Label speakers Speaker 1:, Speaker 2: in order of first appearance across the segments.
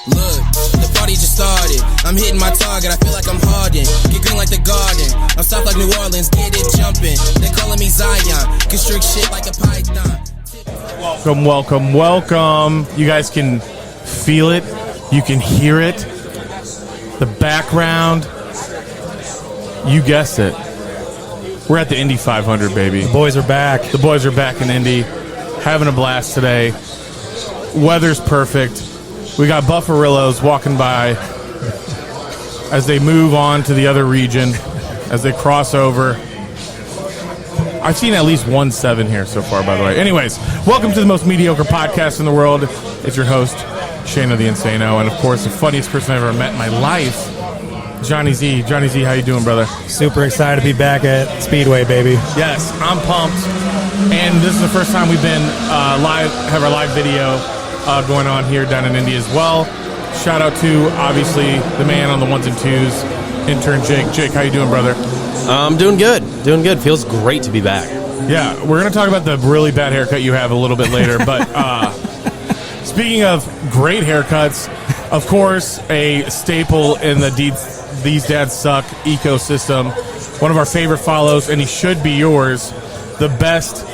Speaker 1: Look, the party just started. I'm hitting my target, I feel like I'm Harden. Get green like the garden. I'm soft like New Orleans, get it jumping. They calling me Zion, constrict shit like a python.
Speaker 2: Welcome. You guys can feel it. You can hear it. The background. You guessed it. We're at the Indy 500, baby.
Speaker 3: The boys are back.
Speaker 2: The boys are back in Indy. Having a blast today. Weather's perfect. We got Buffarillos walking by as they move on to the other region, as they cross over. I've seen at least 1-7 here so far, by the way. Anyways, welcome to the most mediocre podcast in the world. It's your host, Shana the Insano, and of course, the funniest person I've ever met in my life, Johnny Z. Johnny Z, how you doing, brother?
Speaker 3: Super excited to be back at Speedway, baby.
Speaker 2: Yes, I'm pumped. And this is the first time we've been have our live video going on here down in Indy as well. Shout out to, obviously, the man on the ones and twos, intern Jake. Jake, how you doing, brother?
Speaker 4: I'm doing good. Doing good. Feels great to be back.
Speaker 2: Yeah, we're going to talk about the really bad haircut you have a little bit later. But speaking of great haircuts, of course, a staple in the These Dads Suck ecosystem, one of our favorite follows, and he should be yours, the best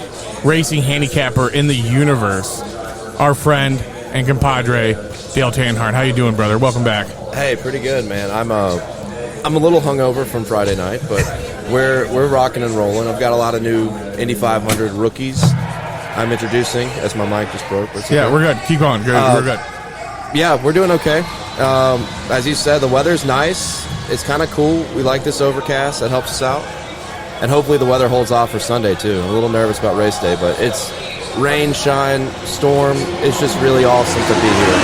Speaker 2: racing handicapper in the universe, our friend and compadre, Dale Tanhardt. How you doing, brother? Welcome back.
Speaker 5: Hey, pretty good, man. I'm a little hungover from Friday night, but we're rocking and rolling. I've got a lot of new Indy 500 rookies I'm introducing, as my mic just broke.
Speaker 2: Yeah, we're good. Keep going. We're good.
Speaker 5: Yeah, we're doing okay. As you said, the weather's nice. It's kind of cool. We like this overcast. That helps us out. And hopefully the weather holds off for Sunday, too. I'm a little nervous about race day, but it's rain, shine, storm. It's just really awesome to be here.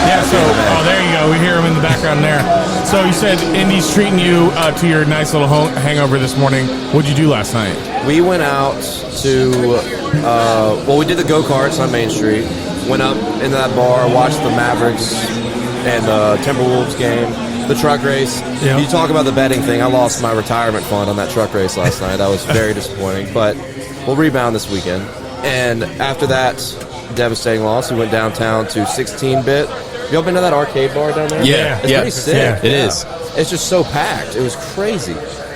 Speaker 2: Yeah, so, there you go. We hear him in the background there. So you said Indy's treating you to your nice little hangover this morning. What'd you do last night?
Speaker 5: We went out to, we did the go-karts on Main Street. Went up into that bar, watched the Mavericks and Timberwolves game, the truck race.
Speaker 3: Yep.
Speaker 5: You talk about the betting thing. I lost my retirement fund on that truck race last night. That was very disappointing, but we'll rebound this weekend. And after that devastating loss, we went downtown to 16-bit. You all been to that arcade bar down there?
Speaker 4: Yeah.
Speaker 5: It's pretty sick.
Speaker 4: Yeah, it is.
Speaker 5: It's just so packed. It was crazy.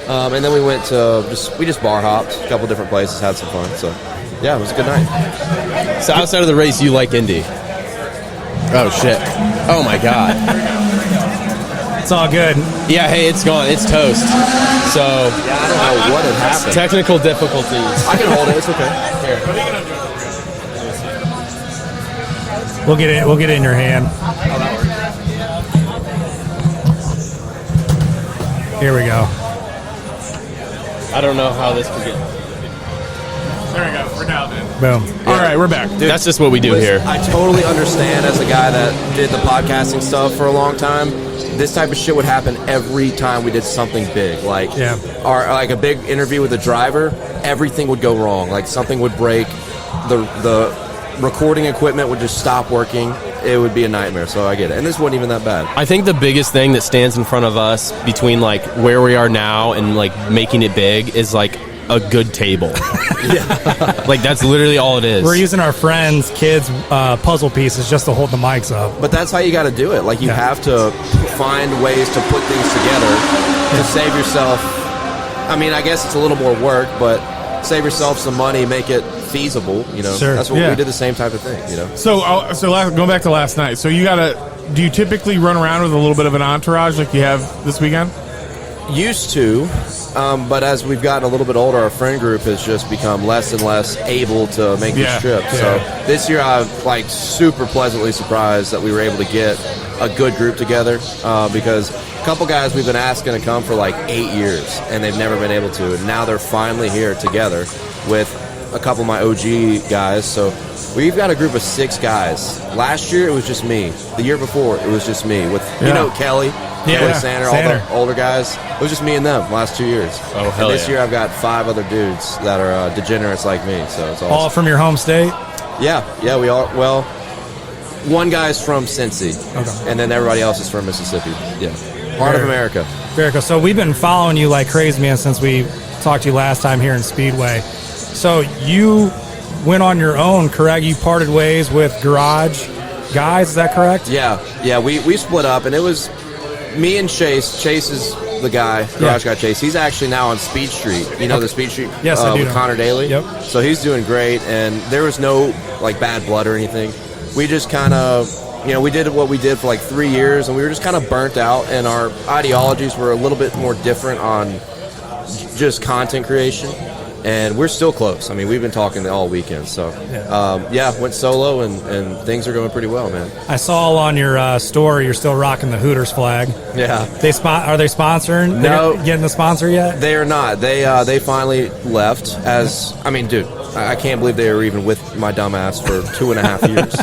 Speaker 5: And then we went to, just bar hopped, a couple different places, had some fun. So, yeah, it was a good night.
Speaker 4: So outside of the race, you like Indy? Oh, shit. Oh, my God.
Speaker 3: It's all good.
Speaker 4: Yeah, hey, it's gone. It's toast. So,
Speaker 5: Yeah, I don't know what had happened.
Speaker 4: technical difficulties.
Speaker 5: I can hold it. It's okay.
Speaker 3: We'll get it in your hand. Here we go.
Speaker 4: I don't know how this could get...
Speaker 2: There we go. We're dialed in.
Speaker 3: Boom.
Speaker 2: All right, we're back.
Speaker 5: Dude,
Speaker 4: That's just what we do here.
Speaker 5: I totally understand as a guy that did the podcasting stuff for a long time. This type of shit would happen every time we did something big. Like, like a big interview with a driver, everything would go wrong. Like, something would break. The recording equipment would just stop working. It would be a nightmare, so I get it. And this wasn't even that bad.
Speaker 4: I think the biggest thing that stands in front of us between, like, where we are now and, like, making it big is, like, a good table.
Speaker 5: Yeah.
Speaker 4: Like, that's literally all it is.
Speaker 3: We're using our friends' kids' puzzle pieces just to hold the mics up.
Speaker 5: But that's how you got to do it. Like, you have to find ways to put things together to save yourself. I mean, I guess it's a little more work, but save yourself some money, make it feasible, you know.
Speaker 3: Sure.
Speaker 5: That's what we did, the same type of thing, you know.
Speaker 2: So going back to last night, so do you typically run around with a little bit of an entourage like you have this weekend?
Speaker 5: Used to, but as we've gotten a little bit older, our friend group has just become less and less able to make these trips. So this year I'm like super pleasantly surprised that we were able to get a good group together because a couple guys we've been asking to come for like 8 years and they've never been able to, and now they're finally here together with a couple of my OG guys. So we've got a group of 6 guys. Last year it was just me. The year before it was just me with Kelly. Kelly Sander, all the older guys. It was just me and them last 2 years.
Speaker 4: Oh, hell
Speaker 5: and this year I've got 5 other dudes that are degenerates like me. So it's awesome.
Speaker 3: All from your home state?
Speaker 5: Yeah, we all. Well, one guy's from Cincy, and then everybody else is from Mississippi. Yeah, part of America.
Speaker 3: Very cool. So we've been following you like crazy, man, since we talked to you last time here in Speedway. So you went on your own, correct? You parted ways with Garage guys. Is that correct?
Speaker 5: Yeah. We split up, and it was me and Chase. Chase is the guy, garage guy Chase. He's actually now on Speed Street. You know the Speed Street?
Speaker 3: Yes, I do
Speaker 5: with
Speaker 3: know.
Speaker 5: Connor Daly?
Speaker 3: Yep.
Speaker 5: So he's doing great, and there was no like bad blood or anything. We just kind of, we did what we did for like 3 years, and we were just kind of burnt out, and our ideologies were a little bit more different on just content creation. And we're still close. I mean, we've been talking all weekend. So, went solo, and things are going pretty well, man.
Speaker 3: I saw on your story you're still rocking the Hooters flag.
Speaker 5: Yeah.
Speaker 3: Are they sponsoring?
Speaker 5: No.
Speaker 3: They're getting the sponsor yet?
Speaker 5: They are not. They finally left as, I mean, dude, I can't believe they were even with my dumb ass for 2.5 years.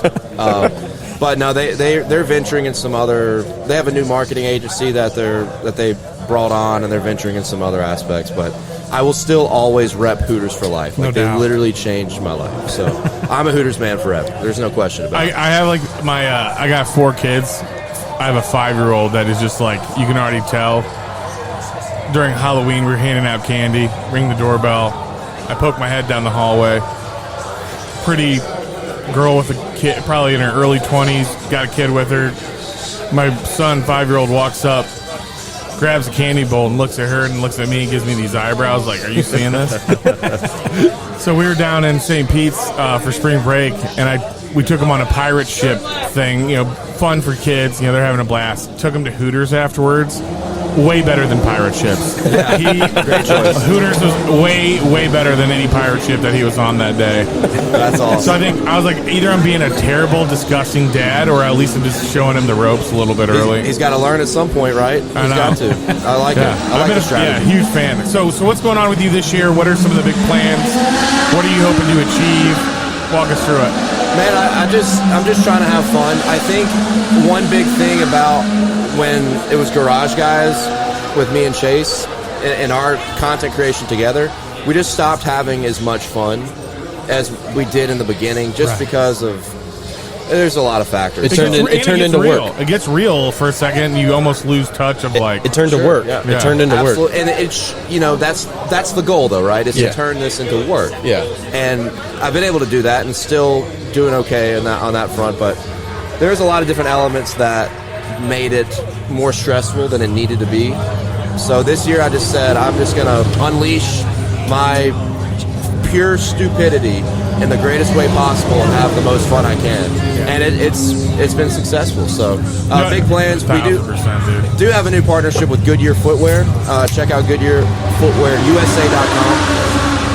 Speaker 5: But no, they're venturing in some other, they have a new marketing agency that they brought on, and they're venturing in some other aspects, but I will still always rep Hooters for life. Like, they literally changed my life. So I'm a Hooters man forever. There's no question about it.
Speaker 2: I have like I got 4 kids. I have a 5-year-old that is just like, you can already tell. During Halloween, we were handing out candy, ring the doorbell. I poke my head down the hallway. Pretty girl with a kid, probably in her early 20s, got a kid with her. My son, 5-year-old, walks up, grabs a candy bowl and looks at her and looks at me and gives me these eyebrows like, are you seeing this? So we were down in St. Pete's for spring break, and we took them on a pirate ship thing, fun for kids. They're having a blast. Took them to Hooters afterwards. Way better than pirate ships.
Speaker 5: Great choice.
Speaker 2: Hooters was way better than any pirate ship that he was on that day.
Speaker 5: That's awesome.
Speaker 2: So I was like, either I'm being a terrible, disgusting dad, or at least I'm just showing him the ropes a little bit early.
Speaker 5: He's got to learn at some point, right? He's got to. I like it. I like the strategy.
Speaker 2: Yeah, huge fan. So what's going on with you this year? What are some of the big plans? What are you hoping to achieve? Walk us through it.
Speaker 5: Man, I'm just trying to have fun. I think one big thing about when it was Garage Guys with me and Chase and our content creation together, we just stopped having as much fun as we did in the beginning, just because of there's a lot of factors.
Speaker 4: It turned into
Speaker 2: real.
Speaker 4: work.
Speaker 2: It gets real for a second, and you almost lose touch of
Speaker 4: It turned to work.
Speaker 5: Yeah.
Speaker 4: It turned into work.
Speaker 5: And it's that's the goal though, right? Is to turn this into work.
Speaker 4: Yeah.
Speaker 5: And I've been able to do that and still doing okay on that front, but there's a lot of different elements that made it more stressful than it needed to be. So this year I just said I'm just gonna unleash my pure stupidity in the greatest way possible and have the most fun I can. And it's been successful. So big plans. We do have a new partnership with Goodyear Footwear. Check out GoodyearFootwearUSA.com.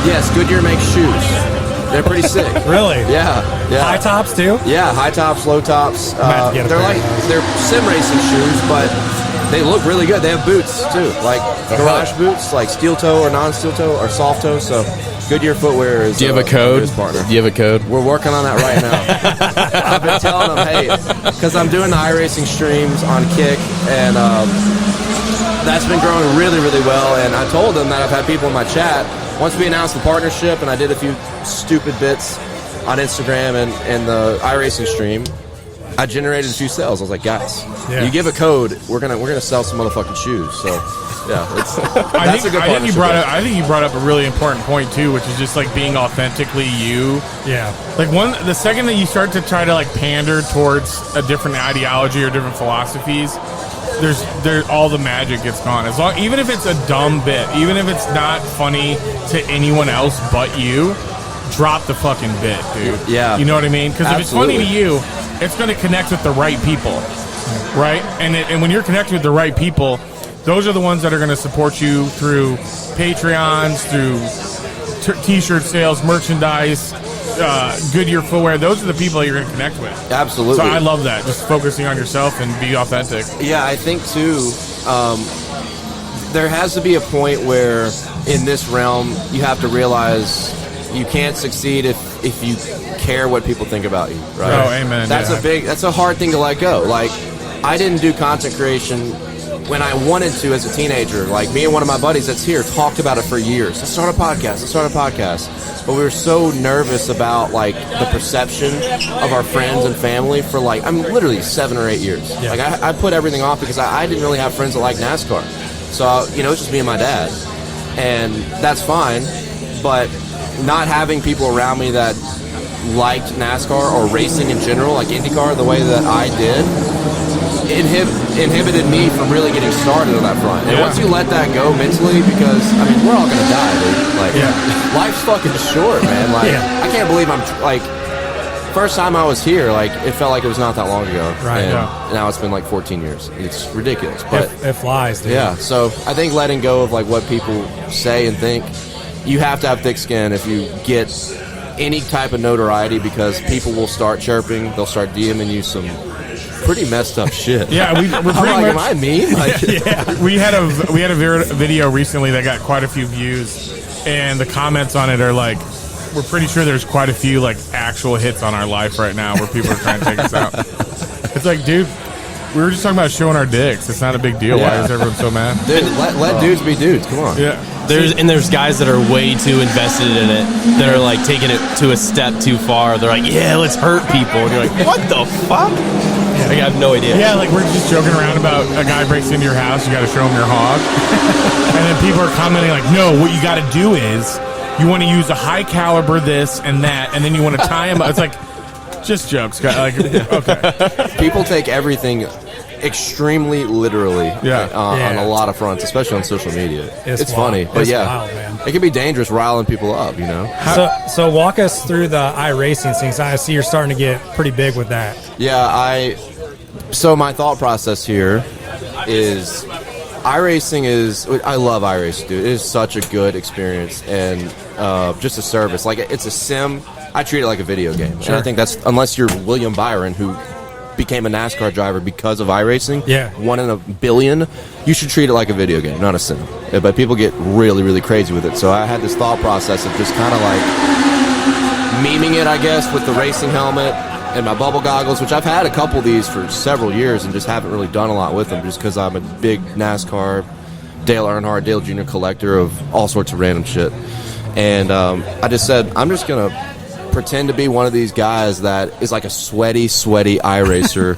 Speaker 5: Yes, Goodyear makes shoes. They're pretty sick.
Speaker 3: Really?
Speaker 5: Yeah.
Speaker 3: High tops too?
Speaker 5: Yeah, high tops, low tops.
Speaker 3: They're
Speaker 5: they're sim racing shoes, but they look really good. They have boots too, like garage boots, like steel toe or non-steel toe or soft toe. So Goodyear Footwear is.
Speaker 4: Do you have a code?
Speaker 5: Partner.
Speaker 4: Do you have a code?
Speaker 5: We're working on that right now. I've been telling them, hey, because I'm doing the iRacing streams on Kick, and that's been growing really, really well. And I told them that I've had people in my chat. Once we announced the partnership, and I did a few stupid bits on Instagram and the iRacing stream, I generated a few sales. I was like, guys, you give a code, we're gonna sell some motherfucking shoes. So yeah, that's a good partnership.
Speaker 2: I think you brought up a really important point too, which is just like being authentically you.
Speaker 3: Yeah.
Speaker 2: Like the second that you start to try to like pander towards a different ideology or different philosophies, there's all the magic gets gone. Even if it's a dumb bit, even if it's not funny to anyone else but you, drop the fucking bit, dude.
Speaker 5: Yeah.
Speaker 2: You know what I mean? Because if it's funny to you, it's going to connect with the right people, right? And when you're connecting with the right people, those are the ones that are going to support you through Patreons, through T-shirt sales, merchandise, Goodyear Footwear. Those are the people that you're going to connect with.
Speaker 5: Absolutely.
Speaker 2: So I love that. Just focusing on yourself and be authentic.
Speaker 5: Yeah, I think too, there has to be a point where in this realm you have to realize you can't succeed if you care what people think about you, right?
Speaker 2: Oh, amen.
Speaker 5: That's a hard thing to let go. Like, I didn't do content creation when I wanted to as a teenager. Like, me and one of my buddies that's here talked about it for years. Let's start a podcast. But we were so nervous about, like, the perception of our friends and family for, like, I'm literally 7 or 8 years. Yeah. Like, I put everything off because I didn't really have friends that like NASCAR. So, it's just me and my dad. And that's fine. But not having people around me that liked NASCAR or racing in general, like IndyCar, the way that I did, inhibited me from really getting started on that front. And once you let that go mentally, because, I mean, we're all going to die, dude. Like, life's fucking short, man. Like, I can't believe I'm, like, first time I was here, like, it felt like it was not that long ago.
Speaker 3: Right.
Speaker 5: And now it's been like 14 years. It's ridiculous. But
Speaker 3: it flies, dude.
Speaker 5: Yeah, so I think letting go of, like, what people say and think, you have to have thick skin if you get any type of notoriety, because people will start chirping, they'll start DMing you some pretty messed up shit.
Speaker 2: Yeah, we're pretty much.
Speaker 5: Am I mean? Like,
Speaker 2: we had a video recently that got quite a few views, and the comments on it are like, we're pretty sure there's quite a few like actual hits on our life right now where people are trying to take us out. It's like, dude, we were just talking about showing our dicks. It's not a big deal. Why is everyone so mad?
Speaker 5: Dude, let dudes be dudes. Come on.
Speaker 2: Yeah.
Speaker 4: There's guys that are way too invested in it, that are like taking it to a step too far. They're like, yeah, let's hurt people. And you're like, what the fuck? I have no idea.
Speaker 2: Yeah, like we're just joking around about a guy breaks into your house, you got to show him your hog. And then people are commenting like, no, what you got to do is you want to use a high caliber this and that, and then you want to tie him up. It's like, just jokes. Like, okay.
Speaker 5: People take everything extremely literally on a lot of fronts, especially on social media. It's funny, but
Speaker 3: wild, man.
Speaker 5: It can be dangerous riling people up, you know?
Speaker 3: So walk us through the iRacing things. I see you're starting to get pretty big with that.
Speaker 5: Yeah, so my thought process here is iRacing is, I love iRacing, dude. It is such a good experience and just a service. Like, it's a sim. I treat it like a video game. Sure. And I think that's, unless you're William Byron, who became a NASCAR driver because of iRacing, 1 in a billion, you should treat it like a video game, not a sim. But people get really, really crazy with it. So I had this thought process of just kind of like memeing it, I guess, with the racing helmet and my bubble goggles, which I've had a couple of these for several years and just haven't really done a lot with them, just because I'm a big NASCAR, Dale Earnhardt, Dale Jr. collector of all sorts of random shit. And I just said, I'm just going to pretend to be one of these guys that is like a sweaty iRacer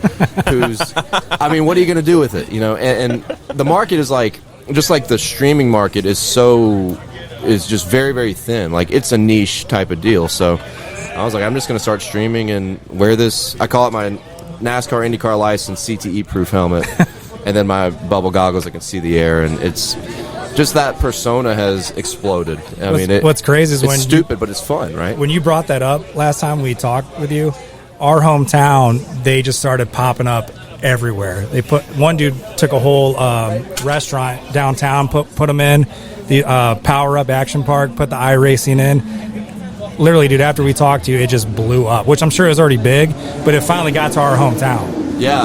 Speaker 5: who's, I mean, what are you going to do with it? You know, and the market is like, just like the streaming market is just very, very thin. Like, it's a niche type of deal. So I was like, I'm just going to start streaming and wear this, I call it my NASCAR IndyCar license CTE proof helmet, and then my bubble goggles that can see the air, and it's just that persona has exploded.
Speaker 3: What's crazy is
Speaker 5: it's stupid, but it's fun, right?
Speaker 3: When you brought that up last time we talked with you, our hometown, they just started popping up everywhere. They one dude took a whole restaurant downtown, put them in the Power Up Action Park, put the iRacing in. Literally, dude, after we talked to you, it just blew up, which I'm sure is already big, but it finally got to our hometown.
Speaker 5: Yeah,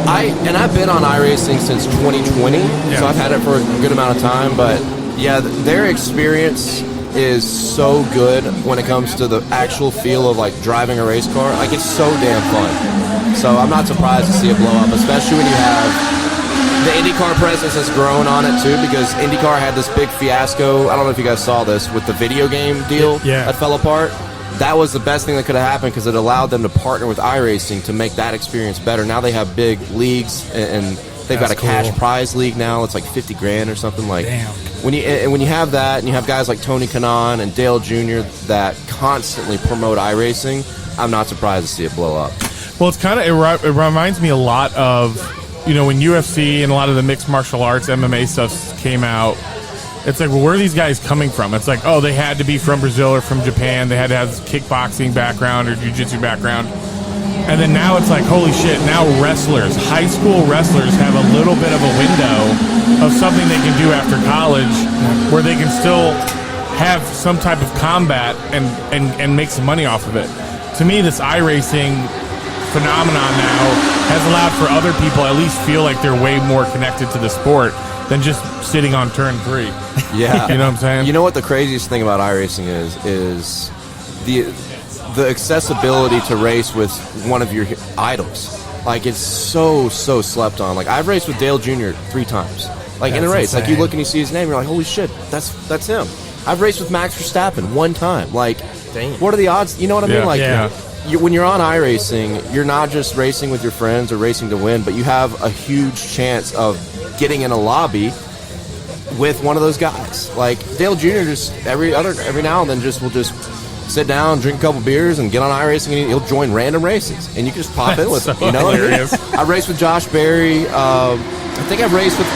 Speaker 5: I've been on iRacing since 2020, so I've had it for a good amount of time, but yeah, their experience is so good when it comes to the actual feel of like driving a race car. Like, it's so damn fun. So I'm not surprised to see it blow up, especially when you have the IndyCar presence has grown on it too, because IndyCar had this big fiasco. I don't know if you guys saw this with the video game deal that fell apart. That was the best thing that could have happened, because it allowed them to partner with iRacing to make that experience better. Now they have big leagues, and they've got a cash prize league now. It's like $50,000 or something. Like, when you have that, and you have guys like Tony Kanaan and Dale Jr. that constantly promote iRacing, I'm not surprised to see it blow up.
Speaker 2: Well, it's kind of it reminds me a lot of, you know, when UFC and a lot of the mixed martial arts MMA stuff came out. It's like, well, where are these guys coming from? It's like, oh, they had to be from Brazil or from Japan. They had to have this kickboxing background or jiu-jitsu background. And then now it's like, holy shit, now wrestlers, high school wrestlers have a little bit of a window of something they can do after college where they can still have some type of combat and make some money off of it. To me, this iRacing phenomenon now has allowed for other people at least feel like they're way more connected to the sport than just sitting on turn 3.
Speaker 5: Yeah.
Speaker 2: You know what I'm saying?
Speaker 5: You know what the craziest thing about iRacing is the accessibility to race with one of your idols. Like, it's so slept on. Like, I've raced with Dale Jr. 3 times. Like, in a race. Insane. Like, you look and you see his name, you're like, holy shit, that's him. I've raced with Max Verstappen 1 time. Like, dang. What are the odds? You know what I mean? Like, when you're on iRacing, you're not just racing with your friends or racing to win, but you have a huge chance of getting in a lobby with one of those guys. Like, Dale Jr. just every now and then will just sit down, drink a couple beers, and get on iRacing, and he'll join random races, and you can just pop in with him.
Speaker 2: So
Speaker 5: You know,
Speaker 2: hilarious.
Speaker 5: I raced with Josh Berry. I think I've raced with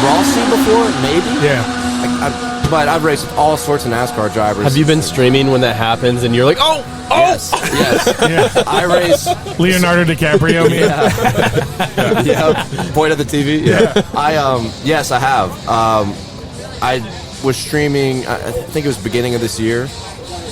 Speaker 5: Rossi before, maybe.
Speaker 3: Yeah.
Speaker 5: But I've raced with all sorts of NASCAR drivers.
Speaker 4: Have you been streaming when that happens and you're like, oh,
Speaker 5: Yes. I race
Speaker 2: Leonardo DiCaprio.
Speaker 5: yeah. Point at the TV. Yeah. Yes, I have. I was streaming. I think it was beginning of this year.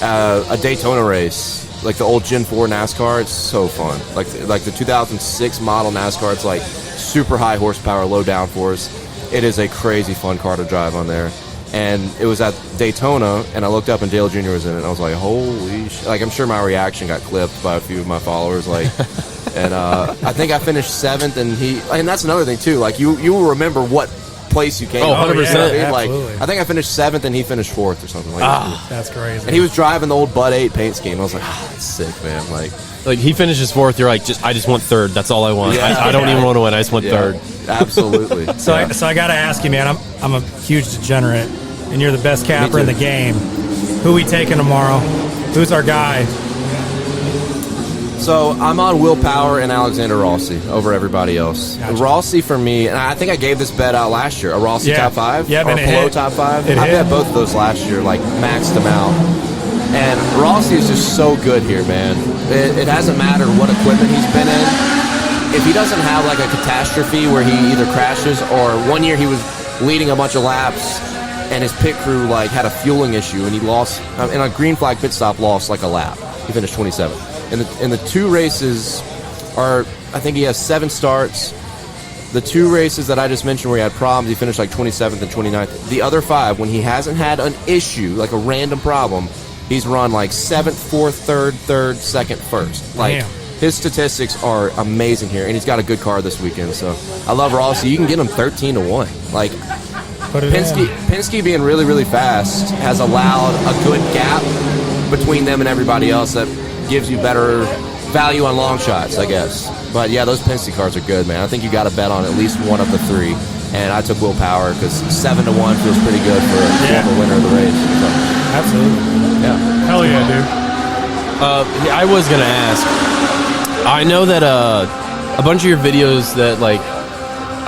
Speaker 5: A Daytona race, like the old Gen 4 NASCAR. It's so fun. Like the 2006 model NASCAR. It's like super high horsepower, low downforce. It is a crazy fun car to drive on there. And it was at Daytona, and I looked up and Dale Jr. was in it. And I was like, holy shit. Like, I'm sure my reaction got clipped by a few of my followers. Like, and I think I finished 7th, and that's another thing, too. Like, you will remember what place you came
Speaker 4: Oh,
Speaker 5: from.
Speaker 4: 100%.
Speaker 5: You know what I mean? Like,
Speaker 3: Absolutely.
Speaker 5: I think I finished 7th, and he finished 4th or something like that.
Speaker 3: That's crazy.
Speaker 5: And he was driving the old Bud 8 paint scheme. I was like, that's sick, man. Like,
Speaker 4: he finishes 4th. You're like, I just want 3rd. That's all I want.
Speaker 5: Yeah.
Speaker 4: I don't even want to win. I just want
Speaker 5: yeah,
Speaker 4: 3rd.
Speaker 5: absolutely.
Speaker 3: So I got to ask you, man. I'm a huge degenerate, and you're the best capper in the game. Who we taking tomorrow? Who's our guy?
Speaker 5: So I'm on Willpower and Alexander Rossi over everybody else.
Speaker 3: Gotcha.
Speaker 5: Rossi for me, and I think I gave this bet out last year. A Rossi top 5,
Speaker 3: Yeah,
Speaker 5: or
Speaker 3: but it
Speaker 5: below
Speaker 3: hit.
Speaker 5: top 5.
Speaker 3: It
Speaker 5: I
Speaker 3: hit.
Speaker 5: bet both of those last year, like maxed them out. And Rossi is just so good here, man. It hasn't mattered what equipment he's been in. If he doesn't have like a catastrophe where he either crashes, or one year he was leading a bunch of laps and his pit crew like had a fueling issue and he lost in a green flag pit stop, lost like a lap. He finished 27th. In the 2 races are, I think he has 7 starts. The 2 races that I just mentioned where he had problems, he finished like 27th and 29th. The other 5, when he hasn't had an issue, like a random problem, he's run like 7th, 4th, 3rd, 2nd, 1st. Like,
Speaker 3: Damn.
Speaker 5: his statistics are amazing here, and he's got a good car this weekend. So I love Rossi. You can get him 13-1. Like,
Speaker 3: Put it in.
Speaker 5: Penske being really, really fast has allowed a good gap between them and everybody else that gives you better value on long shots, I guess. But yeah, those Penske cars are good, man. I think you got to bet on at least one of the 3. And I took Willpower because 7-1 feels pretty good for a winner of the race. So,
Speaker 3: Absolutely.
Speaker 5: yeah.
Speaker 2: Hell yeah, dude.
Speaker 4: I was going to ask. I know that a bunch of your videos that, like,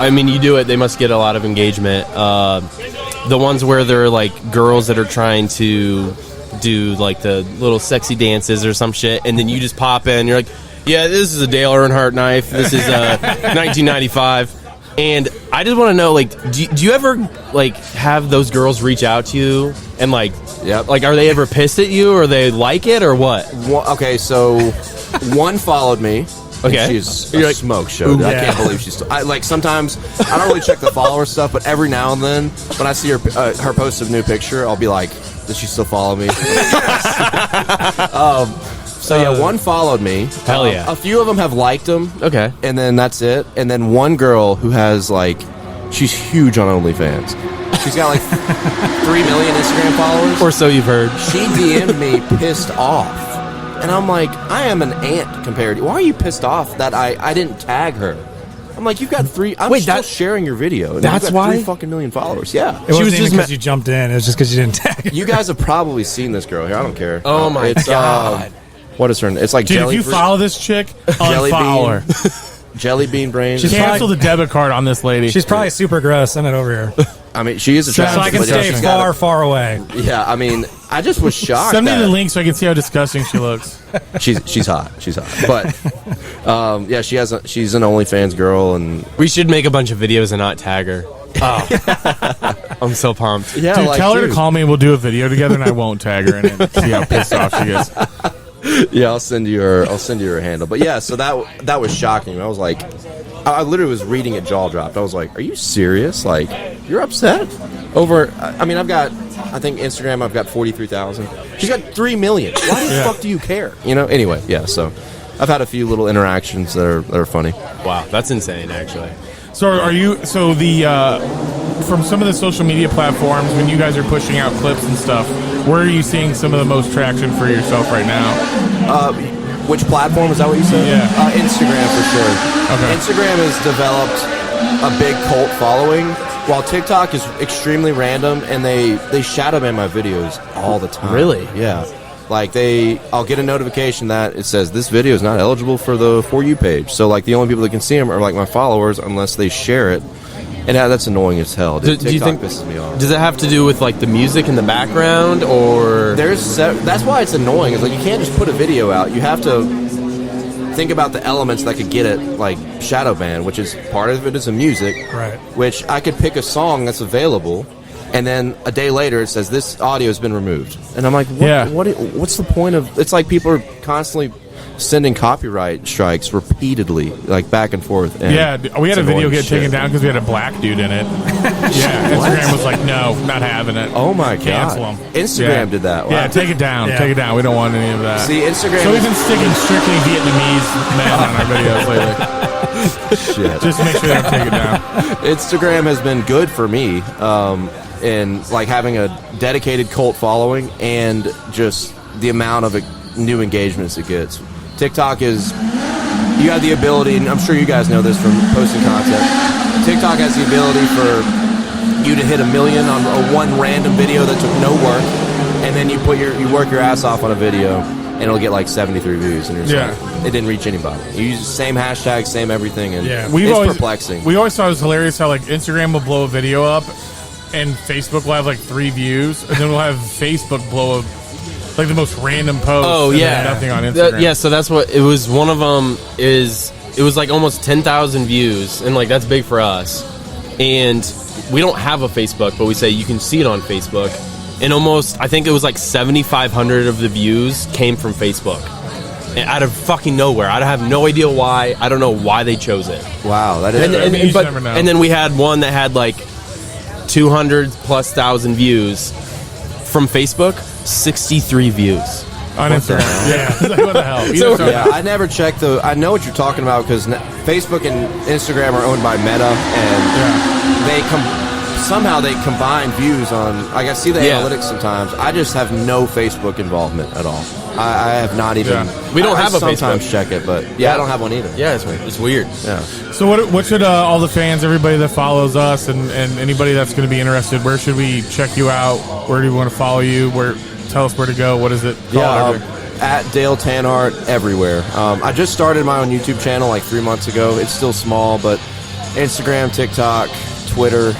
Speaker 4: I mean, you do it, they must get a lot of engagement. The ones where they're, like, girls that are trying to do, like, the little sexy dances or some shit, and then you just pop in, you're like, yeah, this is a Dale Earnhardt knife. This is 1995. And I just want to know, like, do you ever, like, have those girls reach out to you and, like,
Speaker 5: Yep.
Speaker 4: like, are they ever pissed at you or they like it or what?
Speaker 5: Okay, so one followed me.
Speaker 4: Okay.
Speaker 5: And she's
Speaker 4: You're
Speaker 5: a
Speaker 4: like,
Speaker 5: smoke show. Dude. I
Speaker 3: yeah.
Speaker 5: can't believe she's still. Like, sometimes I don't really check the follower stuff, but every now and then when I see her post a new picture, I'll be like, does she still follow me? So yeah, one followed me.
Speaker 4: Hell yeah.
Speaker 5: A few of them have liked them.
Speaker 4: Okay.
Speaker 5: And then that's it. And then one girl who has like, she's huge on OnlyFans. She's got like 3 million Instagram followers.
Speaker 4: Or so you've heard.
Speaker 5: She DM'd me pissed off. And I'm like, I am an ant compared to you. Why are you pissed off that I didn't tag her? I'm like, you've got 3. I'm
Speaker 4: Wait,
Speaker 5: still sharing your video. And
Speaker 4: that's
Speaker 5: you've got
Speaker 4: why?
Speaker 5: 3 fucking million followers. Yeah.
Speaker 3: It wasn't
Speaker 4: was
Speaker 3: even
Speaker 4: just
Speaker 3: because you jumped in. It was just because you didn't tag her.
Speaker 5: You guys have probably seen this girl here. I don't care.
Speaker 4: Oh my
Speaker 5: it's,
Speaker 4: God.
Speaker 5: What is her name? It's like
Speaker 2: Dude,
Speaker 5: jelly.
Speaker 2: if you follow this chick,
Speaker 5: Jelly
Speaker 2: unfollow her.
Speaker 5: Jelly bean brain.
Speaker 3: She's
Speaker 2: Cancel the debit card on this lady.
Speaker 3: She's probably super gross. Send it over here.
Speaker 5: I mean, she is
Speaker 3: So
Speaker 5: attractive.
Speaker 3: I can
Speaker 5: but yeah,
Speaker 3: stay
Speaker 5: she's got
Speaker 3: far, far away.
Speaker 5: Yeah, I mean, I just was shocked.
Speaker 2: Send me
Speaker 5: that
Speaker 2: the link so I can see how disgusting she looks.
Speaker 5: She's hot. She's hot. But yeah, she's an OnlyFans girl, and
Speaker 4: We should make a bunch of videos and not tag her. Oh. I'm so pumped.
Speaker 5: yeah,
Speaker 2: Dude,
Speaker 5: like,
Speaker 2: tell her to
Speaker 5: dude.
Speaker 2: call me and we'll do a video together and I won't tag her in it. See how pissed off she gets.
Speaker 5: Yeah, I'll send you her handle. But yeah, so that was shocking. I was like, I literally was reading it jaw dropped. I was like, are you serious? Like, you're upset over? I mean, I think Instagram, I've got 43,000. She's got 3 million. Why the fuck do you care? You know. Anyway, yeah. So I've had a few little interactions that are funny.
Speaker 4: Wow, that's insane, actually.
Speaker 2: So from some of the social media platforms, when you guys are pushing out clips and stuff, where are you seeing some of the most traction for yourself right now?
Speaker 5: Which platform, is that what you said?
Speaker 2: Yeah.
Speaker 5: Instagram for sure.
Speaker 2: Okay.
Speaker 5: Instagram has developed a big cult following, while TikTok is extremely random, and they shadow ban my videos all the time.
Speaker 4: Really?
Speaker 5: Yeah. Like I'll get a notification that it says this video is not eligible for the For You page. So like the only people that can see them are like my followers unless they share it. And that's annoying as hell.
Speaker 4: Do you think
Speaker 5: pisses me off?
Speaker 4: Does it have to do with like the music in the background, or
Speaker 5: that's why it's annoying. Is like you can't just put a video out. You have to think about the elements that could get it like shadow banned, which is part of it is the music,
Speaker 3: right?
Speaker 5: Which I could pick a song that's available, and then a day later it says this audio has been removed, and I'm like, what's the point of? It's like people are constantly sending copyright strikes repeatedly, like back and forth. And
Speaker 2: we had a video get taken down because we had a black dude in it. Instagram was like, no, not having it.
Speaker 5: Oh my god,
Speaker 2: cancel them.
Speaker 5: Instagram did that. Wow.
Speaker 2: Yeah, take it down. Take it down. We don't want any of that.
Speaker 5: See, Instagram.
Speaker 2: So we've been sticking strictly Vietnamese men on our videos lately.
Speaker 5: Shit.
Speaker 2: Just make sure they don't take it down.
Speaker 5: Instagram has been good for me in like having a dedicated cult following and just the amount of new engagements it gets. TikTok is, you have the ability, and I'm sure you guys know this from posting content, TikTok has the ability for you to hit 1 million on one random video that took no work, and then you work your ass off on a video, and it'll get like 73 views, and you're like, it didn't reach anybody. You use the same hashtag, same everything, and it's perplexing.
Speaker 2: We always thought it was hilarious how like Instagram will blow a video up, and Facebook will have like 3 views, and then we'll have Facebook blow up like the most random post.
Speaker 4: Oh yeah,
Speaker 2: nothing on Instagram.
Speaker 4: So that's what it was. One of them it was like almost 10,000 views, and like that's big for us. And we don't have a Facebook, but we say you can see it on Facebook. And almost, I think it was like 7,500 of the views came from Facebook, and out of fucking nowhere. I have no idea why. I don't know why they chose it.
Speaker 5: Wow, that is.
Speaker 4: And then we had one that had like 200,000+ views from Facebook. 63 views
Speaker 2: on Instagram. What the hell?
Speaker 5: I never checked I know what you're talking about because Facebook and Instagram are owned by Meta, and somehow they combine views on. Like I see the analytics sometimes. I just have no Facebook involvement at all. I have not even.
Speaker 4: We don't have a
Speaker 5: sometimes
Speaker 4: Facebook.
Speaker 5: check it, but I don't have one either.
Speaker 4: Yeah, it's weird.
Speaker 5: Yeah.
Speaker 2: So what should all the fans, everybody that follows us, and anybody that's going to be interested, where should we check you out? Where do we want to follow you? Tell us where to go. What is it called?
Speaker 5: At Dale Tanhardt everywhere. I just started my own YouTube channel like 3 months ago. It's still small, but Instagram, TikTok, Twitter,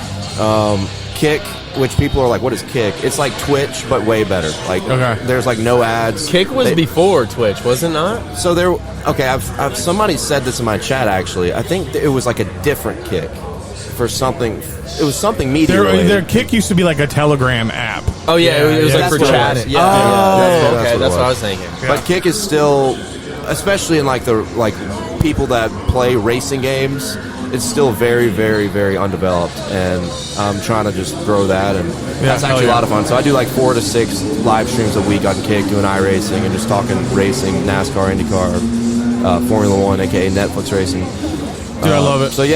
Speaker 5: Kick, which people are like, what is Kick? It's like Twitch, but way better. Like, there's like no ads.
Speaker 4: Kick was before Twitch, was it not?
Speaker 5: So I've somebody said this in my chat actually. I think it was like a different Kick for something. It was something media related.
Speaker 2: Their Kick used to be like a Telegram app.
Speaker 4: Oh yeah, it was like for chatting.
Speaker 5: That's
Speaker 4: what I was thinking.
Speaker 5: But Kick is still, especially in like the people that play racing games, it's still very, very, very undeveloped, and I'm trying to just grow that, and that's actually a lot of fun. So I do like 4 to 6 live streams a week on Kick, doing iRacing and just talking racing, NASCAR, IndyCar, Formula One, aka Netflix racing.
Speaker 2: Dude, I love it.
Speaker 5: So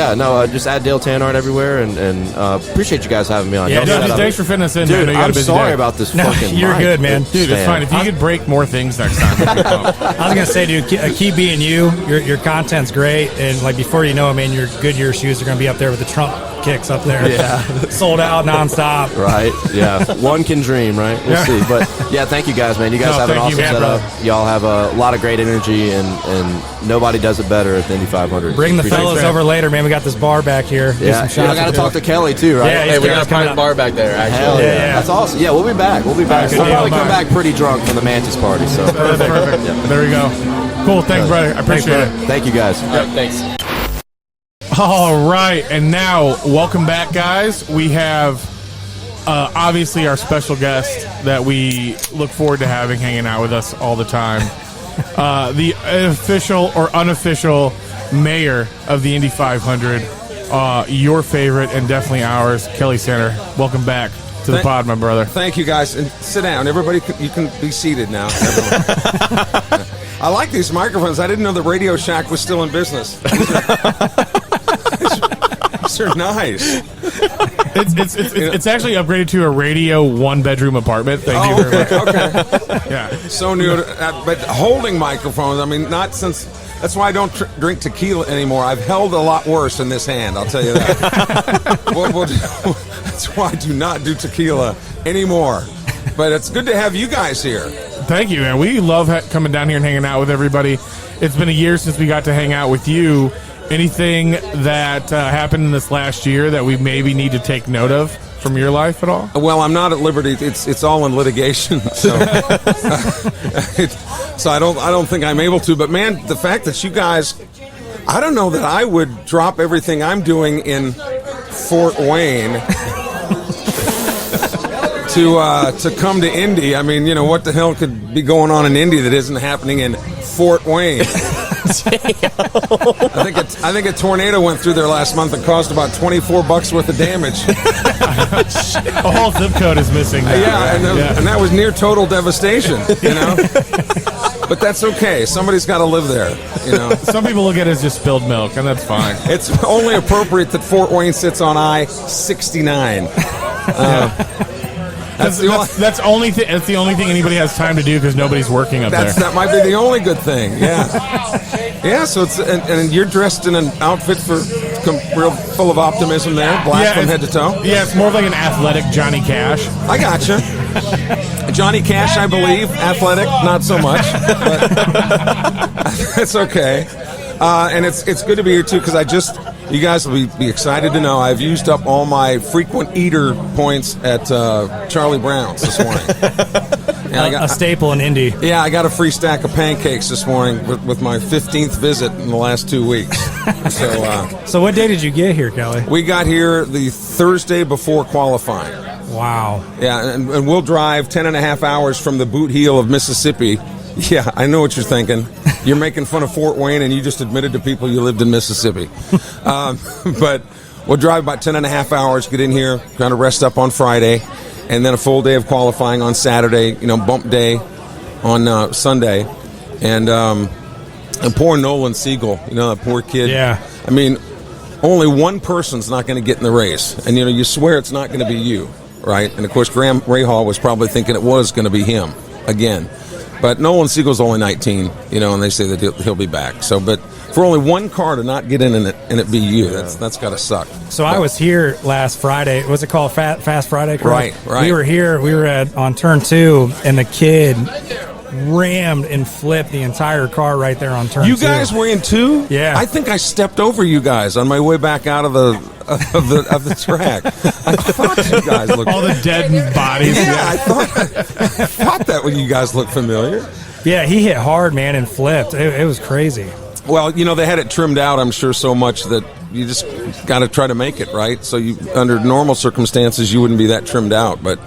Speaker 5: just add Dale Tanhardt everywhere, and appreciate you guys having me on.
Speaker 2: Yeah, thanks for fitting us in.
Speaker 5: Dude,
Speaker 2: man.
Speaker 5: I'm sorry about this fucking
Speaker 3: You're
Speaker 5: mic.
Speaker 3: good, man.
Speaker 2: Dude, it's fine. If you could break more things next time.
Speaker 3: I was gonna say, dude, keep being you. Your content's great, and like before you know it, man, your Goodyear shoes are gonna be up there with the Trump kicks up there.
Speaker 5: Yeah,
Speaker 3: sold out nonstop.
Speaker 5: Right? Yeah, one can dream, right? We'll see. But yeah, thank you guys, man. You guys have an awesome setup. Y'all have a lot of great energy, and nobody does it better at the Indy 500.
Speaker 3: Bring the fellas over later, man. We got this bar back here.
Speaker 5: Yeah, I got to talk to Kelly too, right?
Speaker 3: Yeah,
Speaker 4: we got a private bar back there. Actually,
Speaker 5: hell yeah, that's awesome. Yeah, we'll be back. We'll probably come back pretty drunk from the Mantis party. So
Speaker 2: that's perfect. Yeah. There we go. Cool. Thanks, brother. I appreciate it.
Speaker 5: Thank you, guys.
Speaker 4: All right, thanks.
Speaker 2: All right, and now welcome back, guys. We have obviously our special guest that we look forward to having hanging out with us all the time. The official or unofficial mayor of the Indy 500, your favorite and definitely ours, Kelly Center. Welcome back to the pod, my brother.
Speaker 6: Thank you, guys. And sit down. Everybody, you can be seated now. I like these microphones. I didn't know the Radio Shack was still in business. These are nice.
Speaker 2: It's actually upgraded to a radio 1-bedroom apartment. Thank you very much.
Speaker 6: Okay.
Speaker 2: Yeah.
Speaker 6: So new, but holding microphones. I mean, not since. That's why I don't drink tequila anymore. I've held a lot worse in this hand. I'll tell you that. That's why I do not do tequila anymore. But it's good to have you guys here.
Speaker 2: Thank you, man. We love coming down here and hanging out with everybody. It's been a year since we got to hang out with you. Anything that happened in this last year that we maybe need to take note of from your life at all?
Speaker 6: Well, I'm not at liberty. It's all in litigation, so so I don't think I'm able to. But man, the fact that you guys, I don't know that I would drop everything I'm doing in Fort Wayne to come to Indy. I mean, what the hell could be going on in Indy that isn't happening in Fort Wayne? I think a tornado went through there last month and caused about $24 worth of damage.
Speaker 2: A whole zip code is missing now.
Speaker 6: And that was near total devastation. But that's okay. Somebody's got to live there.
Speaker 2: Some people look at it as just spilled milk, and that's fine.
Speaker 6: It's only appropriate that Fort Wayne sits on I-69.
Speaker 2: That's the only thing anybody has time to do because nobody's working up there.
Speaker 6: That might be the only good thing. Yeah. So it's and you're dressed in an outfit real full of optimism there, black from head to toe.
Speaker 2: Yeah, it's more of like an athletic Johnny Cash.
Speaker 6: I gotcha. Johnny Cash, I believe, athletic, not so much. But it's okay. And it's good to be here too because you guys will be excited to know I've used up all my frequent eater points at Charlie Brown's this morning. And
Speaker 3: a staple in Indy.
Speaker 6: Yeah, I got a free stack of pancakes this morning with my 15th visit in the last 2 weeks.
Speaker 3: So what day did you get here, Kelly?
Speaker 6: We got here the Thursday before qualifying.
Speaker 3: Wow.
Speaker 6: Yeah, and we'll drive 10 and a half hours from the boot heel of Mississippi. Yeah, I know what you're thinking. You're making fun of Fort Wayne, and you just admitted to people you lived in Mississippi. But we'll drive about 10 and a half hours, get in here, kind of rest up on Friday, and then a full day of qualifying on Saturday, bump day on Sunday. And poor Nolan Siegel, that poor kid.
Speaker 3: Yeah.
Speaker 6: I mean, only one person's not going to get in the race. And, you swear it's not going to be you, right? And, of course, Graham Rahal was probably thinking it was going to be him again. But Nolan Siegel's only 19, and they say that he'll be back. So, but for only one car to not get in and it be you, that's got to suck.
Speaker 3: So I was here last Friday. Was it called Fast Friday? Correct?
Speaker 6: Right.
Speaker 3: We were here. We were on turn 2, and the kid rammed and flipped the entire car right there on turn 2.
Speaker 6: You guys were in 2?
Speaker 3: Yeah.
Speaker 6: I think I stepped over you guys on my way back out of the track. I thought you guys looked
Speaker 2: all the dead bodies.
Speaker 6: Yeah, I thought that when you guys looked familiar.
Speaker 3: Yeah, he hit hard, man, and flipped. It was crazy.
Speaker 6: Well, they had it trimmed out, I'm sure, so much that you just got to try to make it, right? So under normal circumstances, you wouldn't be that trimmed out. But,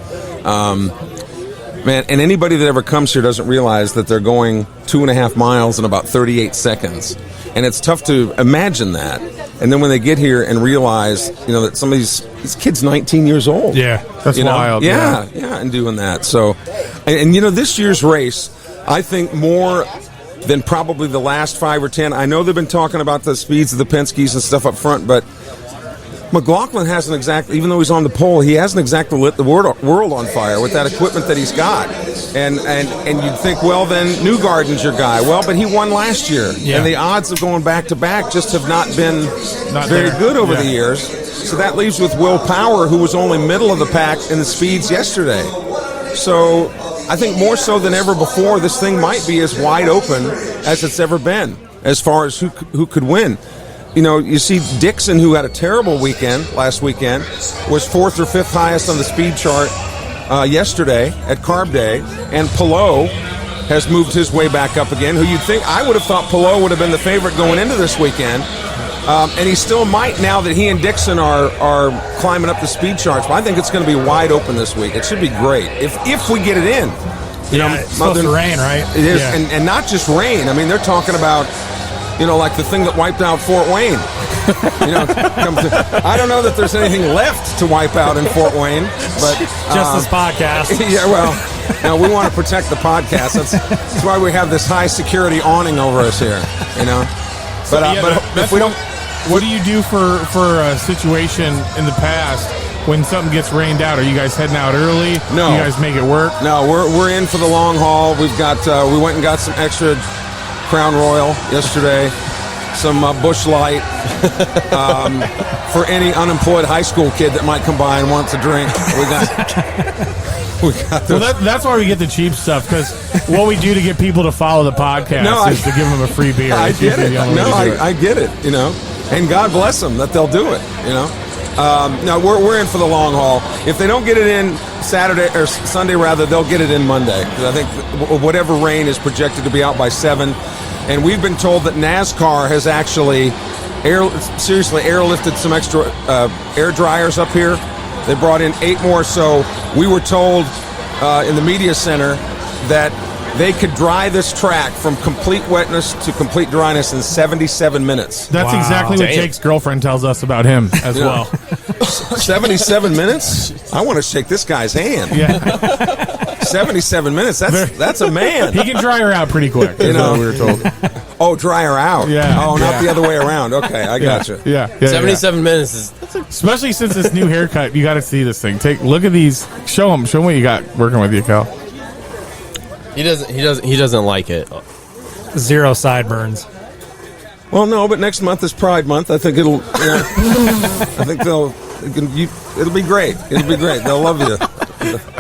Speaker 6: man, and anybody that ever comes here doesn't realize that they're going 2.5 miles in about 38 seconds. And it's tough to imagine that. And then when they get here and realize, that some of these kids 19 years old.
Speaker 2: Yeah, that's wild.
Speaker 6: Yeah, and doing that. So, and this year's race, I think more than probably the last 5 or 10. I know they've been talking about the speeds of the Penske's and stuff up front, but McLaughlin hasn't exactly, even though he's on the pole, he hasn't exactly lit the world on fire with that equipment that he's got. And you'd think, well, then Newgarden's your guy. Well, but he won last year. Yeah. And the odds of going back-to-back just have not been very good over the years. So that leaves with Will Power, who was only middle of the pack in the speeds yesterday. So I think more so than ever before, this thing might be as wide open as it's ever been as far as who could win. You see Dixon, who had a terrible weekend last weekend, was 4th or 5th highest on the speed chart yesterday at Carb Day, and Pelot has moved his way back up again, who you'd think, I would have thought Pelot would have been the favorite going into this weekend, and he still might now that he and Dixon are climbing up the speed charts, but I think it's going to be wide open this week. It should be great if we get it in.
Speaker 3: It's supposed to rain, right?
Speaker 6: It is, and not just rain. I mean, they're talking about like the thing that wiped out Fort Wayne. I don't know that there's anything left to wipe out in Fort Wayne, but
Speaker 3: just this podcast.
Speaker 6: Yeah, well, we want to protect the podcast. That's why we have this high security awning over us here. But if we don't,
Speaker 2: what do you do for a situation in the past when something gets rained out? Are you guys heading out early?
Speaker 6: No,
Speaker 2: you guys make it work.
Speaker 6: No, we're in for the long haul. We've got we went and got some extra Crown Royal yesterday. some Busch Light for any unemployed high school kid that might come by and want to drink. We got those.
Speaker 2: Well, that's why we get the cheap stuff, because what we do to get people to follow the podcast is to give them a free beer.
Speaker 6: I get it. I get it, and God bless them that they'll do it, No, we're in for the long haul. If they don't get it in Saturday or Sunday, rather, they'll get it in Monday. Because I think whatever rain is projected to be out by 7, and we've been told that NASCAR has actually airlifted some extra air dryers up here. They brought in 8 more, so we were told in the media center that they could dry this track from complete wetness to complete dryness in 77 minutes.
Speaker 2: That's exactly what Jake's girlfriend tells us about him as well.
Speaker 6: 77 minutes? I want to shake this guy's hand.
Speaker 2: Yeah.
Speaker 6: 77 minutes? That's a man.
Speaker 2: He can dry her out pretty quick, is what we were told.
Speaker 6: Oh, dry her out.
Speaker 2: Yeah.
Speaker 6: Oh, not the other way around. Okay, I gotcha.
Speaker 2: Yeah.
Speaker 4: 77 minutes is...
Speaker 2: Especially since this new haircut, you got to see this thing. Look at these. Show him what you got working with you, Cal.
Speaker 4: He doesn't like it.
Speaker 3: 0 sideburns.
Speaker 6: Well, no, but next month is Pride Month. I think it'll be great. It'll be great. They'll love you.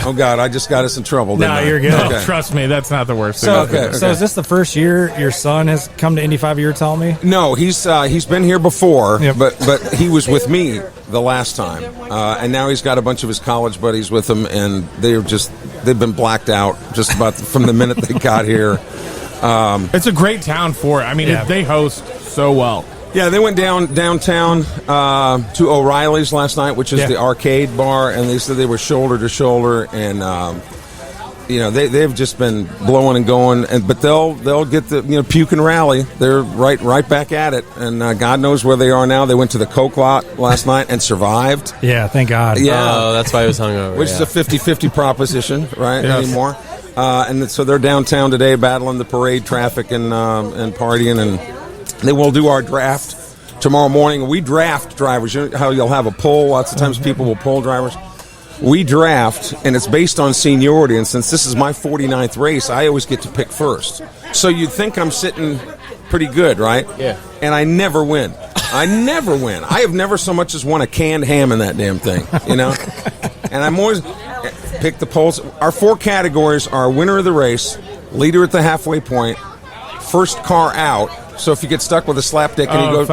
Speaker 6: Oh God, I just got us in trouble.
Speaker 3: No, you're good.
Speaker 2: Okay. Trust me, that's not the worst
Speaker 3: thing.
Speaker 6: So
Speaker 3: is this the first year your son has come to Indy 5? You were telling me?
Speaker 6: No, he's been here before,
Speaker 3: yep.
Speaker 6: but he was with me the last time, and now he's got a bunch of his college buddies with him, and they've been blacked out just about from the minute they got here.
Speaker 2: It's a great town for it. I mean, they host so well.
Speaker 6: Yeah, they went downtown to O'Reilly's last night, which is the arcade bar, and they said they were shoulder to shoulder, and they've just been blowing and going. But they'll get the puke and rally. They're right back at it, and God knows where they are now. They went to the Coke lot last night and survived.
Speaker 3: Yeah, thank God.
Speaker 6: Yeah,
Speaker 4: that's why he was hungover.
Speaker 6: Which is a 50-50 proposition, right?
Speaker 2: Yes.
Speaker 6: Anymore. And so they're downtown today, battling the parade traffic and partying and. Then we'll do our draft tomorrow morning. We draft drivers. You know how you'll have a poll? Lots of times people will poll drivers. We draft, and it's based on seniority. And since this is my 49th race, I always get to pick first. So you'd think I'm sitting pretty good, right?
Speaker 4: Yeah.
Speaker 6: And I never win. I have never so much as won a canned ham in that damn thing, And I'm always pick the polls. Our 4 categories are winner of the race, leader at the halfway point, first car out. So if you get stuck with a slapdick and you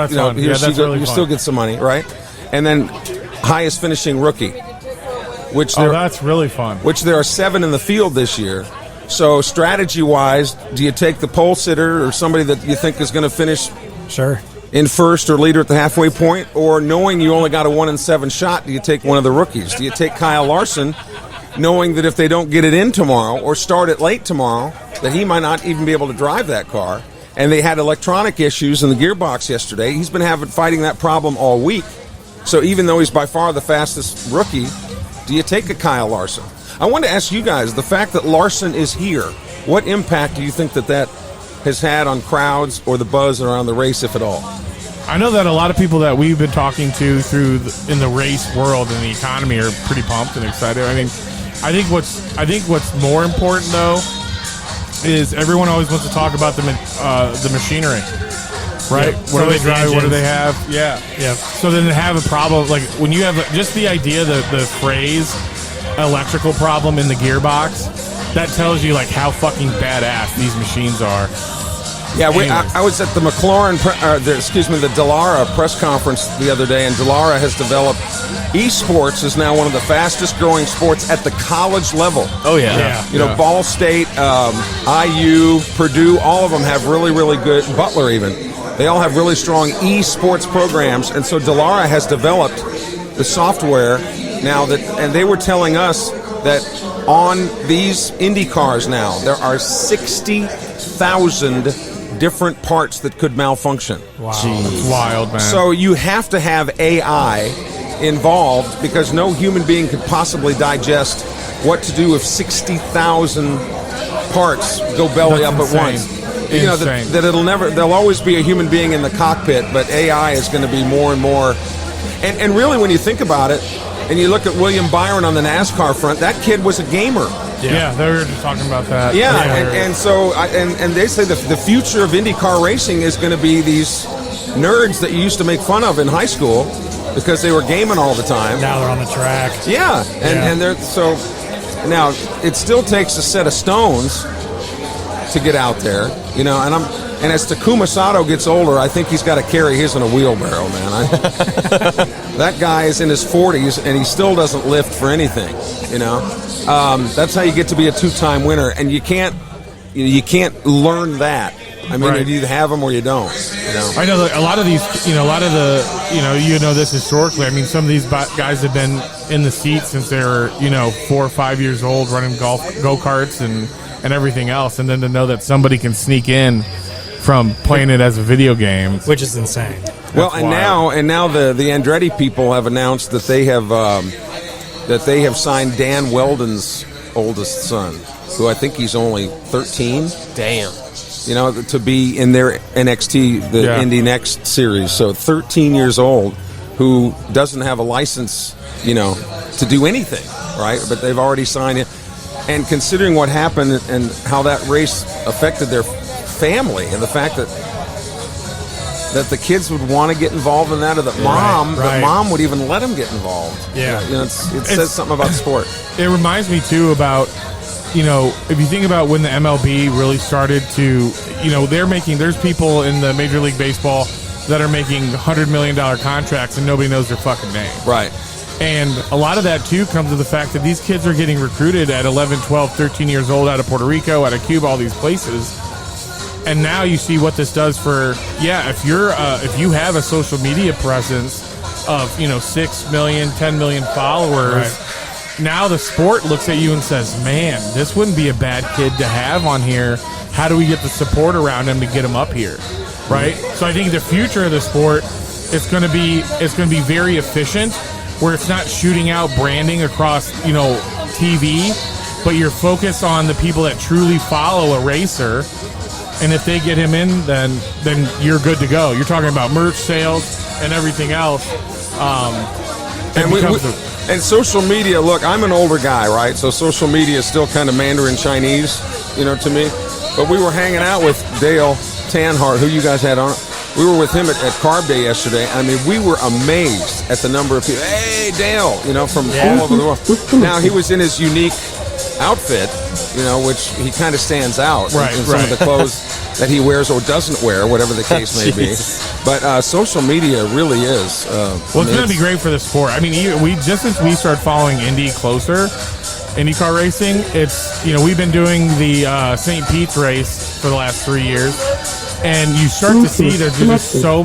Speaker 6: go, you still get some money, right? And then highest finishing rookie,
Speaker 2: that's really fun.
Speaker 6: Which there are 7 in the field this year. So strategy-wise, do you take the pole sitter or somebody that you think is going to finish in first or leader at the halfway point, or knowing you only got a 1 in 7 shot, do you take one of the rookies? Do you take Kyle Larson, knowing that if they don't get it in tomorrow or start it late tomorrow, that he might not even be able to drive that car? And they had electronic issues in the gearbox yesterday. He's been fighting that problem all week. So even though he's by far the fastest rookie, do you take a Kyle Larson? I want to ask you guys, the fact that Larson is here, what impact do you think that has had on crowds or the buzz around the race, if at all?
Speaker 2: I know that a lot of people that we've been talking to in the race world and the economy are pretty pumped and excited. I mean, I think what's more important though is everyone always wants to talk about the machinery, right?
Speaker 3: Yep.
Speaker 2: What do they drive? What do they have? Yeah. So then they have a problem, like when you have just the idea, the phrase electrical problem in the gearbox, that tells you like how fucking badass these machines are.
Speaker 6: Yeah, I was at the the Dallara press conference the other day, and Dallara has developed esports is now one of the fastest growing sports at the college level.
Speaker 4: Oh yeah.
Speaker 6: Ball State, IU, Purdue, all of them have really, really good. Butler even, they all have really strong esports programs, and so Dallara has developed the software now and they were telling us that on these Indy cars now there are 60,000 different parts that could malfunction.
Speaker 2: Wow. That's wild, man.
Speaker 6: So you have to have AI involved because no human being could possibly digest what to do if 60,000 parts go belly up at once. That there'll always be a human being in the cockpit, but AI is going to be more and more. And really, when you think about it, and you look at William Byron on the NASCAR front, that kid was a gamer.
Speaker 2: Yeah, they were just talking about that.
Speaker 6: Yeah, and so they say the future of IndyCar racing is going to be these nerds that you used to make fun of in high school because they were gaming all the time.
Speaker 3: Now they're on the track.
Speaker 6: Yeah, and they're so now it still takes a set of stones to get out there, you know. And as Takuma Sato gets older, I think he's got to carry his in a wheelbarrow, man. That guy is in his 40s and he still doesn't lift for anything, you know. That's how you get to be a 2-time winner, and you can't learn that. I mean, you either have them or you don't. You know?
Speaker 2: I know that a lot of these, you know this historically. I mean, some of these guys have been in the seat since they were, 4 or 5 years old, running go-karts and everything else. And then to know that somebody can sneak in from playing it as a video game,
Speaker 3: which is insane.
Speaker 6: Well, and now the Andretti people have announced that they have signed Dan Weldon's oldest son, who I think he's only 13.
Speaker 4: Damn.
Speaker 6: You know, to be in their NXT, the Indy Next series. So 13 years old, who doesn't have a license, to do anything, right? But they've already signed it. And considering what happened and how that race affected their family, and the fact that the kids would want to get involved in that, or that mom would even let them get involed.
Speaker 2: Yeah,
Speaker 6: it says something about sport.
Speaker 2: It reminds me too about, if you think about when the MLB really started to, there's people in the Major League Baseball that are making $100 million contracts and nobody knows their fucking name.
Speaker 6: Right.
Speaker 2: And a lot of that, too, comes to the fact that these kids are getting recruited at 11, 12, 13 years old out of Puerto Rico, out of Cuba, all these places. And now you see what this does for, if you have a social media presence of, 6 million, 10 million followers, now the sport looks at you and says, man, this wouldn't be a bad kid to have on here. How do we get the support around him to get him up here? Right? So I think the future of the sport is going to be very efficient, where it's not shooting out branding across, TV, but you're focused on the people that truly follow a racer. And if they get him in, then you're good to go. You're talking about merch sales and everything else.
Speaker 6: And social media, look, I'm an older guy, right? So social media is still kind of Mandarin Chinese, to me. But we were hanging out with Dale Tanhardt, who you guys had on. We were with him at Carb Day yesterday. I mean, we were amazed at the number of people. Hey, Dale, from all over the world. Now, he was in his unique outfit, which he kind of stands out in some of the clothes that he wears or doesn't wear, whatever the case may be. But social media really is.
Speaker 2: It's going to be great for the sport. I mean, since we started following Indy closer, IndyCar racing, it's we've been doing the St. Pete's race for the last 3 years, and you start to see there's just so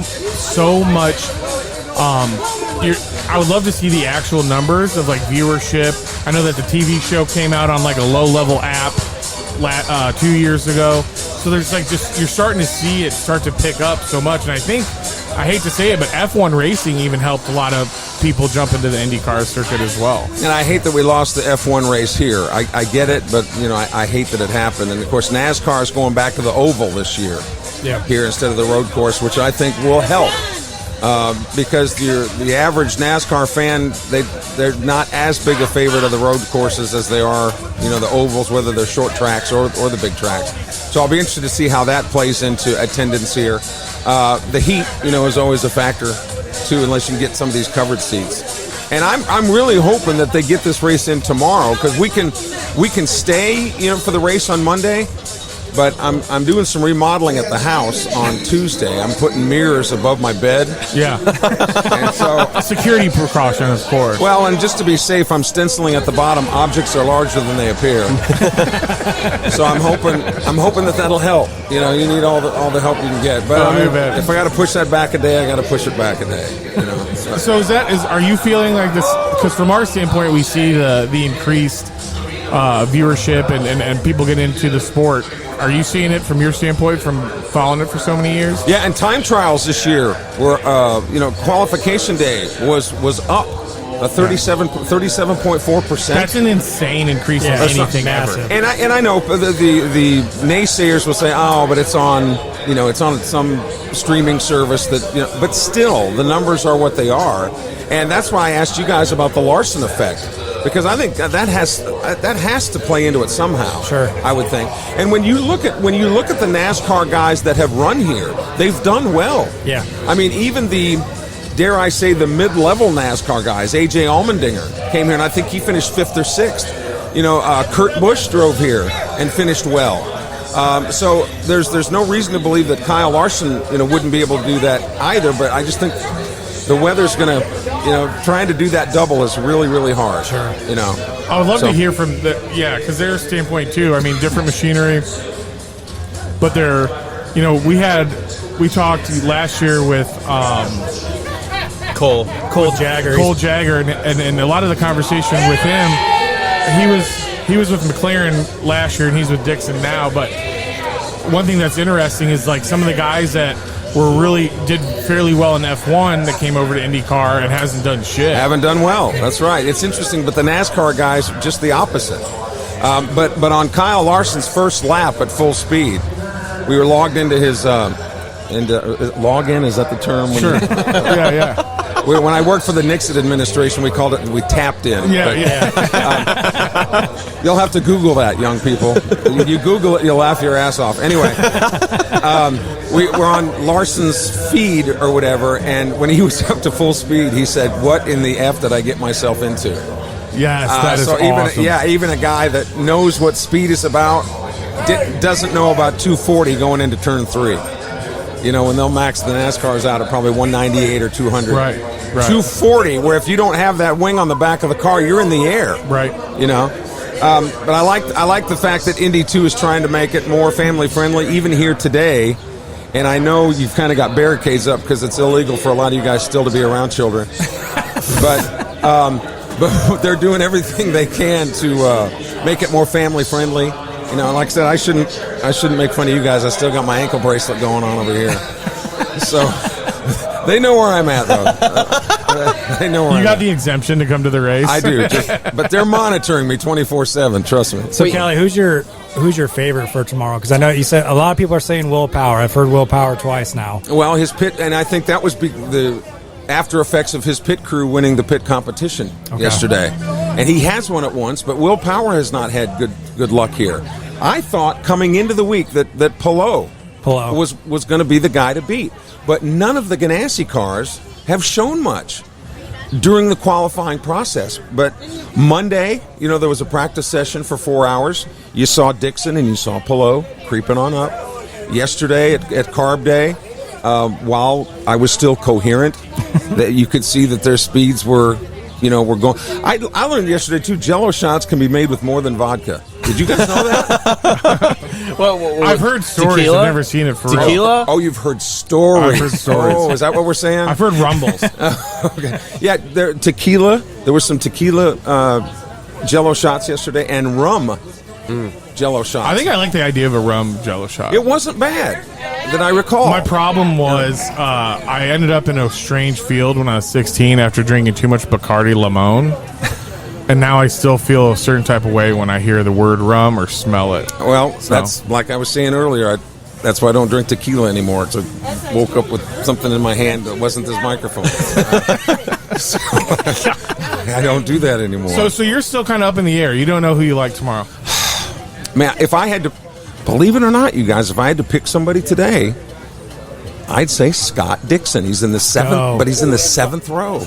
Speaker 2: much. I would love to see the actual numbers of viewership. I know that the TV show came out on a low-level app 2 years ago. So there's you're starting to see it start to pick up so much. And I think, I hate to say it, but F1 racing even helped a lot of people jump into the IndyCar circuit as well.
Speaker 6: And I hate that we lost the F1 race here. I get it, but I hate that it happened. And of course, NASCAR is going back to the oval this year, here instead of the road course, which I think will help. Because the average NASCAR fan, they're not as big a favorite of the road courses as they are, the ovals, whether they're short tracks or the big tracks. So I'll be interested to see how that plays into attendance here. The heat, is always a factor too, unless you can get some of these covered seats. And I'm really hoping that they get this race in tomorrow, because we can stay, for the race on Monday. But I'm doing some remodeling at the house on Tuesday. I'm putting mirrors above my bed.
Speaker 2: Yeah.
Speaker 6: And so
Speaker 2: a security precaution, of course.
Speaker 6: Well, and just to be safe, I'm stenciling at the bottom, objects are larger than they appear. So I'm hoping that'll help. You need all the help you can get. But if I got to push that back a day, I got to push it back a day.
Speaker 2: So are you feeling like this? Because from our standpoint, we see the increased viewership and people get into the sport. Are you seeing it from your standpoint, from following it for so many years?
Speaker 6: Yeah, and time trials this year were, qualification day was up 37.4%.
Speaker 2: That's an insane increase in anything ever.
Speaker 6: And I know the naysayers will say, oh, but it's on some streaming service that, but still the numbers are what they are. And that's why I asked you guys about the Larson effect. because I think that has to play into it somehow.
Speaker 3: Sure.
Speaker 6: I would think. And when you look at the NASCAR guys that have run here, they've done well.
Speaker 3: Yeah.
Speaker 6: I mean, even dare I say, the mid-level NASCAR guys. A.J. Allmendinger came here, and I think he finished 5th or 6th. You know, Kurt Busch drove here and finished well. So there's no reason to believe that Kyle Larson, wouldn't be able to do that either. But I just think the weather's going to, trying to do that double is really, really hard.
Speaker 3: Sure.
Speaker 2: I would love to hear from because their standpoint too. I mean, different machinery, but they're, we talked last year with
Speaker 4: Cole
Speaker 2: Jagger, and a lot of the conversation with him, he was with McLaren last year and he's with Dixon now. But one thing that's interesting is like some of the guys that did fairly well in F1 that came over to IndyCar and hasn't done shit.
Speaker 6: Haven't done well. That's right. It's interesting, but the NASCAR guys are just the opposite. But on Kyle Larson's first lap at full speed, we were logged into his log in. Is that the term?
Speaker 2: Sure. Yeah.
Speaker 6: When I worked for the Nixon administration, we called it, we tapped in.
Speaker 2: Yeah.
Speaker 6: You'll have to Google that, young people. You Google it, you'll laugh your ass off. Anyway, we're on Larson's feed or whatever, and when he was up to full speed, he said, "What in the F did I get myself into?"
Speaker 2: Yes, that is awesome.
Speaker 6: Even a guy that knows what speed is about doesn't know about 240 going into turn 3. When they'll max the NASCARs out at probably 198 or 200.
Speaker 2: Right.
Speaker 6: 240, where if you don't have that wing on the back of the car, you're in the air.
Speaker 2: Right.
Speaker 6: But I like the fact that Indy 2 is trying to make it more family friendly, even here today. And I know you've kind of got barricades up because it's illegal for a lot of you guys still to be around children. But they're doing everything they can to make it more family friendly. Like I said, I shouldn't make fun of you guys. I still got my ankle bracelet going on over here. So they know where I'm at, though. They know where
Speaker 2: you got the exemption to come to the race.
Speaker 6: I do, but they're monitoring me 24/7. Trust me.
Speaker 3: So, Kelly, who's your favorite for tomorrow? Because I know you said a lot of people are saying Will Power. I've heard Will Power twice now.
Speaker 6: Well, his pit, and I think that was the after effects of his pit crew winning the pit competition yesterday. And he has won it once, but Will Power has not had good luck here. I thought coming into the week that Palou was going to be the guy to beat. But none of the Ganassi cars have shown much during the qualifying process. But Monday, there was a practice session for 4 hours. You saw Dixon and you saw Palou creeping on up. Yesterday at Carb Day, while I was still coherent, that you could see that their speeds were going. I learned yesterday, too, Jell-O shots can be made with more than vodka. Did you guys know that?
Speaker 2: well, I've heard stories.
Speaker 4: Tequila?
Speaker 2: I've never seen it for
Speaker 4: tequila?
Speaker 2: real.
Speaker 6: Oh, you've heard stories.
Speaker 2: I've heard stories.
Speaker 6: Oh, is that what we're saying?
Speaker 2: I've heard rumbles.
Speaker 6: Okay. Yeah, tequila. There was some tequila Jell-O shots yesterday and rum Jell-O shots.
Speaker 2: I think I like the idea of a rum Jell-O shot.
Speaker 6: It wasn't bad that I recall.
Speaker 2: My problem was I ended up in a strange field when I was 16 after drinking too much Bacardi Limon. And now I still feel a certain type of way when I hear the word rum or smell it.
Speaker 6: Well, that's like I was saying earlier. That's why I don't drink tequila anymore. So I woke up with something in my hand that wasn't this microphone. So, I don't do that anymore.
Speaker 2: So you're still kind of up in the air. You don't know who you like tomorrow.
Speaker 6: Man, if I had to, believe it or not, you guys, if I had to pick somebody today, I'd say Scott Dixon. He's in the seventh, but he's in the 7th row.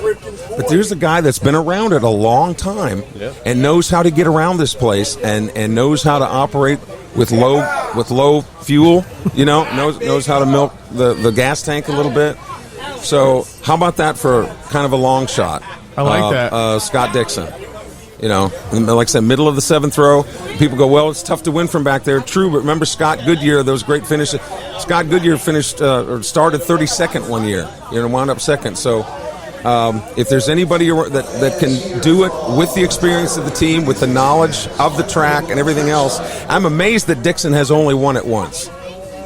Speaker 6: But there's a guy that's been around it a long time and knows how to get around this place and knows how to operate with low fuel. Knows how to milk the gas tank a little bit. So how about that for kind of a long shot?
Speaker 2: I like that.
Speaker 6: Scott Dixon. Like I said, middle of the 7th row. People go, well, it's tough to win from back there. True, but remember Scott Goodyear, those great finishes. Scott Goodyear finished or started 32nd one year, wound up 2nd. So if there's anybody that can do it with the experience of the team, with the knowledge of the track and everything else, I'm amazed that Dixon has only won it once.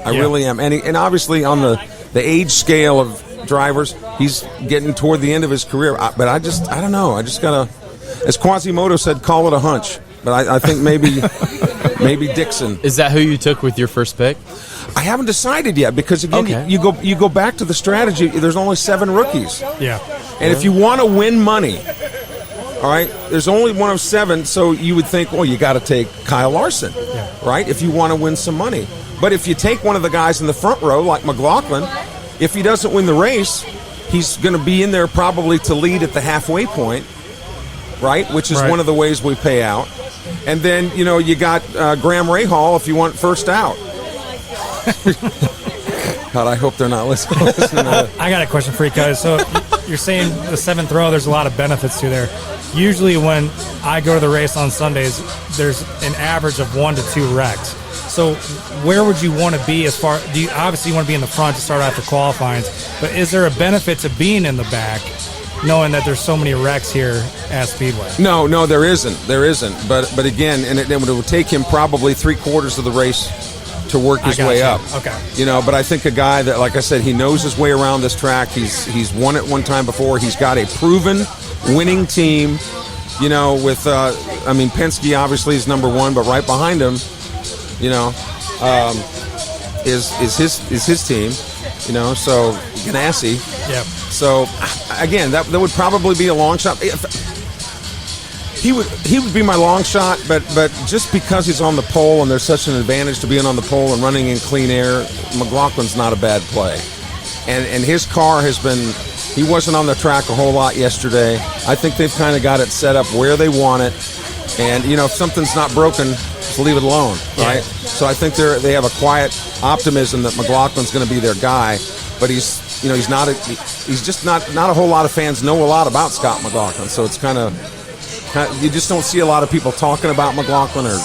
Speaker 6: I really am. And obviously on the age scale of drivers, he's getting toward the end of his career. But I don't know. I just got to, as Quasimodo said, call it a hunch. But I think maybe Dixon.
Speaker 4: Is that who you took with your first pick?
Speaker 6: I haven't decided yet because again, you go back to the strategy. There's only 7 rookies.
Speaker 3: Yeah,
Speaker 6: and if you want to win money, All right, there's only one of 7, so you would think, well, you got to take Kyle Larson, right, if you want to win some money. But if you take one of the guys in the front row, like McLaughlin, if he doesn't win the race, he's going to be in there probably to lead at the halfway point, right, which is one of the ways we pay out. And then, you got Graham Rahal if you want first out. God, I hope they're not listening to that.
Speaker 3: I got a question for you guys. So you're saying the 7th row, there's a lot of benefits to there. Usually when I go to the race on Sundays, there's an average of 1 to 2 wrecks. So where would you want to be as far – do you obviously want to be in the front to start after qualifying, but is there a benefit to being in the back knowing that there's so many wrecks here at Speedway?
Speaker 6: No, there isn't. There isn't. But again, and it would take him probably 3/4 of the race to work his way up.
Speaker 3: Okay.
Speaker 6: But I think a guy that, like I said, he knows his way around this track. He's won it one time before. He's got a proven winning team, with, Penske obviously is number 1, but right behind him, is his team, so Ganassi.
Speaker 3: Yeah.
Speaker 6: So, again, that would probably be a long shot. He would be my long shot, but just because he's on the pole and there's such an advantage to being on the pole and running in clean air, McLaughlin's not a bad play. And his car has been – he wasn't on the track a whole lot yesterday. I think they've kind of got it set up where they want it. And, if something's not broken, just leave it alone, right? Yeah. So I think they have a quiet optimism that McLaughlin's going to be their guy, but he's just not a whole lot of fans know a lot about Scott McLaughlin. So it's kind of you just don't see a lot of people talking about McLaughlin or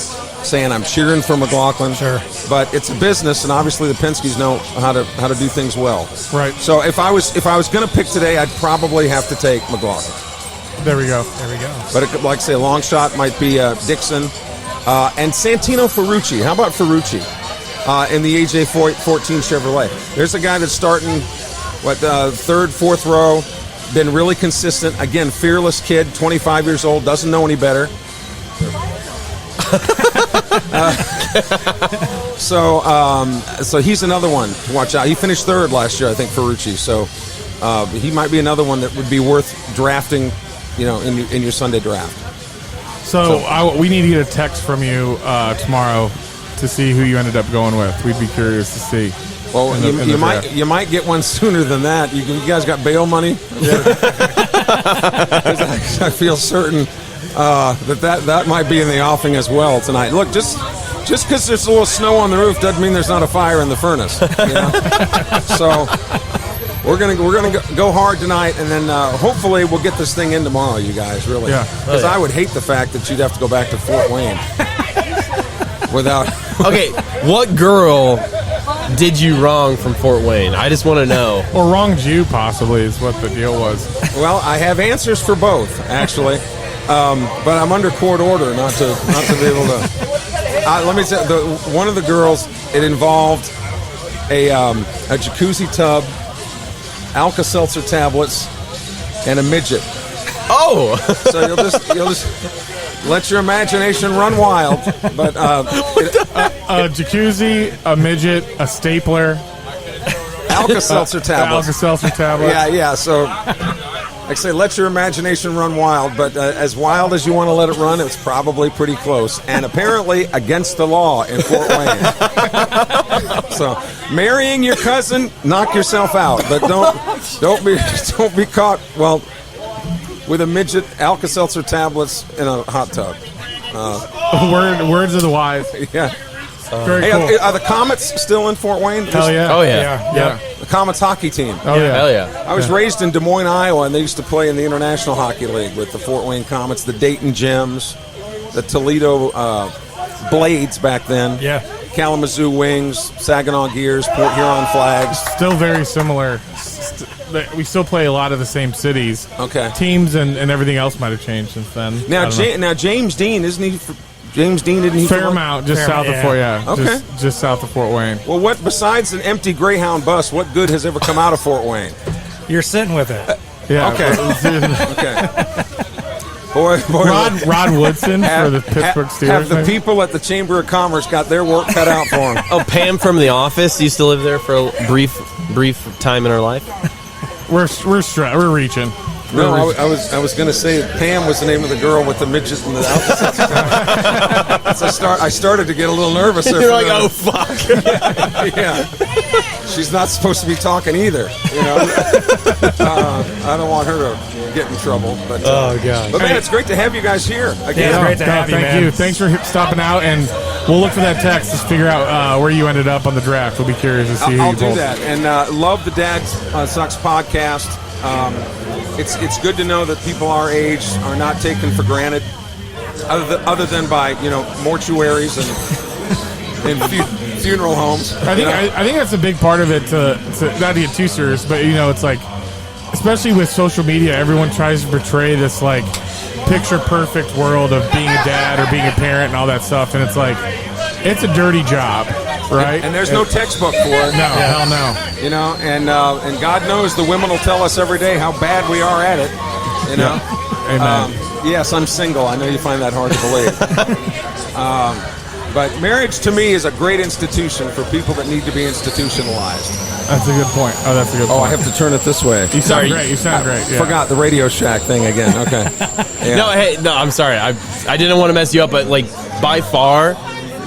Speaker 6: saying I'm cheering for McLaughlin.
Speaker 3: Sure.
Speaker 6: But it's a business, and obviously the Penske's know how to do things well.
Speaker 2: Right.
Speaker 6: So if I was going to pick today, I'd probably have to take McLaughlin.
Speaker 2: There we go.
Speaker 6: But like I say, a long shot might be Dixon and Santino Ferrucci. How about Ferrucci in the AJ14 Chevrolet? There's a guy that's starting 3rd, 4th row. Been really consistent. Again, fearless kid, 25 years old, doesn't know any better. So he's another one to watch out. He finished 3rd last year, I think, Ferrucci. So he might be another one that would be worth drafting, in your Sunday draft.
Speaker 2: So we need to get a text from you tomorrow to see who you ended up going with. We'd be curious to see.
Speaker 6: Well, you might get one sooner than that. You guys got bail money? I feel certain that might be in the offing as well tonight. Look, just because there's a little snow on the roof doesn't mean there's not a fire in the furnace. So we're gonna go hard tonight, and then hopefully we'll get this thing in tomorrow, you guys. Really, because I would hate the fact that you'd have to go back to Fort Wayne without.
Speaker 4: Okay, what girl did you wrong from Fort Wayne? I just want to know.
Speaker 2: Or wronged you, possibly, is what the deal was.
Speaker 6: Well, I have answers for both, actually, but I'm under court order not to be able to. Let me tell you, one of the girls, it involved a jacuzzi tub, Alka-Seltzer tablets, and a midget.
Speaker 4: Oh,
Speaker 6: so you'll just let your imagination run wild. But
Speaker 2: a jacuzzi, a midget, a stapler,
Speaker 6: Alka-Seltzer tablets.
Speaker 2: Alka-Seltzer tablet.
Speaker 6: Yeah. So, like I say, let your imagination run wild. But as wild as you want to let it run, it's probably pretty close, and apparently against the law in Fort Wayne. So, marrying your cousin, knock yourself out, but don't be caught. Well. With a midget, Alka-Seltzer tablets, in a hot tub.
Speaker 2: Words of the wise.
Speaker 6: Yeah.
Speaker 2: Very cool.
Speaker 6: Are the Comets still in Fort Wayne?
Speaker 2: Hell yeah.
Speaker 4: Oh, yeah.
Speaker 6: The Comets hockey team.
Speaker 2: Oh, yeah.
Speaker 4: Hell yeah.
Speaker 6: I was raised in Des Moines, Iowa, and they used to play in the International Hockey League with the Fort Wayne Comets, the Dayton Gems, the Toledo Blades back then.
Speaker 3: Yeah.
Speaker 6: Kalamazoo Wings, Saginaw Gears, Port Huron Flags.
Speaker 2: Still very similar. We still play a lot of the same cities.
Speaker 6: Okay.
Speaker 2: Teams and everything else might have changed since then.
Speaker 6: Now James Dean, isn't he? James Dean, didn't he?
Speaker 2: Fairmount, just south of Fort. Yeah.
Speaker 6: Okay.
Speaker 2: Just south of Fort Wayne.
Speaker 6: Well, what besides an empty Greyhound bus? What good has ever come out of Fort Wayne?
Speaker 3: You're sitting with it.
Speaker 2: Yeah.
Speaker 6: Okay. Okay. Boy,
Speaker 2: Rod Woodson for the Pittsburgh Steelers.
Speaker 6: Have the people at the Chamber of Commerce got their work cut out for them?
Speaker 4: Oh, Pam from The Office used to live there for a brief time in her life.
Speaker 2: We're reaching.
Speaker 6: No, I was going to say Pam was the name of the girl with the midget and the outfit. So I started to get a little nervous.
Speaker 4: You're like, oh fuck.
Speaker 6: Yeah. She's not supposed to be talking either. I don't want her to get in trouble. But
Speaker 3: Oh, God.
Speaker 6: But man, it's great to have you guys here again.
Speaker 3: Yeah, great to have you,
Speaker 2: thank
Speaker 3: man.
Speaker 2: you. Thanks for stopping out, and we'll look for that text to figure out where you ended up on the draft. We'll be curious to see who
Speaker 6: I'll
Speaker 2: you
Speaker 6: do
Speaker 2: pulled.
Speaker 6: that. And love the Dad Sucks podcast. It's good to know that people our age are not taken for granted, other than by mortuaries and funeral homes.
Speaker 2: I think that's a big part of it. To not to get too serious, but it's like, especially with social media, everyone tries to portray this like picture perfect world of being a dad or being a parent and all that stuff, and it's like it's a dirty job, right?
Speaker 6: And there's no textbook for it.
Speaker 2: No, hell no.
Speaker 6: And God knows the women will tell us every day how bad we are at it.
Speaker 2: Amen.
Speaker 6: Yes, I'm single. I know you find that hard to believe. But marriage to me is a great institution for people that need to be institutionalized.
Speaker 2: That's a good point. Oh, that's a good point.
Speaker 6: Oh, I have to turn it this way.
Speaker 2: You sound great. You sound great. Yeah.
Speaker 6: Forgot the Radio Shack thing again. Okay. Yeah.
Speaker 4: No, I'm sorry. I didn't want to mess you up, but like by far,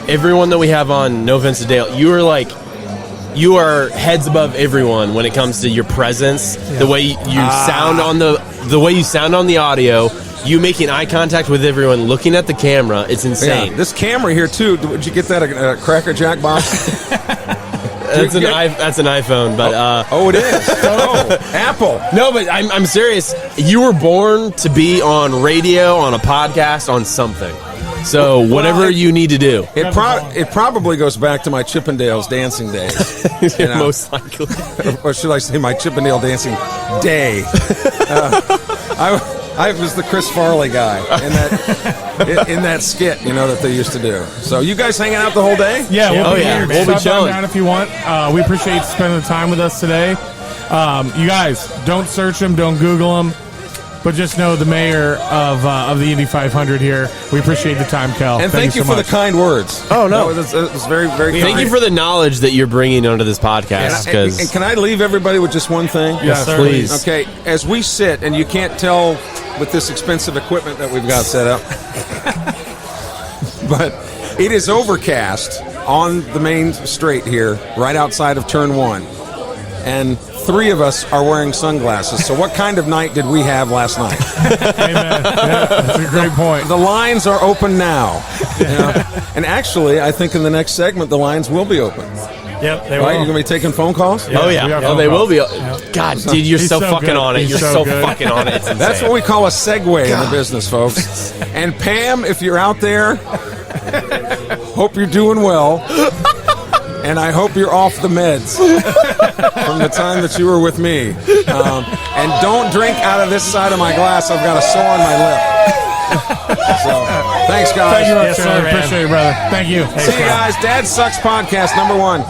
Speaker 4: everyone that we have on, no offense to Dale, you are heads above everyone when it comes to your presence, the way you sound on the way you sound on the audio. You making eye contact with everyone, looking at the camera, it's insane.
Speaker 6: Yeah, this camera here, too, did you get that at a Cracker Jack box?
Speaker 4: That's an iPhone, but...
Speaker 6: it is? Apple.
Speaker 4: No, but I'm serious. You were born to be on radio, on a podcast, on something. So whatever you need to do.
Speaker 6: It probably goes back to my Chippendales dancing days.
Speaker 4: Most likely.
Speaker 6: Or should I say my Chippendale dancing day. I was the Chris Farley guy in that skit, that they used to do. So you guys hanging out the whole day?
Speaker 2: Yeah, we'll be here.
Speaker 4: We'll be
Speaker 2: Stop
Speaker 4: chilling
Speaker 2: down if you want. We appreciate you spending the time with us today. You guys, don't search them, don't Google them, but just know the mayor of the Indy 500 here. We appreciate the time, Kel.
Speaker 6: And thank you
Speaker 2: so
Speaker 6: for
Speaker 2: much.
Speaker 6: the kind words.
Speaker 4: Oh, no.
Speaker 6: It was very, very kind.
Speaker 4: Thank you for the knowledge that you're bringing onto this podcast.
Speaker 6: And can I leave everybody with just one thing?
Speaker 2: Yes, sir.
Speaker 4: Please.
Speaker 6: Okay, as we sit, and you can't tell with this expensive equipment that we've got set up, but it is overcast on the main straight here, right outside of turn 1. And 3 of us are wearing sunglasses. So what kind of night did we have last night?
Speaker 2: Amen. Yeah, that's a great point.
Speaker 6: The lines are open now. And actually, I think in the next segment, the lines will be open.
Speaker 3: Yep, they
Speaker 6: Right?
Speaker 3: will.
Speaker 6: You're going to be taking phone calls?
Speaker 4: Oh, yeah.
Speaker 2: we got
Speaker 4: Oh,
Speaker 2: phone
Speaker 4: they
Speaker 2: calls.
Speaker 4: will be. God, dude, you're
Speaker 2: He's
Speaker 4: so
Speaker 2: so
Speaker 4: fucking
Speaker 2: good.
Speaker 4: on it.
Speaker 2: He's
Speaker 4: You're
Speaker 2: so
Speaker 4: so
Speaker 2: good.
Speaker 4: fucking on it. It's insane.
Speaker 6: That's what we call a segue in the business, folks. And Pam, if you're out there, hope you're doing well. And I hope you're off the meds from the time that you were with me. And don't drink out of this side of my glass. I've got a sore on my lip. So, thanks, guys.
Speaker 2: Thank you,
Speaker 3: Yes,
Speaker 2: sir.
Speaker 3: sir, man.
Speaker 2: Appreciate it, brother. Thank you.
Speaker 6: See you guys. Dad Sucks Podcast, number 1.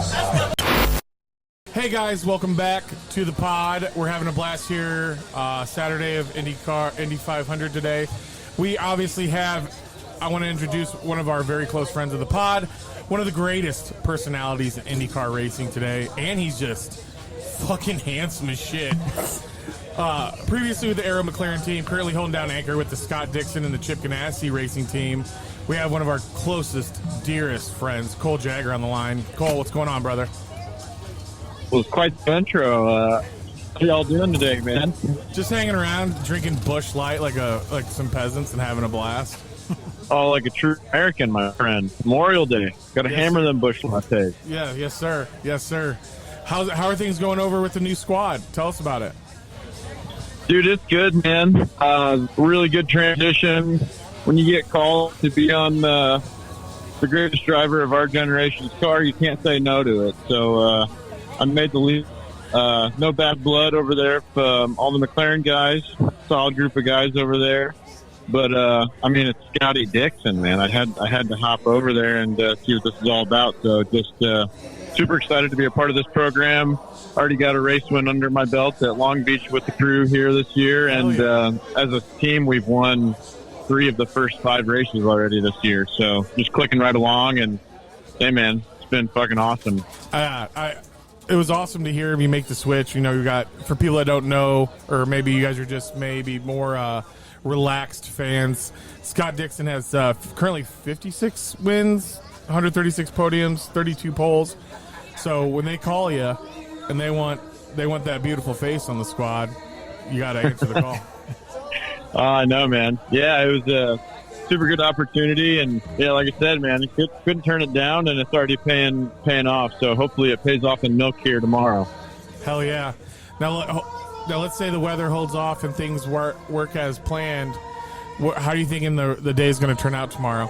Speaker 2: Hey guys, welcome back to the pod. We're having a blast here, Saturday of Indy 500 today. We obviously I want to introduce one of our very close friends of the pod, one of the greatest personalities in IndyCar racing today, and he's just fucking handsome as shit. Previously with the Arrow McLaren team, currently holding down anchor with the Scott Dixon and the Chip Ganassi racing team. We have one of our closest, dearest friends, Cole Jagger, on the line. Cole, what's going on, brother?
Speaker 7: Well, it's quite the intro. How y'all doing today, man?
Speaker 2: Just hanging around, drinking Busch Light like some peasants and having a blast.
Speaker 7: Oh, like a true American, my friend. Memorial Day. Got to hammer them Busch lattes.
Speaker 2: Yeah, yes, sir. Yes, sir. How are things going over with the new squad? Tell us about it.
Speaker 7: Dude, it's good, man. Really good transition. When you get called to be on the greatest driver of our generation's car, you can't say no to it. So I made the leap. No bad blood over there from all the McLaren guys. Solid group of guys over there. But I mean, it's Scotty Dixon, man. I had to hop over there and see what this is all about. So just super excited to be a part of this program. Already got a race win under my belt at Long Beach with the crew here this year, and as a team, we've won 3 of the first 5 races already this year. So just clicking right along, and hey, man, it's been fucking awesome.
Speaker 2: it was awesome to hear you make the switch. You know, you got, for people that don't know, or maybe you guys are just maybe more relaxed fans, Scott Dixon has currently 56 wins, 136 podiums, 32 poles. So when they call you and they want that beautiful face on the squad, you got to answer the call.
Speaker 7: I know, man. Yeah, it was a super good opportunity, and yeah, like I said, man, you couldn't turn it down, and it's already paying off. So hopefully, it pays off in milk here tomorrow.
Speaker 2: Hell yeah! Now let's say the weather holds off and things work as planned. How are you thinking the day is going to turn out tomorrow?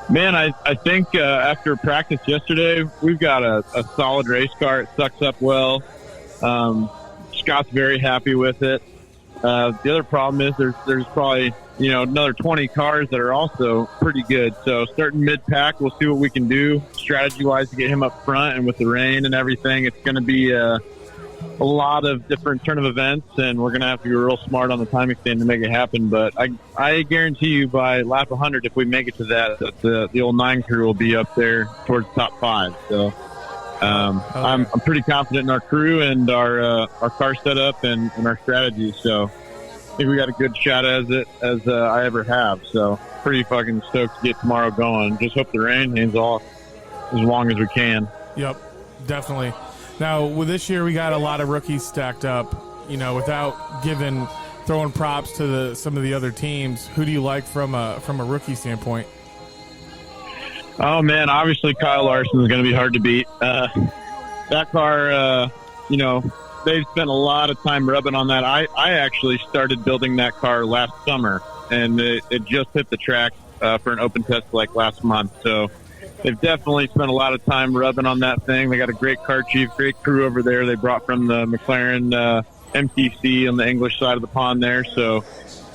Speaker 7: Man, I think after practice yesterday, we've got a solid race car. It sucks up well. Scott's very happy with it. The other problem is there's probably, another 20 cars that are also pretty good. So starting mid-pack, we'll see what we can do strategy-wise to get him up front. And with the rain and everything, it's going to be a lot of different turn of events, and we're going to have to be real smart on the timing stand to make it happen. But I guarantee you by lap 100, if we make it to that the old 9 crew will be up there towards the top 5. So I'm pretty confident in our crew and our car setup and our strategy. So I think we got a good shot as I ever have. So pretty fucking stoked to get tomorrow going. Just hope the rain hangs off as long as we can.
Speaker 2: Yep, definitely. Now, with this year, we got a lot of rookies stacked up. Without throwing props to some of the other teams, who do you like from a rookie standpoint?
Speaker 7: Oh man, obviously Kyle Larson is going to be hard to beat. That car, they've spent a lot of time rubbing on that. I actually started building that car last summer, and it just hit the track for an open test like last month. So they've definitely spent a lot of time rubbing on that thing. They got a great car chief, great crew over there. They brought from the McLaren MTC on the English side of the pond there. So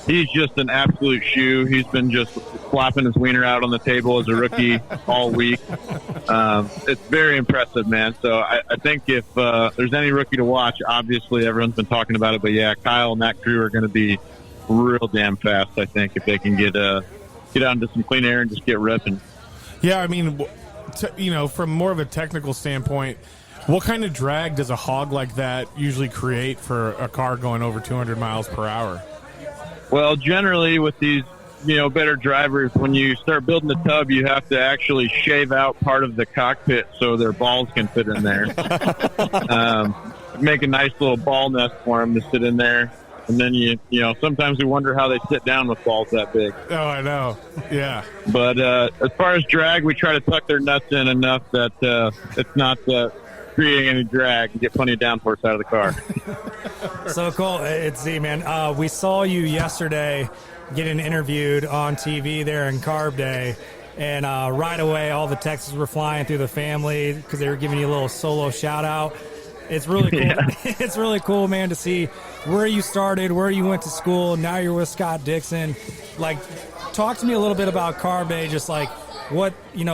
Speaker 7: he's just an absolute shoe. He's been just flopping his wiener out on the table as a rookie all week. It's very impressive, man. So I think if there's any rookie to watch, obviously everyone's been talking about it. But, yeah, Kyle and that crew are going to be real damn fast, I think, if they can get out into some clean air and just get ripping.
Speaker 2: Yeah, I mean, from more of a technical standpoint, what kind of drag does a hog like that usually create for a car going over 200 miles per hour?
Speaker 7: Well, generally with these, better drivers, when you start building the tub, you have to actually shave out part of the cockpit so their balls can fit in there. Make a nice little ball nest for them to sit in there. And then, sometimes we wonder how they sit down with balls that big.
Speaker 2: Oh, I know. Yeah.
Speaker 7: But as far as drag, we try to tuck their nuts in enough that it's not creating any drag and get plenty of downforce out of the car.
Speaker 3: So cool. It's Z, man. We saw you yesterday getting interviewed on TV there in Carb Day, and right away all the texts were flying through the family because they were giving you a little solo shout-out. It's really cool.
Speaker 7: Yeah.
Speaker 3: It's really cool, man, to see where you started, where you went to school. Now you're with Scott Dixon. Like, talk to me a little bit about Carb Day, just like what,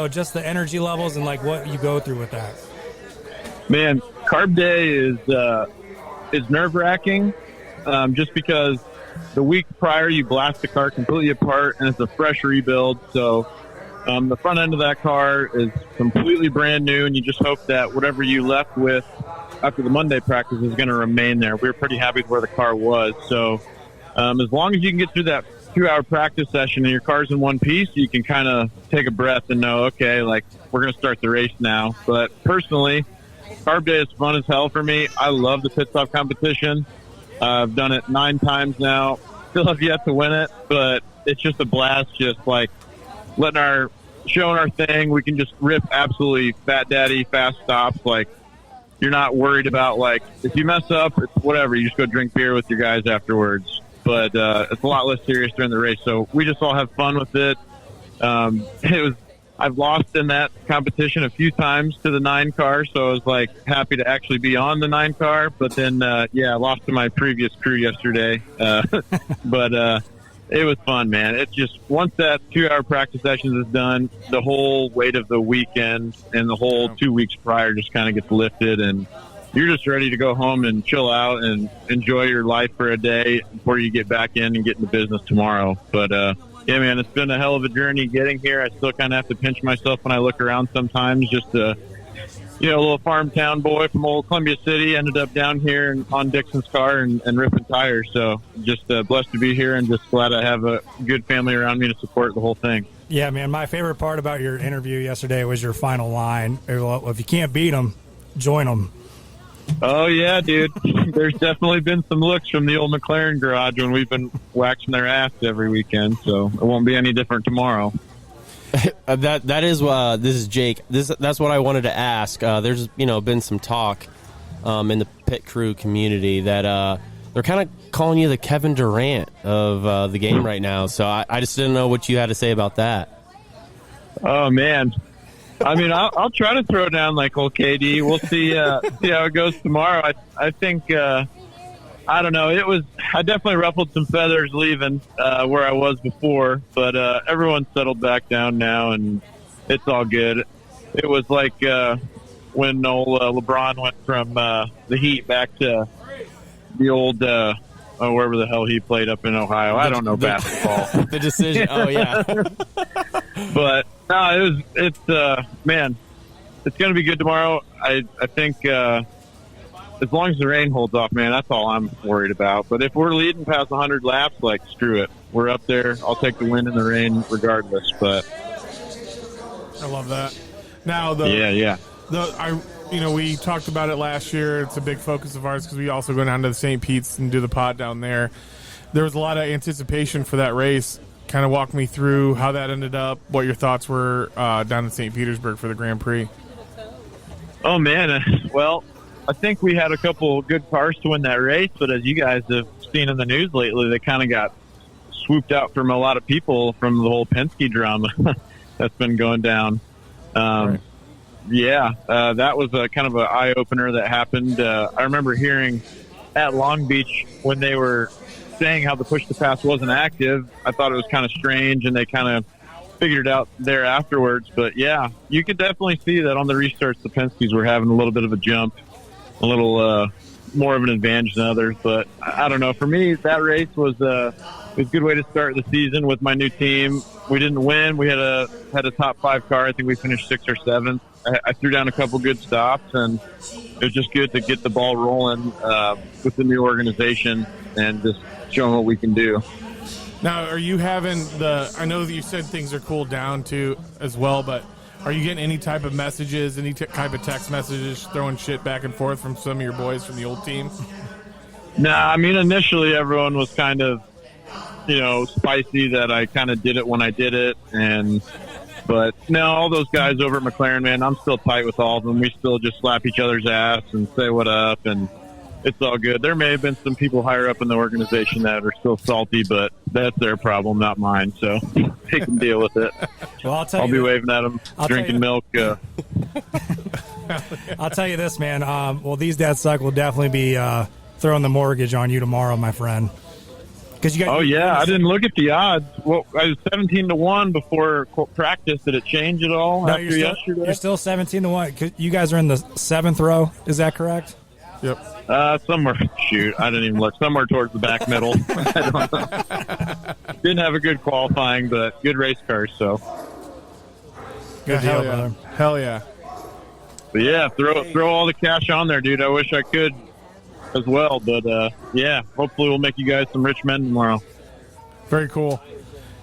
Speaker 3: just the energy levels and like what you go through with that.
Speaker 7: Man, Carb Day is nerve-wracking just because the week prior you blast the car completely apart and it's a fresh rebuild. So the front end of that car is completely brand new, and you just hope that whatever you left with after the Monday practice is going to remain there. We were pretty happy with where the car was. So as long as you can get through that 2-hour practice session and your car's in one piece, you can kind of take a breath and know, okay, like we're going to start the race now. But personally, Carb Day is fun as hell for me. I love the pit stop competition. I've done it 9 times now. Still have yet to win it, but it's just a blast. Just like showing our thing. We can just rip absolutely fat daddy fast stops. Like, you're not worried about, like, if you mess up, it's whatever. You just go drink beer with your guys afterwards. But it's a lot less serious during the race. So we just all have fun with it. I've lost in that competition a few times to the 9 car, so I was like happy to actually be on the 9 car. But then, I lost to my previous crew yesterday. But it was fun, man. It's just once that 2-hour practice session is done, the whole weight of the weekend and the whole 2 weeks prior just kind of gets lifted, and you're just ready to go home and chill out and enjoy your life for a day before you get back in and get into business tomorrow. But yeah, man, it's been a hell of a journey getting here. I still kind of have to pinch myself when I look around sometimes just to a little farm town boy from old Columbia City, ended up down here on Dixon's car and ripping tires. So just blessed to be here and just glad I have a good family around me to support the whole thing.
Speaker 3: Yeah, man, my favorite part about your interview yesterday was your final line. Well, if you can't beat them, join them.
Speaker 7: Oh, yeah, dude. There's definitely been some looks from the old McLaren garage when we've been waxing their ass every weekend, so it won't be any different tomorrow.
Speaker 4: That is this is Jake. That's what I wanted to ask. There's been some talk in the pit crew community that they're kind of calling you the Kevin Durant of the game right now. So I just didn't know what you had to say about that.
Speaker 7: Oh man, I mean I'll try to throw down like old KD. We'll see how it goes tomorrow. I think I don't know. I definitely ruffled some feathers leaving where I was before, but everyone's settled back down now, and it's all good. It was like when old LeBron went from the Heat back to the old wherever the hell he played up in Ohio. I don't know basketball.
Speaker 4: The decision. Oh yeah.
Speaker 7: But no, it's man, it's gonna be good tomorrow. I think. As long as the rain holds off, man, that's all I'm worried about. But if we're leading past 100 laps, like, screw it. We're up there. I'll take the wind and the rain regardless. But
Speaker 2: I love that. Now, we talked about it last year. It's a big focus of ours because we also go down to the St. Pete's and do the pod down there. There was a lot of anticipation for that race. Kind of walk me through how that ended up, what your thoughts were down in St. Petersburg for the Grand Prix.
Speaker 7: Oh, man. Well, I think we had a couple good cars to win that race, but as you guys have seen in the news lately, they kind of got swooped out from a lot of people from the whole Penske drama that's been going down. Right. Yeah, that was a kind of an eye-opener that happened. I remember hearing at Long Beach when they were saying how the push-to-pass wasn't active. I thought it was kind of strange, and they kind of figured it out there afterwards. But, yeah, you could definitely see that on the restarts the Penskes were having a little bit of a jump. A little more of an advantage than others, but I don't know. For me, that race was a good way to start the season with my new team. We didn't win. We had a top 5 car. I think we finished 6th or 7th. I threw down a couple good stops, and it was just good to get the ball rolling with the new organization and just showing what we can do.
Speaker 2: Now, are you having I know that you said things are cooled down too as well, but are you getting any type of messages, any type of text messages, throwing shit back and forth from some of your boys from the old team?
Speaker 7: Nah, I mean, initially everyone was kind of, spicy that I kind of did it when I did it. But no, all those guys over at McLaren, man, I'm still tight with all of them. We still just slap each other's ass and say what up, and it's all good. There may have been some people higher up in the organization that are still salty, but that's their problem, not mine. So they can deal with it.
Speaker 3: Well, I'll
Speaker 7: be waving at them, drinking milk.
Speaker 3: I'll tell you this, man. Well, these dads suck will definitely be throwing the mortgage on you tomorrow, my friend.
Speaker 7: I didn't look at the odds. Well, I was 17-1 before practice. Did it change at all after yesterday?
Speaker 3: You're still 17-1. You guys are in the 7th row. Is that correct?
Speaker 2: Yep.
Speaker 7: Somewhere. Shoot, I didn't even look. Somewhere towards the back middle. I don't know. Didn't have a good qualifying, but good race cars. So.
Speaker 3: Good deal, brother.
Speaker 2: Hell yeah.
Speaker 7: But yeah, throw all the cash on there, dude. I wish I could as well, but yeah, hopefully we'll make you guys some rich men tomorrow.
Speaker 2: Very cool.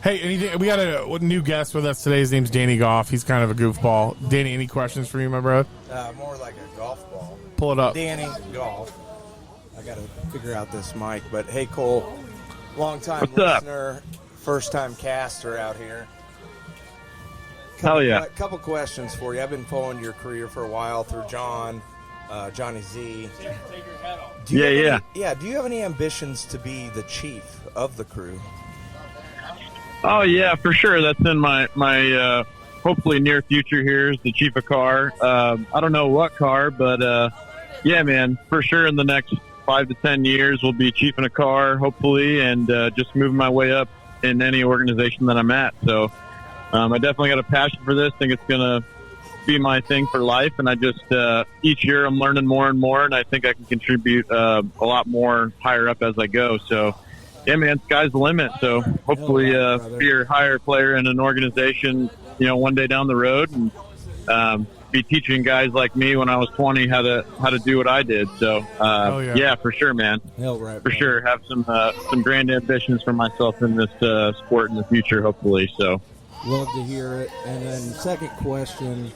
Speaker 2: Hey, we got a new guest with us today. His name's Danny Goff. He's kind of a goofball. Danny, any questions for you, my brother?
Speaker 8: More like a golf ball.
Speaker 2: Pull it up.
Speaker 8: Danny Goff. I got to figure out this mic, but hey, Cole, long-time listener, first-time caster out here.
Speaker 7: Hell yeah.
Speaker 8: A couple questions for you. I've been following your career for a while through Johnny Z. Do you have any ambitions to be the chief of the crew?
Speaker 7: Oh yeah, for sure. That's in my hopefully near future here is the chief of car. I don't know what car, but yeah, man, for sure in the next 5 to 10 years we'll be chief in a car, hopefully, and just moving my way up in any organization that I'm at. So I definitely got a passion for this. Think it's gonna be my thing for life, and I just each year I'm learning more and more, and I think I can contribute a lot more higher up as I go. So yeah, man, sky's the limit. So hopefully be a higher player in an organization, one day down the road, and be teaching guys like me when I was 20 how to do what I did. So yeah, for sure, man.
Speaker 8: Hell right,
Speaker 7: for sure. Have some grand ambitions for myself in this sport in the future, hopefully. So
Speaker 8: love to hear it. And then second question,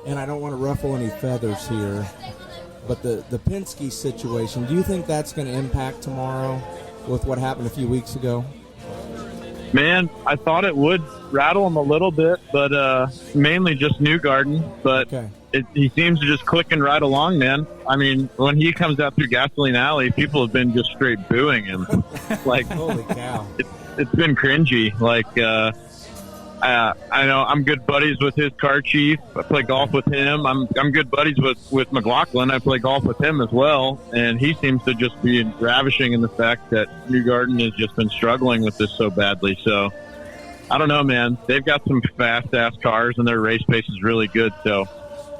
Speaker 8: and I don't want to ruffle any feathers here, but the Penske situation, do you think that's going to impact tomorrow with what happened a few weeks ago?
Speaker 7: Man, I thought it would rattle him a little bit, but mainly just Newgarden. But he seems to just clicking right along, man. I mean, when he comes out through Gasoline Alley, people have been just straight booing him. Like,
Speaker 8: holy cow!
Speaker 7: It's been cringy. Like, I know I'm good buddies with his car chief. I play golf with him. I'm good buddies with McLaughlin. I play golf with him as well, and he seems to just be ravishing in the fact that Newgarden has just been struggling with this so badly. So I don't know, man. They've got some fast-ass cars, and their race pace is really good. So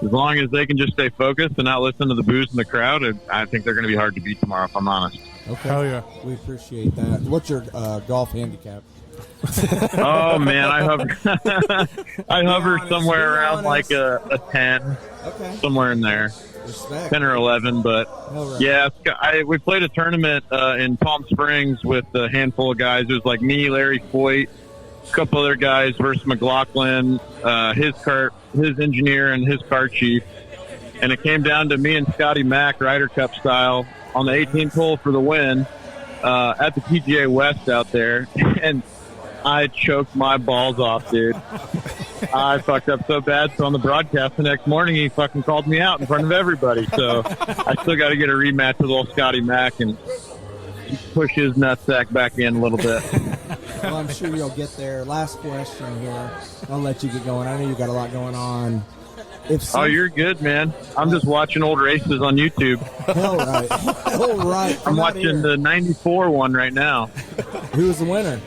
Speaker 7: as long as they can just stay focused and not listen to the boos in the crowd, I think they're going to be hard to beat tomorrow, if I'm honest.
Speaker 8: Okay.
Speaker 2: Hell yeah.
Speaker 8: We appreciate that. What's your golf handicap?
Speaker 7: Oh man, I hover somewhere around like a 10, somewhere in there.
Speaker 8: Respect.
Speaker 7: 10 or 11, but yeah, we played a tournament in Palm Springs with a handful of guys. It was like me, Larry Foyt, a couple other guys versus McLaughlin, his engineer and his car chief, and it came down to me and Scotty Mack, Ryder Cup style, on the 18th hole for the win at the PGA West out there, and I choked my balls off, dude. I fucked up so bad. So on the broadcast the next morning, he fucking called me out in front of everybody. So I still got to get a rematch with old Scotty Mack and push his nutsack back in a little bit.
Speaker 8: Well, I'm sure you'll get there. Last question here. I'll let you get going. I know you got a lot going on.
Speaker 7: Oh, you're good, man. I'm just watching old races on YouTube.
Speaker 8: Hell right. Hell right.
Speaker 7: I'm watching the 94 one right now.
Speaker 8: Who's the winner?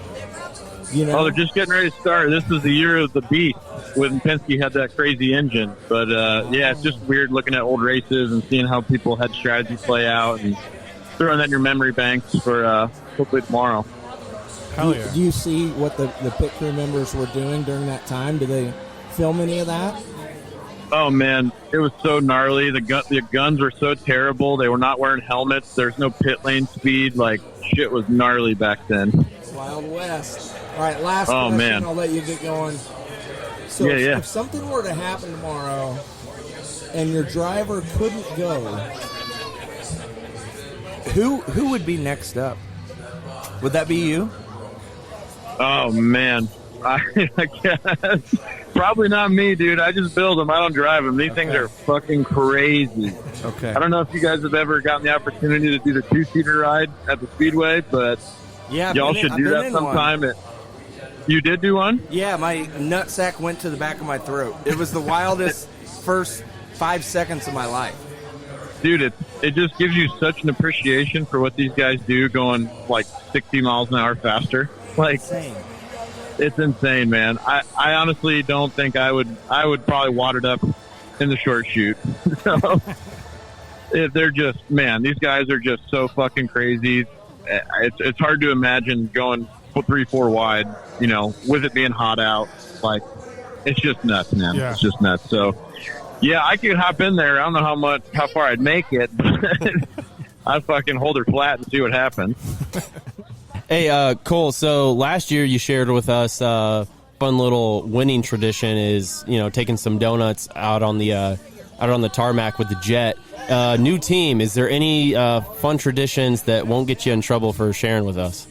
Speaker 8: You know?
Speaker 7: Oh, they're just getting ready to start. This is the year of the beast when Penske had that crazy engine. But, yeah, it's just weird looking at old races and seeing how people had strategy play out and throwing that in your memory banks for hopefully tomorrow.
Speaker 2: Hell yeah.
Speaker 8: Do you see what the pit crew members were doing during that time? Did they film any of that?
Speaker 7: Oh, man, it was so gnarly. The guns were so terrible. They were not wearing helmets. There's no pit lane speed. Like, shit was gnarly back then.
Speaker 8: Wild West. All right, last question.
Speaker 7: Man.
Speaker 8: I'll let you get going. So if something were to happen tomorrow and your driver couldn't go, who would be next up? Would that be you?
Speaker 7: Oh, man. I guess. Probably not me, dude. I just build them. I don't drive them. These things are fucking crazy.
Speaker 8: Okay.
Speaker 7: I don't know if you guys have ever gotten the opportunity to do the two-seater ride at the Speedway, but y'all should do that sometime. You did do one?
Speaker 8: Yeah, my nutsack went to the back of my throat. It was the wildest first 5 seconds of my life.
Speaker 7: Dude, it just gives you such an appreciation for what these guys do going like 60 miles an hour faster. Like,
Speaker 8: insane.
Speaker 7: It's insane, man. I honestly don't think I would probably wad it up in the short shoot. So they're just, man, these guys are just so fucking crazy. It's hard to imagine going 3-4 wide, you know, with it being hot out. Like, it's just nuts, man. Yeah. It's just nuts. So, yeah, I could hop in there. I don't know how far I'd make it, but I'd fucking hold her flat and see what happens.
Speaker 4: Hey, Cole, so last year you shared with us fun little winning tradition is, you know, taking some donuts out on the tarmac with the jet. New team, is there any fun traditions that won't get you in trouble for sharing with us?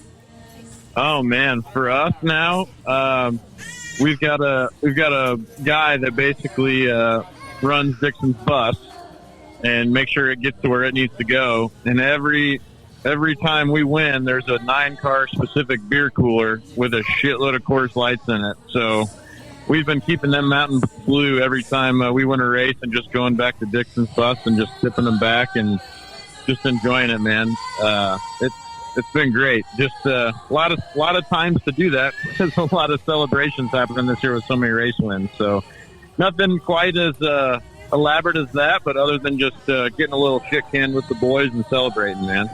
Speaker 7: Oh man, for us now, we've got a guy that basically runs Dixon's bus and makes sure it gets to where it needs to go. And every time we win, there's a 9-car specific beer cooler with a shitload of Coors Lights in it. So we've been keeping them Mountain Blue every time we win a race and just going back to Dixon's bus and just tipping them back and just enjoying it, man. It's been great. Just a lot of times to do that. There's a lot of celebrations happening this year with so many race wins. So nothing quite as elaborate as that, but other than just getting a little shit canned with the boys and celebrating, man.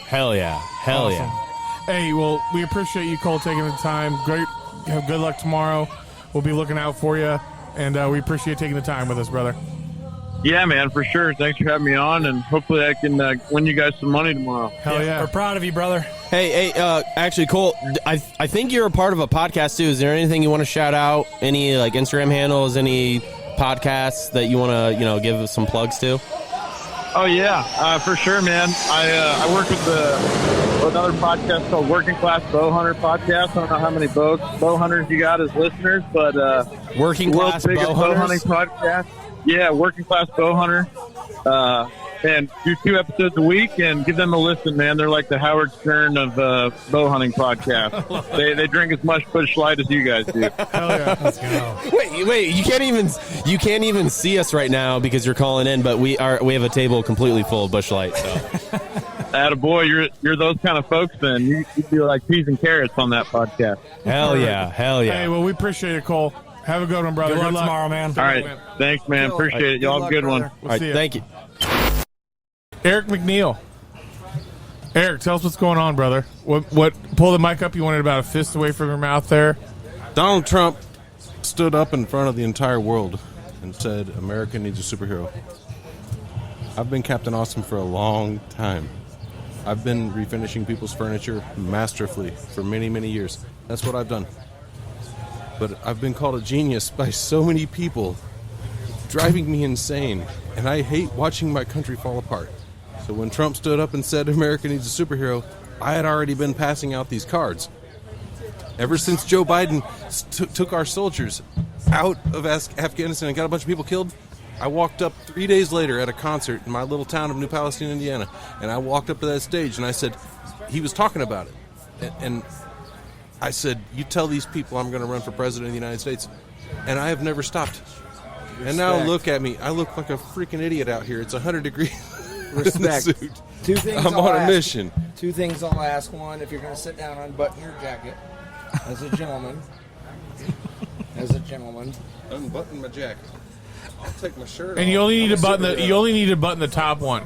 Speaker 4: Hell yeah. Hell awesome.
Speaker 2: Yeah. Hey, well, we appreciate you, Cole, taking the time. Great. Have good luck tomorrow. We'll be looking out for you. and we appreciate taking the time with us, brother.
Speaker 7: Yeah, man, for sure. Thanks for having me on, and hopefully I can win you guys some money tomorrow.
Speaker 2: Hell yeah.
Speaker 3: We're proud of you, brother.
Speaker 4: Hey, actually, Cole, I think you're a part of a podcast too. Is there anything you want to shout out? Any like Instagram handles? Any podcasts that you want to give some plugs to?
Speaker 7: Oh yeah, for sure, man. I work with another podcast called Working Class Bow Hunter Podcast. I don't know how many bow hunters you got as listeners, but
Speaker 4: Working Class Bow
Speaker 7: Hunting Podcast. Yeah, Working Class Bow Hunter. And do 2 episodes a week and give them a listen, man. They're like the Howard Stern of bow hunting podcast. They drink as much Busch Light as you guys do.
Speaker 2: Hell yeah. Let's go.
Speaker 4: Wait, you can't even see us right now because you're calling in, but we have a table completely full of Busch Light. So.
Speaker 7: Attaboy, you're those kind of folks, then. You do like peas and carrots on that podcast.
Speaker 4: Hell yeah.
Speaker 2: Hey, well, we appreciate it, Cole. Have a good one, brother.
Speaker 3: Good luck tomorrow, man.
Speaker 7: All right. Thanks, man. Appreciate it. Y'all have a good one.
Speaker 2: We'll
Speaker 4: All
Speaker 2: see
Speaker 4: right,
Speaker 2: ya.
Speaker 4: thank you.
Speaker 2: Eric McNeil. Eric, tell us what's going on, brother. What? Pull the mic up. You wanted about a fist away from your mouth there.
Speaker 9: Donald Trump stood up in front of the entire world and said, America needs a superhero. I've been Captain Awesome for a long time. I've been refinishing people's furniture masterfully for many, many years. That's what I've done. But I've been called a genius by so many people, driving me insane. And I hate watching my country fall apart. So when Trump stood up and said America needs a superhero, I had already been passing out these cards. Ever since Joe Biden took our soldiers out of Afghanistan and got a bunch of people killed, I walked up 3 days later at a concert in my little town of New Palestine, Indiana, and I walked up to that stage and I said, he was talking about it. And I said, you tell these people I'm going to run for president of the United States. And I have never stopped. And now look at me. I look like a freaking idiot out here. It's 100 degrees.
Speaker 8: Respect.
Speaker 9: Suit.
Speaker 8: 2 things.
Speaker 9: I'm on a mission.
Speaker 8: 2 things I'll ask. One, if you're going to sit down, unbutton your jacket as a gentleman.
Speaker 9: Unbutton my jacket. I'll take my shirt off.
Speaker 2: And you only need to button the top one.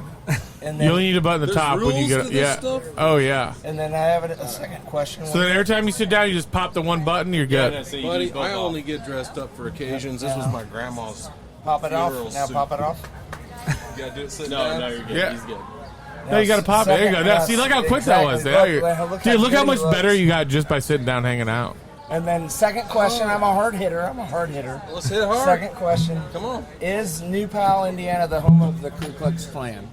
Speaker 8: And
Speaker 2: You only need to button the top when you
Speaker 9: rules
Speaker 2: get
Speaker 9: to this
Speaker 2: yeah.
Speaker 9: stuff?
Speaker 2: Oh yeah.
Speaker 8: And then I have a second question.
Speaker 2: So then every time you sit down, you just pop the one button. You're good.
Speaker 9: Buddy, I only get dressed up for occasions. This was my grandma's.
Speaker 8: Pop it
Speaker 9: funeral
Speaker 8: off. Now
Speaker 9: suit.
Speaker 8: pop it off.
Speaker 9: You gotta do it sitting down?
Speaker 4: No, you're good.
Speaker 2: Yeah.
Speaker 4: He's good.
Speaker 2: No, you got to pop it. There you go. Now, see, look how quick that was.
Speaker 8: Exactly.
Speaker 2: There
Speaker 8: Look
Speaker 2: Dude, look how
Speaker 8: good
Speaker 2: much
Speaker 8: he looks.
Speaker 2: better you got just by sitting down, hanging out.
Speaker 8: And then second question, I'm a hard hitter.
Speaker 9: Let's hit hard.
Speaker 8: Second question.
Speaker 9: Come on.
Speaker 8: Is New Pal, Indiana, the home of the Ku Klux Klan?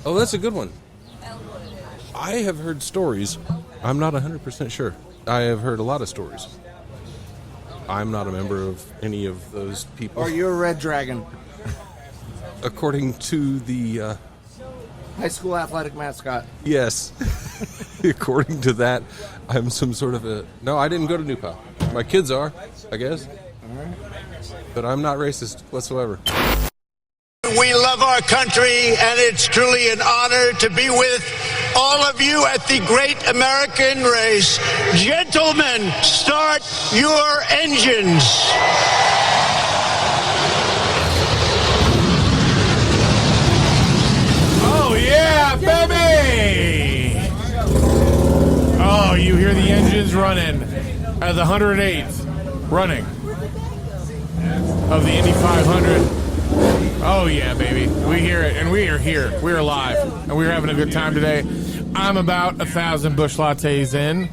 Speaker 9: Oh, that's a good one. I have heard stories. I'm not 100% sure. I have heard a lot of stories. I'm not a member of any of those people.
Speaker 8: Are you a Red Dragon?
Speaker 9: According to the...
Speaker 8: High school athletic mascot.
Speaker 9: yes. According to that, I'm some sort of a... No, I didn't go to New Pal. My kids are, I guess.
Speaker 8: All right.
Speaker 9: But I'm not racist whatsoever.
Speaker 10: We love our country, and it's truly an honor to be with all of you at the great American race. Gentlemen, start your engines.
Speaker 2: Oh, yeah, baby! Oh, you hear the engines running at the 108th running of the Indy 500. Oh, yeah, baby. We hear it, and we are here. We are live, and we're having a good time today. I'm about 1,000 Busch Lattes in,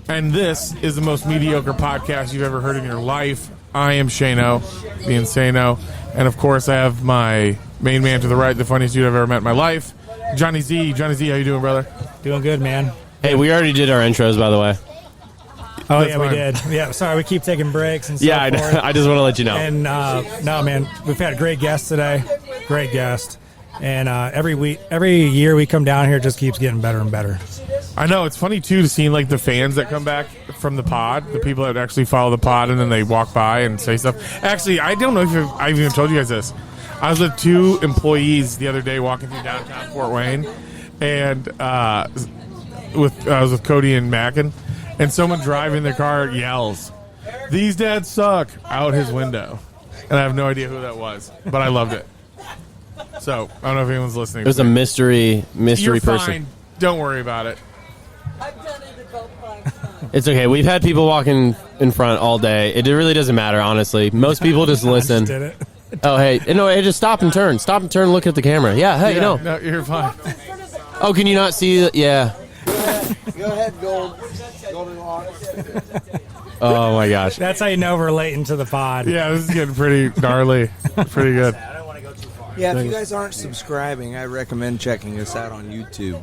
Speaker 2: and this is the most mediocre podcast you've ever heard in your life. I am Shano, the Insano, and, of course, I have my main man to the right, the funniest dude I've ever met in my life, Johnny Z. Johnny Z, how you doing, brother?
Speaker 3: Doing good, man.
Speaker 4: Hey, we already did our intros, by the way.
Speaker 3: Oh,
Speaker 2: That's
Speaker 3: yeah, we
Speaker 2: fine.
Speaker 3: did. Yeah, sorry, we keep taking breaks and so
Speaker 4: Yeah,
Speaker 3: forth.
Speaker 4: I just want to let you know.
Speaker 3: And, no, man, we've had a great guest today. Great guest. And every year we come down here, it just keeps getting better and better.
Speaker 2: I know. It's funny, too, to see, like, the fans that come back from the pod, the people that actually follow the pod, and then they walk by and say stuff. Actually, I don't know if I've even told you guys this. I was with 2 employees the other day walking through downtown Fort Wayne, and I was with Cody and Mackin, and someone driving their car yells, "These dads suck," out his window. And I have no idea who that was, but I loved it. So, I don't know if anyone's listening.
Speaker 4: It was a mystery
Speaker 2: You're
Speaker 4: person.
Speaker 2: fine. Don't worry about it.
Speaker 11: I've done it
Speaker 4: It's okay. We've had people walking in front all day. It really doesn't matter, honestly. Most people just listen.
Speaker 3: Did it?
Speaker 4: Oh, hey, no, hey, just stop and turn. Stop and turn. Look at the camera. Yeah, hey, no.
Speaker 2: No, you're fine.
Speaker 4: Oh, can you not see? Yeah.
Speaker 8: Go ahead, Golden Locks.
Speaker 4: Oh my gosh.
Speaker 3: That's how you know we're late into the pod.
Speaker 2: Yeah, this is getting pretty gnarly. Pretty good.
Speaker 8: Yeah, if you guys aren't subscribing, I recommend checking us out on YouTube.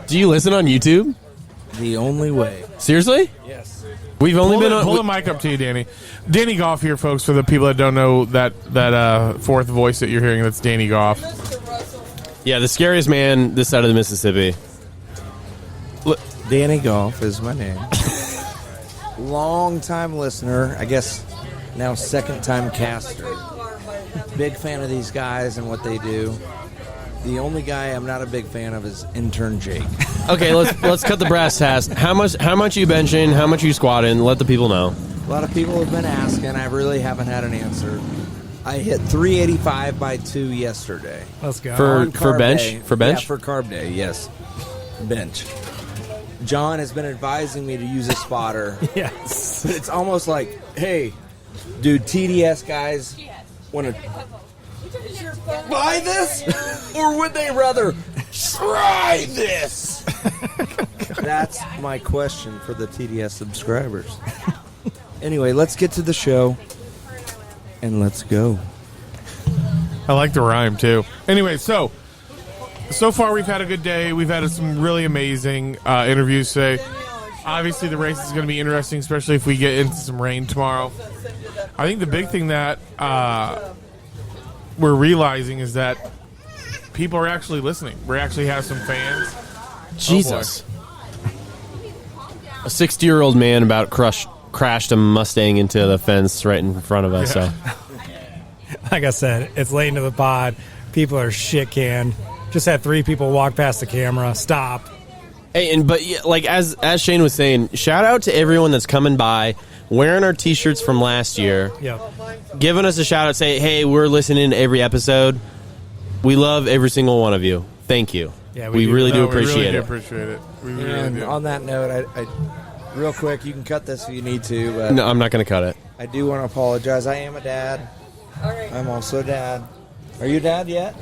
Speaker 4: Do you listen on YouTube?
Speaker 8: The only way.
Speaker 4: Seriously?
Speaker 8: Yes.
Speaker 4: We've only been on.
Speaker 2: Pull the mic up to you, Danny. Danny Goff here, folks. For the people that don't know that fourth voice that you're hearing, that's Danny Goff.
Speaker 4: Yeah, the scariest man this side of the Mississippi.
Speaker 8: Danny Goff is my name. Long-time listener. I guess now second-time caster. Big fan of these guys and what they do. The only guy I'm not a big fan of is intern Jake.
Speaker 4: Okay, let's cut the brass tacks. How much you benching? How much you squatting? Let the people know.
Speaker 8: A lot of people have been asking. I really haven't had an answer. I hit 385 by 2 yesterday.
Speaker 3: Let's go.
Speaker 4: For bench?
Speaker 8: Day.
Speaker 4: For bench?
Speaker 8: Yeah, for carb day, yes. Bench. John has been advising me to use a spotter.
Speaker 3: Yes.
Speaker 8: But it's almost like, hey, dude, TDS guys want to buy this? Or would they rather try this? That's my question for the TDS subscribers. Anyway, let's get to the show. And let's go.
Speaker 2: I like the rhyme, too. Anyway, so far we've had a good day. We've had some really amazing interviews today. Obviously, the race is going to be interesting, especially if we get into some rain tomorrow. I think the big thing that we're realizing is that people are actually listening. We actually have some fans.
Speaker 4: Jesus. A 60-year-old man about crashed a Mustang into the fence right in front of us. Yeah. So,
Speaker 3: like I said, it's late into the pod. People are shit canned. Just had 3 people walk past the camera. Stop.
Speaker 4: Hey, but like as Shane was saying, shout out to everyone that's coming by, wearing our T-shirts from last year.
Speaker 3: Yep.
Speaker 4: Giving us a shout out, say, hey, we're listening to every episode. We love every single one of you. Thank you.
Speaker 3: Yeah,
Speaker 4: we really do appreciate it.
Speaker 2: We really
Speaker 8: And
Speaker 2: do.
Speaker 8: on that note, I real quick, you can cut this if you need to. But
Speaker 4: No, I'm not going to cut it.
Speaker 8: I do want to apologize. I am a dad. I'm also a dad. Are you a dad yet?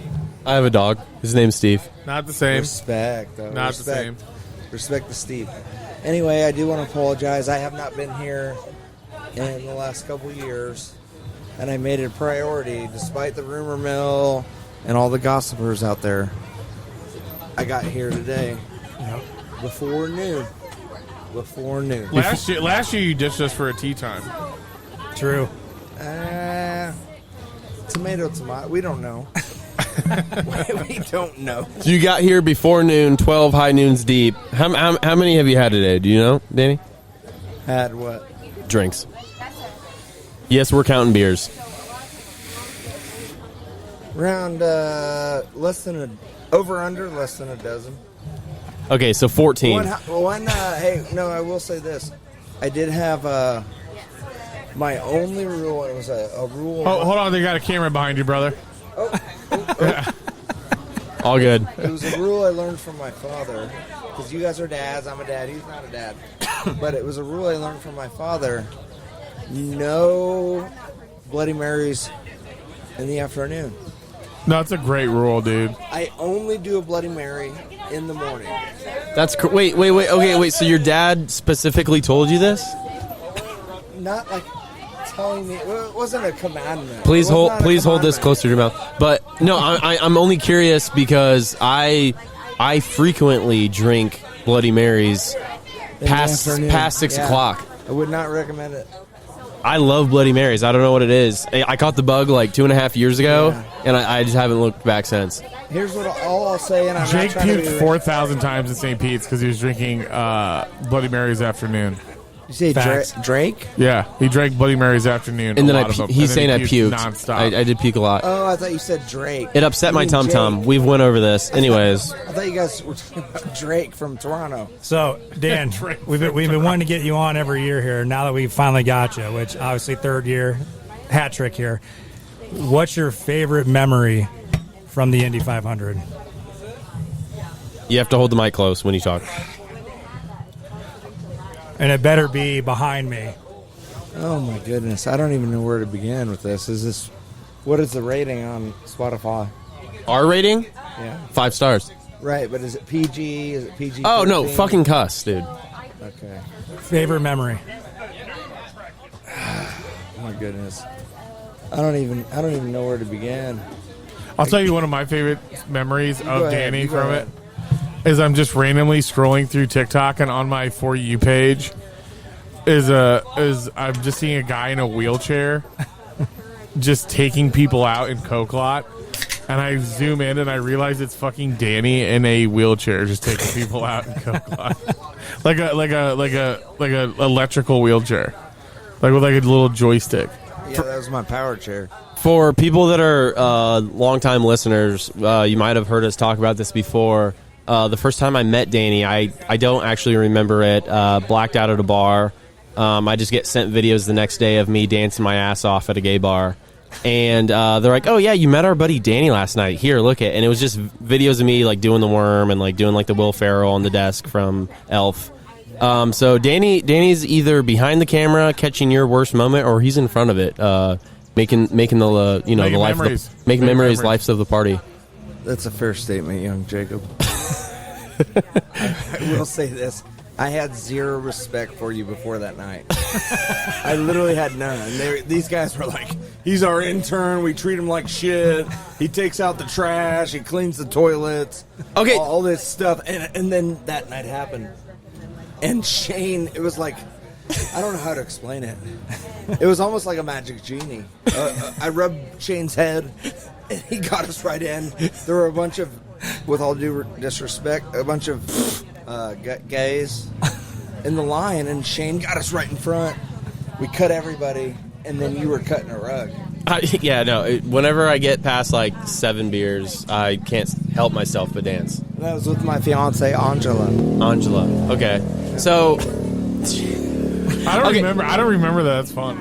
Speaker 4: I have a dog. His name's Steve.
Speaker 2: Not the same.
Speaker 8: Respect, though.
Speaker 2: Not
Speaker 8: Respect.
Speaker 2: the same.
Speaker 8: Respect to Steve. Anyway, I do want to apologize. I have not been here in the last couple years, and I made it a priority, despite the rumor mill and all the gossipers out there. I got here today.
Speaker 3: Yep.
Speaker 8: Before noon. Before noon.
Speaker 2: Last year you ditched us for a tea time.
Speaker 3: True.
Speaker 8: Tomato. We don't know. We don't know.
Speaker 4: So you got here before noon, 12 high noons deep. How many have you had today? Do you know, Danny?
Speaker 8: Had what?
Speaker 4: Drinks. Yes, we're counting beers.
Speaker 8: Around less than a dozen.
Speaker 4: Okay, so 14.
Speaker 8: Hey, no, I will say this. I did have my only rule, and it was a rule.
Speaker 2: Oh, hold on, they got a camera behind you, brother.
Speaker 4: All good.
Speaker 8: It was a rule I learned from my father. Because you guys are dads, I'm a dad, he's not a dad. But it was a rule I learned from my father. No Bloody Marys in the afternoon.
Speaker 2: No, that's a great rule, dude.
Speaker 8: I only do a Bloody Mary in the morning.
Speaker 4: That's wait. Okay, wait. So your dad specifically told you this?
Speaker 8: Not like telling me. Well, it wasn't a commandment.
Speaker 4: Please hold this closer to your mouth. But no, I'm only curious because I frequently drink Bloody Marys past 6 o'clock.
Speaker 8: I would not recommend it.
Speaker 4: I love Bloody Marys. I don't know what it is. I caught the bug like 2.5 years ago, and I just haven't looked back since.
Speaker 8: Here's all I'll say, and I'm
Speaker 2: Jake
Speaker 8: not trying to be
Speaker 2: puked 4,000 times in St. Pete's because he was drinking Bloody Marys afternoon.
Speaker 8: You say Drake?
Speaker 2: Yeah, he drank Bloody Marys afternoon.
Speaker 4: And then
Speaker 2: he's
Speaker 4: saying I puked.
Speaker 2: nonstop.
Speaker 4: I did puke a lot.
Speaker 8: Oh, I thought you said Drake.
Speaker 4: It upset my tum-tum. We've went over this. Anyways.
Speaker 8: I thought you guys were talking about Drake from Toronto.
Speaker 3: So, Dan, we've been wanting to get you on every year here. Now that we finally got you, which obviously third year, hat trick here. What's your favorite memory from the Indy 500?
Speaker 4: You have to hold the mic close when you talk.
Speaker 3: and it better be behind me.
Speaker 8: Oh my goodness, I don't even know where to begin with this. What is the rating on Spotify?
Speaker 4: Our rating?
Speaker 8: Yeah.
Speaker 4: 5 stars.
Speaker 8: Right, but is it PG? Is it PG?
Speaker 4: Oh, no, fucking cuss, dude.
Speaker 8: Okay.
Speaker 3: Favorite memory?
Speaker 8: Oh my goodness. I don't even know where to begin.
Speaker 2: I'll tell you one of my favorite memories of Danny from
Speaker 8: ahead.
Speaker 2: it is I'm just randomly scrolling through TikTok, and on my For You page is I'm just seeing a guy in a wheelchair just taking people out in Coke Lot, and I zoom in and I realize it's fucking Danny in a wheelchair just taking people out in Coke Lot, like a electrical wheelchair, like with like a little joystick.
Speaker 8: Yeah, that was my power chair.
Speaker 4: For people that are longtime listeners, you might have heard us talk about this before. The first time I met Danny, I don't actually remember it. Blacked out at a bar. I just get sent videos the next day of me dancing my ass off at a gay bar. And they're like, oh, yeah, you met our buddy Danny last night. Here, look it. And it was just videos of me like doing the worm and like doing like the Will Ferrell on the desk from Elf. So Danny's either behind the camera catching your worst moment, or he's in front of it, making the the life
Speaker 2: memories.
Speaker 4: of the, making memories, lives of the party.
Speaker 8: That's a fair statement, young Jacob. I will say this. I had zero respect for you before that night. I literally had none. These guys were like, he's our intern. We treat him like shit. He takes out the trash. He cleans the toilets.
Speaker 4: Okay.
Speaker 8: All this stuff. And then that night happened. And Shane, it was like, I don't know how to explain it. It was almost like a magic genie. I rubbed Shane's head, and he got us right in. There were a bunch of, with all due disrespect, a bunch of gays in the line, and Shane got us right in front. We cut everybody, and then you were cutting a rug.
Speaker 4: Whenever I get past like 7 beers, I can't help myself but dance.
Speaker 8: That was with my fiance Angela.
Speaker 4: Okay. So
Speaker 2: I don't remember that. That's fun.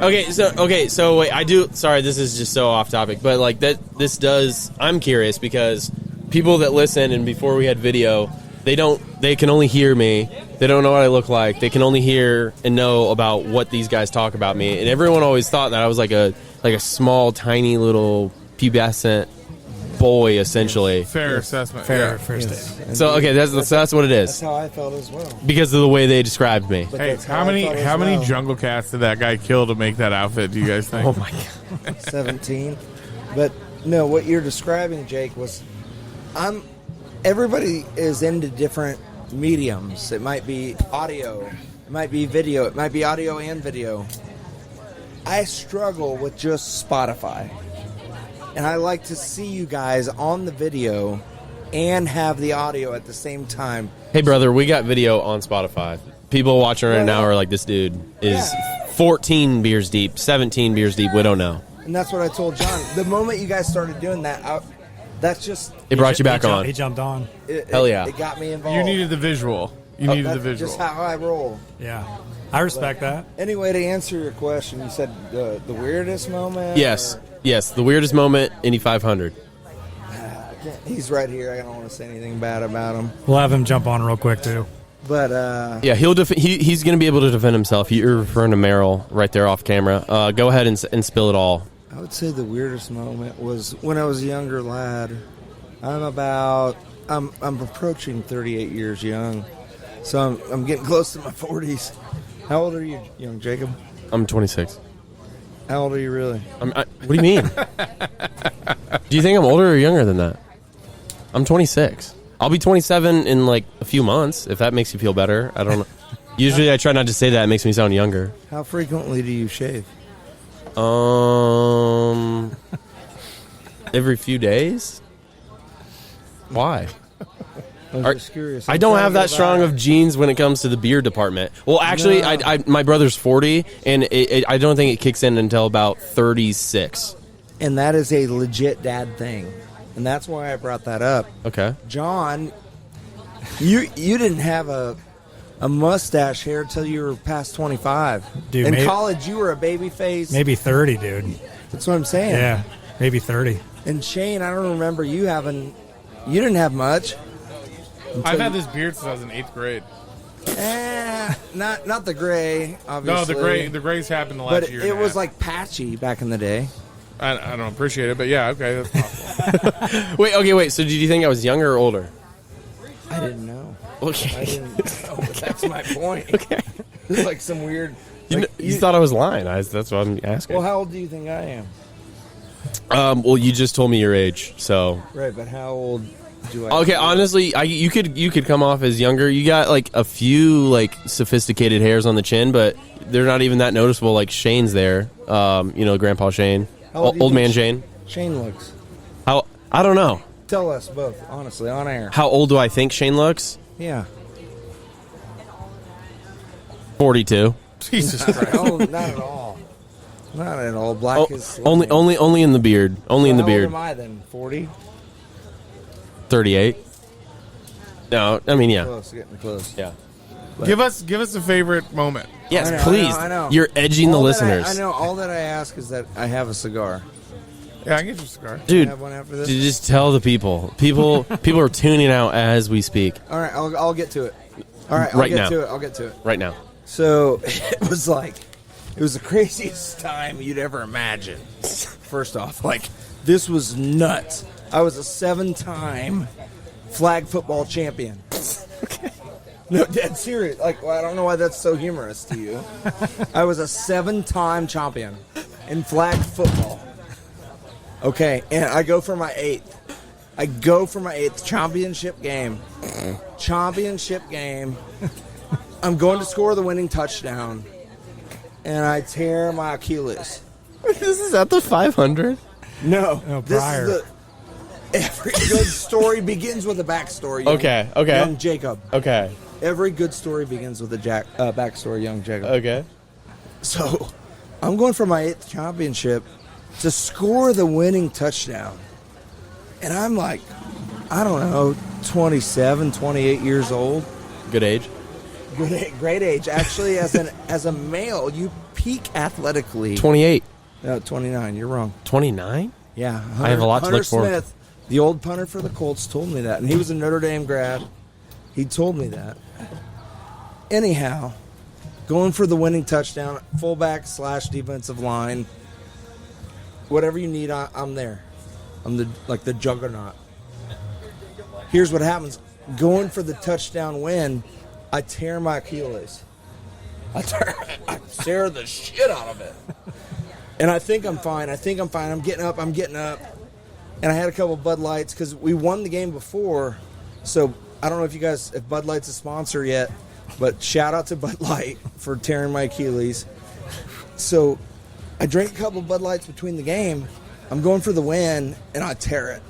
Speaker 4: So wait, I do. Sorry, this is just so off topic, but like that, this does. I'm curious because people that listen and before we had video, they can only hear me. They don't know what I look like. They can only hear and know about what these guys talk about me. And everyone always thought that I was like a small, tiny little pubescent boy, essentially.
Speaker 2: Fair assessment.
Speaker 3: Fair statement.
Speaker 4: So okay, that's what it is.
Speaker 8: That's how I felt as well.
Speaker 4: Because of the way they described me.
Speaker 2: Hey, how many jungle cats did that guy kill to make that outfit? Do you guys think?
Speaker 4: Oh my god,
Speaker 8: 17. But no, what you're describing, Jake, was everybody is into different mediums. It might be audio, it might be video, it might be audio and video. I struggle with just Spotify. And I like to see you guys on the video and have the audio at the same time.
Speaker 4: Hey, brother, we got video on Spotify. People watching right now are like, this dude is 14 beers deep, 17 beers deep. We don't know.
Speaker 8: And that's what I told John. The moment you guys started doing that, that's just...
Speaker 4: It brought you back on.
Speaker 3: He jumped on.
Speaker 4: Hell yeah.
Speaker 8: It got me involved.
Speaker 2: You needed the visual.
Speaker 8: That's just how I roll.
Speaker 3: Yeah. I respect that.
Speaker 8: Anyway, to answer your question, you said the weirdest moment?
Speaker 4: Yes, the weirdest moment, Indy 500.
Speaker 8: He's right here. I don't want to say anything bad about him.
Speaker 3: We'll have him jump on real quick, too.
Speaker 8: But,
Speaker 4: yeah, he's going to be able to defend himself. You're referring to Merrill right there off camera. Go ahead and spill it all.
Speaker 8: I would say the weirdest moment was when I was a younger lad. I'm approaching 38 years young, so I'm getting close to my 40s. How old are you, young Jacob?
Speaker 4: I'm 26.
Speaker 8: How old are you really?
Speaker 4: What do you mean? Do you think I'm older or younger than that? I'm 26. I'll be 27 in like a few months, if that makes you feel better. I don't know. Usually I try not to say that. It makes me sound younger.
Speaker 8: How frequently do you shave?
Speaker 4: Every few days. Why?
Speaker 8: I'm just curious.
Speaker 4: I don't have that strong of genes when it comes to the beer department. Well, actually, no. My brother's 40, and I don't think it kicks in until about 36.
Speaker 8: And that is a legit dad thing. And that's why I brought that up.
Speaker 4: Okay.
Speaker 8: John, you didn't have a mustache hair until you were past 25.
Speaker 3: Dude,
Speaker 8: in college, you were a baby face.
Speaker 3: Maybe 30, dude.
Speaker 8: That's what I'm saying.
Speaker 3: Yeah, maybe 30.
Speaker 8: And Shane, I don't remember you having... You didn't have much.
Speaker 2: I've had this beard since I was in 8th grade.
Speaker 11: not the gray, obviously.
Speaker 2: No, the gray's happened the last
Speaker 11: but
Speaker 2: year.
Speaker 11: It was like patchy back in the day.
Speaker 2: I don't appreciate it, but yeah, okay, that's possible.
Speaker 4: Wait. So did you think I was younger or older?
Speaker 11: I didn't know.
Speaker 4: Okay.
Speaker 11: I didn't know. That's my point.
Speaker 4: Okay.
Speaker 11: It's like some weird.
Speaker 4: You thought I was lying. That's what I'm asking.
Speaker 11: Well, how old do you think I
Speaker 4: am? Well, you just told me your age, so.
Speaker 11: Right, but how old do I?
Speaker 4: Okay, honestly, you could come off as younger. You got like a few like sophisticated hairs on the chin, but they're not even that noticeable. Like Shane's there, Grandpa Shane, old man Shane.
Speaker 11: Shane looks.
Speaker 4: How? I don't know.
Speaker 11: Tell us both, honestly, on air.
Speaker 4: How old do I think Shane looks?
Speaker 11: Yeah.
Speaker 2: 42. Jesus Christ.
Speaker 11: Oh, not at all. Not at all. Black is
Speaker 4: only in the beard. Only in the beard.
Speaker 11: How old am I then? 40?
Speaker 4: 38. No, I mean, yeah.
Speaker 11: Close, getting close.
Speaker 4: Yeah.
Speaker 2: Give us a favorite moment.
Speaker 4: Yes, please.
Speaker 11: I know.
Speaker 4: You're edging the listeners.
Speaker 11: I know. All that I ask is that I have a cigar.
Speaker 2: Yeah, I can get you a cigar.
Speaker 4: Dude,
Speaker 11: have one after this?
Speaker 4: just tell the people. People are tuning out as we speak.
Speaker 11: All right, I'll get to it. All right,
Speaker 4: Right now.
Speaker 11: I'll get to it.
Speaker 4: Right now.
Speaker 11: So it was the craziest time you'd ever imagine. First off, this was nuts. I was a 7-time flag football champion.
Speaker 4: Okay.
Speaker 11: No, dead serious. I don't know why that's so humorous to you. I was a 7-time champion in flag football. Okay, and I go for my 8th. Championship game. I'm going to score the winning touchdown, and I tear my Achilles.
Speaker 4: This is at the 500?
Speaker 11: No, this
Speaker 3: prior.
Speaker 11: is every good story begins with a backstory.
Speaker 4: Okay.
Speaker 11: Young Jacob.
Speaker 4: Okay.
Speaker 11: Every good story begins with a backstory, young Jacob.
Speaker 4: Okay.
Speaker 11: So, I'm going for my 8th championship to score the winning touchdown. And I'm like, I don't know, 27, 28 years old.
Speaker 4: Good age.
Speaker 11: Great age. Actually, as a male, you peak athletically.
Speaker 4: 28.
Speaker 11: No, 29. You're wrong.
Speaker 4: 29?
Speaker 11: Yeah.
Speaker 4: I have a lot to look forward to.
Speaker 11: Smith, the old punter for the Colts, told me that. And he was a Notre Dame grad. He told me that. Anyhow, going for the winning touchdown, fullback / defensive line. Whatever you need, I'm there. I'm the juggernaut. Here's what happens. Going for the touchdown win, I tear my Achilles. I tear the shit out of it. And I think I'm fine. I'm getting up. And I had a couple Bud Lights because we won the game before. So I don't know if Bud Light's a sponsor yet, but shout out to Bud Light for tearing my Achilles. So I drank a couple Bud Lights between the game. I'm going for the win, and I tear it.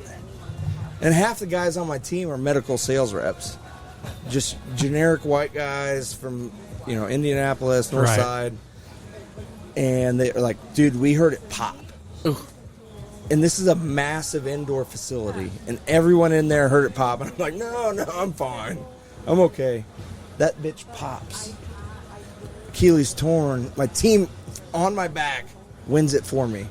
Speaker 11: And half the guys on my team are medical sales reps. Just generic white guys from, Indianapolis, North Side. And they're like, dude, we heard it pop. Ugh. And this is a massive indoor facility. And everyone in there heard it pop. And I'm like, no, I'm fine. I'm okay. That bitch pops. Achilles torn. My team on my back wins it for me.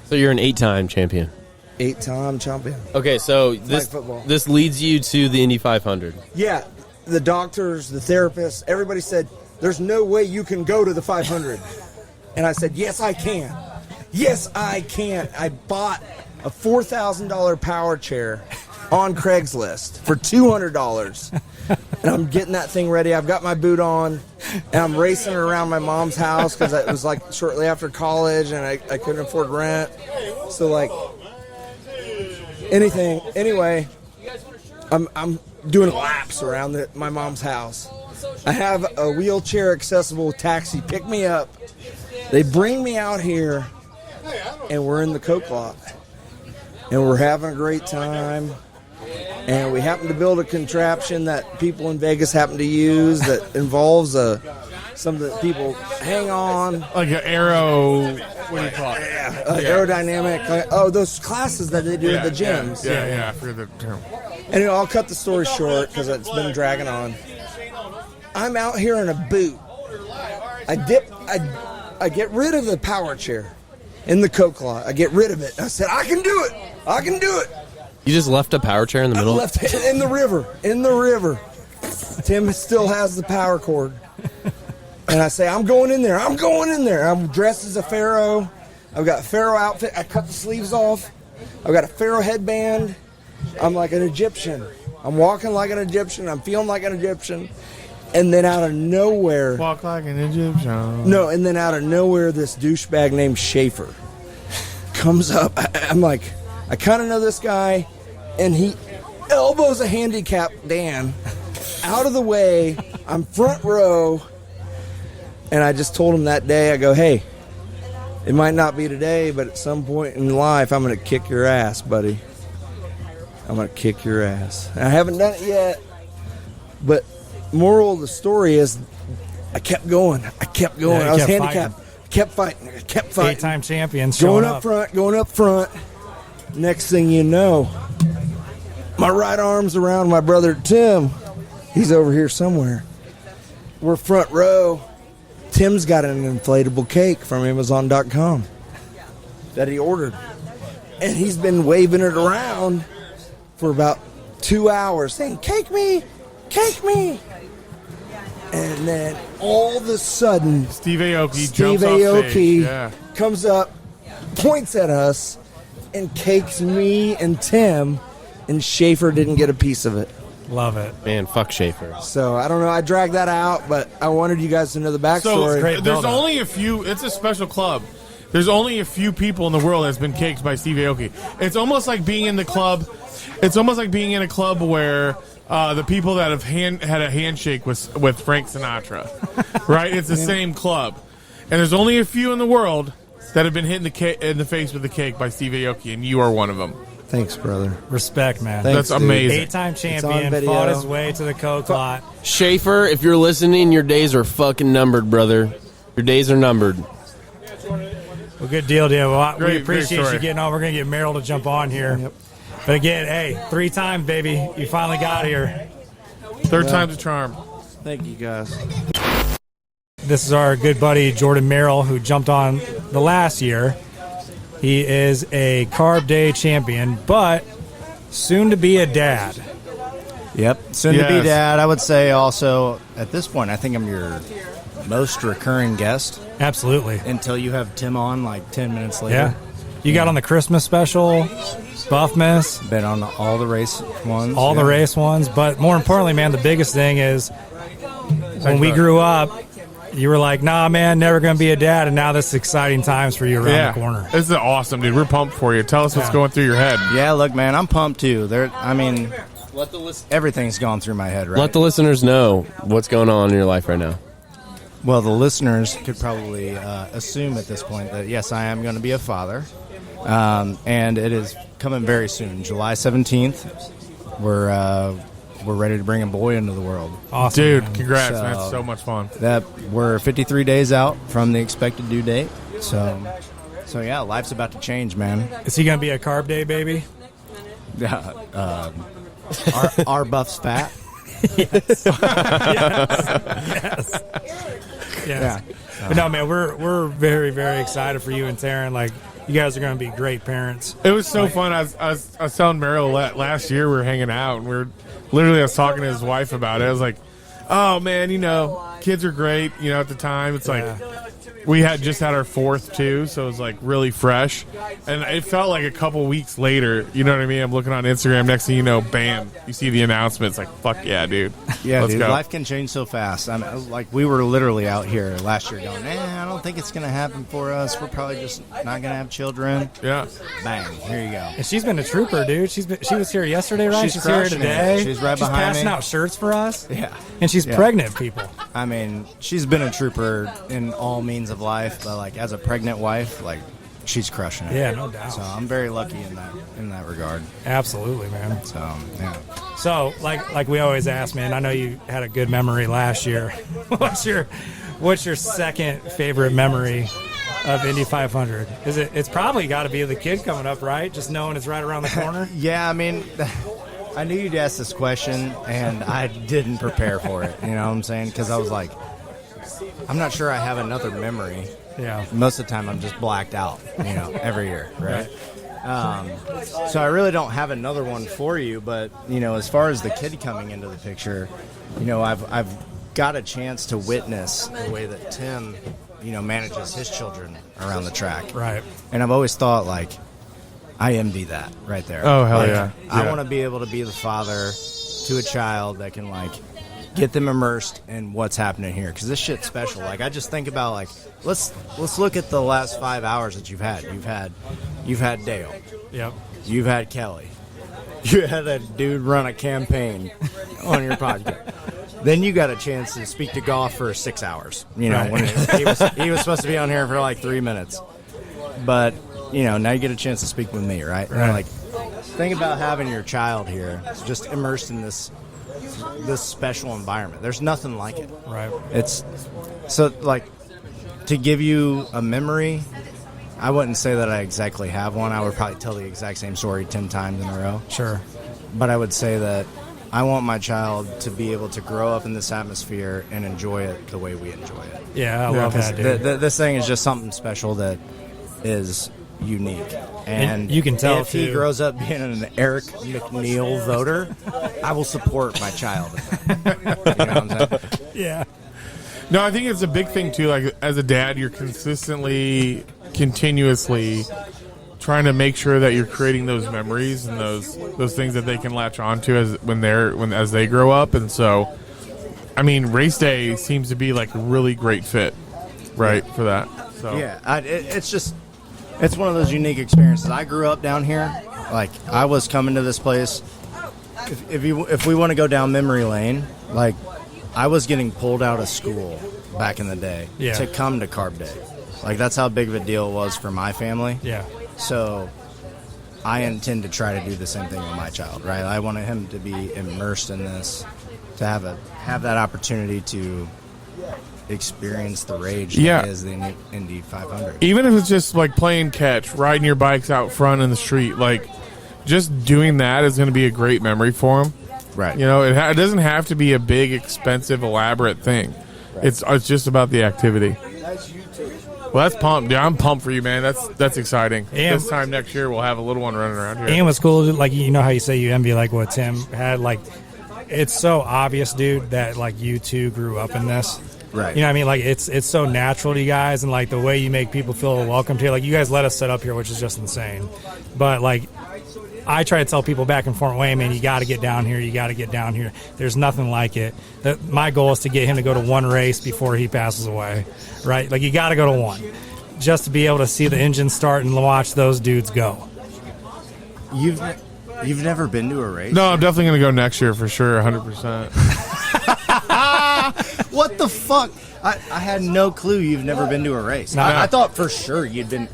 Speaker 4: So you're an 8-time champion.
Speaker 11: 8-time champion.
Speaker 4: Okay, so this leads you to the Indy 500.
Speaker 11: Yeah, the doctors, the therapists, everybody said, there's no way you can go to the 500. And I said, yes, I can. Yes, I can. I bought a $4,000 power chair on Craigslist for $200. And I'm getting that thing ready. I've got my boot on, and I'm racing around my mom's house because it was shortly after college, and I couldn't afford rent. So Anyway, I'm doing laps around my mom's house. I have a wheelchair accessible taxi pick me up. They bring me out here, and we're in the Coke lot, and we're having a great time. And we happen to build a contraption that people in Vegas happen to use that involves something that people hang on.
Speaker 2: Like an aero, what do you call it?
Speaker 11: Aerodynamic. Those classes that they do at the gyms.
Speaker 2: Yeah, I forget the term.
Speaker 11: And I'll cut the story short because it's been dragging on. I'm out here in a boot. I get rid of the power chair in the Coke lot. I get rid of it. I said, I can do it.
Speaker 4: You just left a power chair in the middle?
Speaker 11: I left it in the river. Tim still has the power cord. And I say, I'm going in there. I'm going in there. I'm dressed as a pharaoh. I've got a pharaoh outfit. I cut the sleeves off. I've got a pharaoh headband. I'm like an Egyptian. I'm walking like an Egyptian. I'm feeling like an Egyptian. And then out of nowhere...
Speaker 2: Walk like an Egyptian.
Speaker 11: No, and then out of nowhere, this douchebag named Schaefer comes up. I'm like, I kind of know this guy. And he elbows a handicapped Dan out of the way. I'm front row. And I just told him that day, I go, hey, it might not be today, but at some point in life, I'm going to kick your ass, buddy. I'm going to kick your ass. And I haven't done it yet, but moral of the story is I kept going.
Speaker 3: Yeah,
Speaker 11: I was handicapped. I kept fighting.
Speaker 3: 8-time champions
Speaker 11: Going
Speaker 3: showing
Speaker 11: up front. Next thing you know, my right arm's around my brother Tim. He's over here somewhere. We're front row. Tim's got an inflatable cake from Amazon.com that he ordered. And he's been waving it around for about 2 hours saying, cake me. And then all of a sudden,
Speaker 2: Steve Aoki jumps off stage. Yeah.
Speaker 11: comes up, points at us, and cakes me and Tim, and Schaefer didn't get a piece of it.
Speaker 3: Love it.
Speaker 4: Man, fuck Schaefer.
Speaker 11: So, I don't know. I dragged that out, but I wanted you guys to know the backstory.
Speaker 2: So, there's only a few. It's a special club. There's only a few people in the world that's been caked by Steve Aoki. It's almost like being in the club. It's almost like being in a club where the people that have had a handshake with Frank Sinatra, right? It's the same club. And there's only a few in the world that have been hit in the face with the cake by Steve Aoki, and you are one of them.
Speaker 11: Thanks, brother.
Speaker 3: Respect, man.
Speaker 2: That's amazing.
Speaker 3: 8-time champion, fought his way to the Coke lot.
Speaker 4: Schaefer, if you're listening, your days are fucking numbered, brother. Your days are numbered.
Speaker 3: Well, good deal, Dale. Well, we appreciate you getting on. We're going to get Merrill to jump on here. Yep. But again, hey, 3 times, baby. You finally got here.
Speaker 2: Third time's a charm.
Speaker 11: Thank you, guys.
Speaker 3: This is our good buddy, Jordan Merrill, who jumped on the last year. He is a Carb Day champion, but soon to be a dad.
Speaker 12: Yep, soon to be dad. I would say also, at this point, I think I'm your most recurring guest.
Speaker 3: Absolutely.
Speaker 12: Until you have Tim on like 10 minutes later.
Speaker 3: Yeah. You got on the Christmas special, Buffmas.
Speaker 12: Been on all the race ones.
Speaker 3: All the race ones. But more importantly, man, the biggest thing is when we grew up, you were like, nah, man, never going to be a dad, and now this is exciting times for you around the corner.
Speaker 2: This is awesome, dude. We're pumped for you. Tell us what's going through your head.
Speaker 12: Yeah, look, man, I'm pumped, too. Everything's gone through my head, right?
Speaker 4: Let the listeners know what's going on in your life right now.
Speaker 12: Well, the listeners could probably assume at this point that, yes, I am going to be a father, and it is coming very soon. July 17th, we're ready to bring a boy into the world.
Speaker 2: Awesome, dude! Man. Congrats, man! It's so much fun.
Speaker 12: We're 53 days out from the expected due date. So yeah, life's about to change, man.
Speaker 3: Is he gonna be a Carb Day baby?
Speaker 12: Yeah. Our Buff's fat.
Speaker 3: Yes. Yes.
Speaker 12: Yeah.
Speaker 3: But no, man, we're very, very excited for you and Taryn. Like, you guys are going to be great parents.
Speaker 2: It was so fun. I was telling Merrill last year we were hanging out, and I was talking to his wife about it. I was like, oh, man, kids are great. At the time, it's like we had just had our 4th, too, so it was, like, really fresh. And it felt like a couple weeks later, you know what I mean? I'm looking on Instagram. Next thing you know, bam, you see the announcement. It's like, fuck yeah, dude.
Speaker 12: Yeah,
Speaker 2: Let's
Speaker 12: dude,
Speaker 2: go.
Speaker 12: life can change so fast. I mean, like, we were literally out here last year going, I don't think it's going to happen for us. We're probably just not going to have children.
Speaker 2: Yeah.
Speaker 12: Bang, here you go.
Speaker 3: And she's been a trooper, dude. She was here yesterday, right? She's here today.
Speaker 12: She's right behind
Speaker 3: passing
Speaker 12: me.
Speaker 3: out shirts for us.
Speaker 12: Yeah.
Speaker 3: And she's pregnant, people.
Speaker 12: I mean, she's been a trooper in all means of life, but, like, as a pregnant wife, like, she's crushing it.
Speaker 3: Yeah, no doubt.
Speaker 12: So I'm very lucky in that regard.
Speaker 3: Absolutely, man.
Speaker 12: So, yeah.
Speaker 3: So, like we always ask, man, I know you had a good memory last year. What's your second favorite memory of Indy 500? It's probably got to be the kid coming up, right? Just knowing it's right around the corner.
Speaker 12: Yeah, I mean, I knew you'd ask this question, and I didn't prepare for it. You know what I'm saying? Because I was like, I'm not sure I have another memory.
Speaker 3: Yeah.
Speaker 12: Most of the time, I'm just blacked out, every year, right? So I really don't have another one for you, but, as far as the kid coming into the picture, I've got a chance to witness the way that Tim, manages his children around the track.
Speaker 3: Right.
Speaker 12: And I've always thought, like, I envy that right there.
Speaker 2: Oh, hell
Speaker 12: Like,
Speaker 2: yeah.
Speaker 12: I want to be able to be the father to a child that can, like, get them immersed in what's happening here, because this shit's special. Like, I just think about, like, let's look at the last 5 hours that you've had. You've had Dale.
Speaker 3: Yep.
Speaker 12: You've had Kelly. You had a dude run a campaign on your podcast. Then you got a chance to speak to golf for 6 hours.
Speaker 3: Right.
Speaker 12: When he was supposed to be on here for like 3 minutes. But, now you get a chance to speak with me, right?
Speaker 3: Right.
Speaker 12: Like, think about having your child here just immersed in this special environment. There's nothing like it.
Speaker 3: Right.
Speaker 12: It's so, like, to give you a memory, I wouldn't say that I exactly have one. I would probably tell the exact same story 10 times in a row.
Speaker 3: Sure.
Speaker 12: But I would say that I want my child to be able to grow up in this atmosphere and enjoy it the way we enjoy it.
Speaker 3: Yeah, I love that, dude.
Speaker 12: This thing is just something special that is unique. And
Speaker 3: you can tell,
Speaker 12: if he
Speaker 3: too.
Speaker 12: grows up being an Eric McNeil voter, I will support my child. You know what I'm saying?
Speaker 3: Yeah.
Speaker 2: No, I think it's a big thing too. Like, as a dad, you're continuously trying to make sure that you're creating those memories and those things that they can latch onto as they grow up. And so, I mean, race day seems to be like a really great fit, right, for that. So
Speaker 12: yeah, it's one of those unique experiences. I grew up down here. Like, I was coming to this place. If we want to go down memory lane, like, I was getting pulled out of school back in the day to come to Carb Day. Like, that's how big of a deal it was for my family.
Speaker 3: Yeah.
Speaker 12: So I intend to try to do the same thing with my child, right? I want him to be immersed in this, to have that opportunity to experience the rage that is the Indy 500.
Speaker 2: Even if it's just like playing catch, riding your bikes out front in the street, like, just doing that is going to be a great memory for him.
Speaker 12: Right.
Speaker 2: It doesn't have to be a big, expensive, elaborate thing. Right. It's just about the activity. Well, that's pumped. Yeah, I'm pumped for you, man. That's exciting. And this time next year, we'll have a little one running around here.
Speaker 3: And what's cool, like, how you say you envy, like, what Tim had, like, it's so obvious, dude, that, like, you two grew up in this.
Speaker 12: Right.
Speaker 3: You know what I mean? Like, it's so natural to you guys, and, like, the way you make people feel welcome to you. Like, you guys let us set up here, which is just insane. But, like, I try to tell people back in Fort Wayne, man, you got to get down here. You got to get down here. There's nothing like it. My goal is to get him to go to one race before he passes away, right? Like, you got to go to one just to be able to see the engine start and watch those dudes go.
Speaker 12: You've never been to a race?
Speaker 2: No, I'm definitely going to go next year for sure, 100%.
Speaker 12: What the fuck? I had no clue you've never been to a race. I thought for sure you'd been.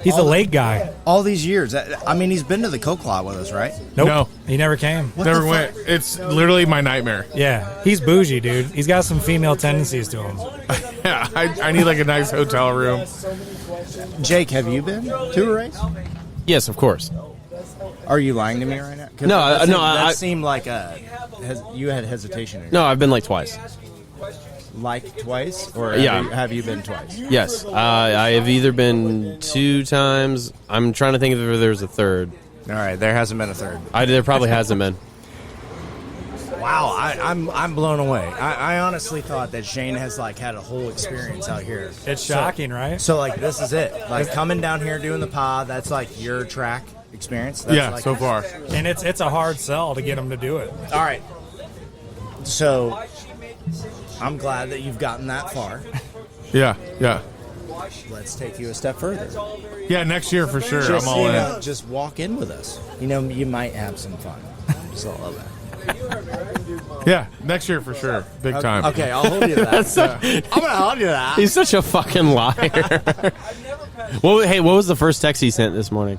Speaker 3: He's a late guy.
Speaker 12: All these years. I mean, he's been to the Coke Lot with us, right?
Speaker 3: Nope.
Speaker 2: No.
Speaker 3: He never came.
Speaker 2: Never went. It's literally my nightmare.
Speaker 3: Yeah. He's bougie, dude. He's got some female tendencies to him.
Speaker 2: Yeah, I need like a nice hotel room.
Speaker 12: Jake, have you been to a race?
Speaker 4: Yes, of course.
Speaker 12: Are you lying to me right now?
Speaker 4: No,
Speaker 12: that seemed like you had hesitation.
Speaker 4: No, I've been like twice.
Speaker 12: Like twice? Or have you been twice?
Speaker 4: Yes. I have either been 2 times. I'm trying to think if there's a third.
Speaker 12: All right, there hasn't been a third.
Speaker 4: There probably hasn't been.
Speaker 12: Wow, I'm blown away. I honestly thought that Shane has like had a whole experience out here.
Speaker 3: It's shocking, right?
Speaker 12: So like this is it. Like coming down here doing the pod, that's like your track experience. That's like,
Speaker 2: so far.
Speaker 3: And it's a hard sell to get him to do it.
Speaker 12: All right. So I'm glad that you've gotten that far.
Speaker 2: Yeah.
Speaker 12: Let's take you a step further.
Speaker 2: Yeah, next year for sure.
Speaker 12: Just,
Speaker 2: I'm all in.
Speaker 12: Just walk in with us. You might have some fun. Just all of that.
Speaker 2: Yeah, next year for sure. Big time.
Speaker 12: Okay, I'll hold you to that. I'm going to hold you to that.
Speaker 4: He's such a fucking liar. What was the first text he sent this morning?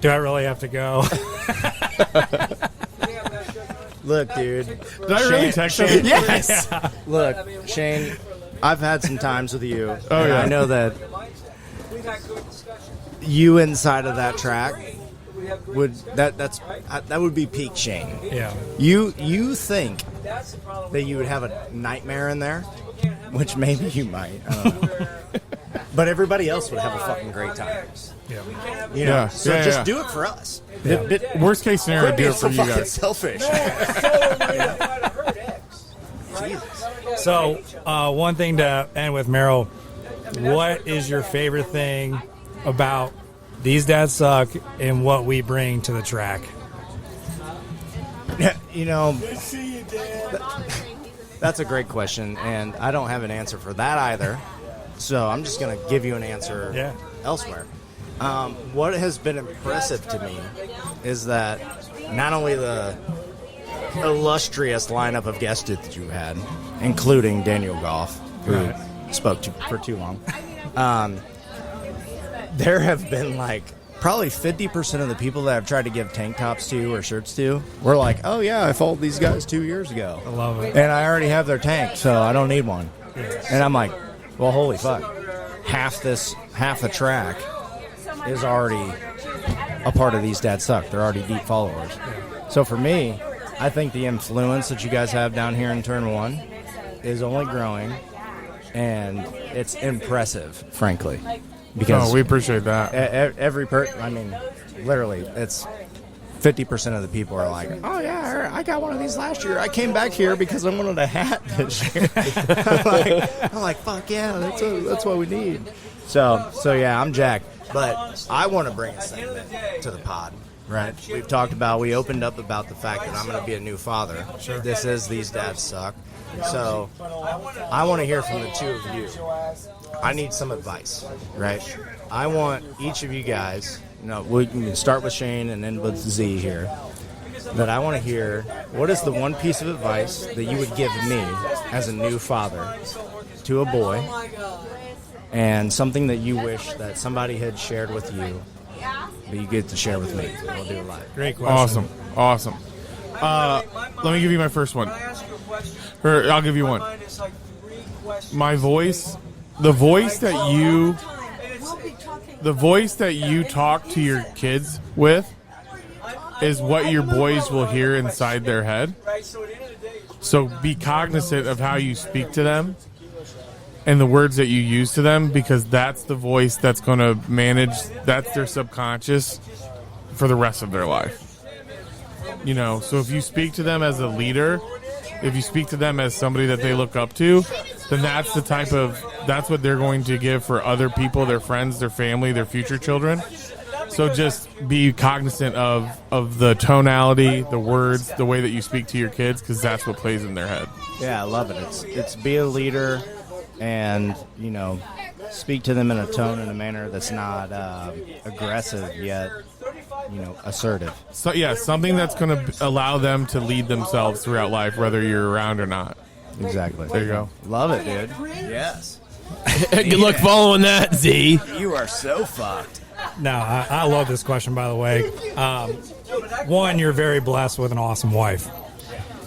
Speaker 3: Do I really have to go?
Speaker 12: Look, dude.
Speaker 2: Did I really text you?
Speaker 12: Yes.
Speaker 3: Yeah.
Speaker 12: Look, Shane, I've had some times with you.
Speaker 2: Oh, yeah.
Speaker 12: I know that you inside of that track that would be peak Shane.
Speaker 3: Yeah.
Speaker 12: You think that you would have a nightmare in there, which maybe you might. I don't know. But everybody else would have a fucking great time.
Speaker 3: Yeah.
Speaker 12: So just do it for us.
Speaker 2: Worst case scenario, do it for you
Speaker 12: fucking
Speaker 2: guys.
Speaker 12: selfish.
Speaker 3: So, one thing to end with, Merrill, what is your favorite thing about These Dads Suck and what we bring to the track?
Speaker 12: You know, that's a great question, and I don't have an answer for that either. So I'm just going to give you an answer elsewhere. What has been impressive to me is that not only the illustrious lineup of guests that you had, including Daniel Goff, who spoke for too long, there have been like probably 50% of the people that I've tried to give tank tops to or shirts to were like, oh yeah, I followed these guys 2 years ago.
Speaker 3: I love it.
Speaker 12: And I already have their tank, so I don't need one. And I'm like, well, holy fuck. Half the track is already a part of These Dads Suck. They're already deep followers. So for me, I think the influence that you guys have down here in Turn 1 is only growing, and it's impressive, frankly. Because
Speaker 2: we appreciate that.
Speaker 12: Literally, it's 50% of the people are like, oh yeah, I got one of these last year. I came back here because I wanted a hat this year. I'm like, fuck yeah, that's what we need. So yeah, I'm jacked. But I want to bring a segment to the pod. Right. We've talked about, we opened up about the fact that I'm going to be a new father. Sure. This is These Dads Suck. So I want to hear from the two of you. I need some advice, right? I want each of you guys, we can start with Shane and end with Z here, that I want to hear, what is the one piece of advice that you would give me as a new father to a boy, and something that you wish that somebody had shared with you, but you get to share with me. We'll do it live.
Speaker 3: Great question.
Speaker 2: Awesome. Let me give you my first one. Or I'll give you one. My voice, the voice that you talk to your kids with is what your boys will hear inside their head. So be cognizant of how you speak to them and the words that you use to them, because that's the voice that's going to manage, that's their subconscious for the rest of their life. So if you speak to them as a leader, if you speak to them as somebody that they look up to, then that's what they're going to give for other people, their friends, their family, their future children. So just be cognizant of the tonality, the words, the way that you speak to your kids, because that's what plays in their head.
Speaker 12: Yeah, I love it. It's be a leader and, speak to them in a tone and a manner that's not aggressive yet, assertive.
Speaker 2: So yeah, something that's going to allow them to lead themselves throughout life, whether you're around or not.
Speaker 12: Exactly.
Speaker 2: There you go.
Speaker 12: Love it, dude. Yes.
Speaker 4: Good luck following that, Z.
Speaker 12: You are so fucked.
Speaker 3: No, I love this question, by the way. One, you're very blessed with an awesome wife.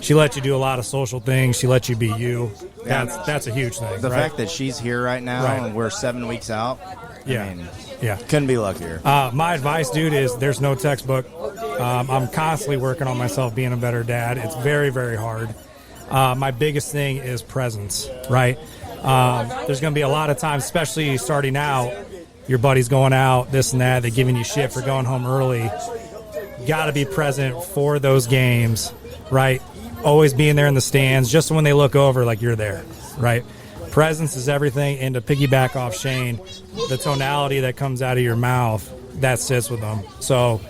Speaker 3: She lets you do a lot of social things. She lets you be you. That's a huge thing.
Speaker 12: The fact that she's here right now and we're 7 weeks out, couldn't be luckier.
Speaker 3: My advice, dude, is there's no textbook. I'm constantly working on myself being a better dad. It's very, very hard. My biggest thing is presence, right? There's going to be a lot of times, especially starting out, your buddy's going out, this and that, they're giving you shit for going home early. Got to be present for those games, right? Always being there in the stands, just when they look over, like you're there, right? Presence is everything, and to piggyback off Shane, the tonality that comes out of your mouth, that sits with them. So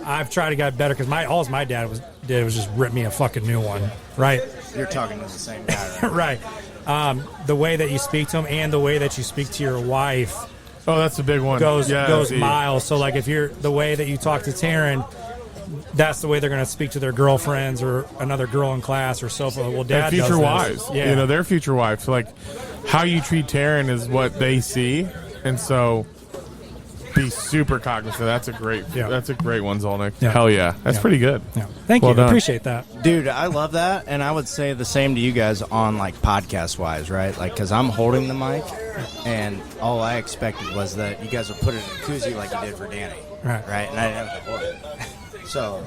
Speaker 3: I've tried to get better, because all my dad did was just rip me a fucking new one, right?
Speaker 12: You're talking to the same guy, right?
Speaker 3: Right. The way that you speak to him and the way that you speak to your wife.
Speaker 2: Oh, that's a big one.
Speaker 3: Goes miles. So, like, if you're the way that you talk to Taryn, that's the way they're going to speak to their girlfriends or another girl in class or so forth. Well, Dad
Speaker 2: future
Speaker 3: does
Speaker 2: wives.
Speaker 3: Yeah.
Speaker 2: Their future wives. So, like, how you treat Taryn is what they see, and so be super cognizant. That's a great one, Zolnik.
Speaker 3: Yeah.
Speaker 2: Hell yeah, that's pretty good.
Speaker 3: Yeah. Thank you.
Speaker 2: Done.
Speaker 3: Appreciate that,
Speaker 12: dude. I love that, and I would say the same to you guys on like podcast wise, right? Like, because I'm holding the mic, and all I expected was that you guys would put it in a koozie like you did for Danny, right? And I didn't have to hold it. So,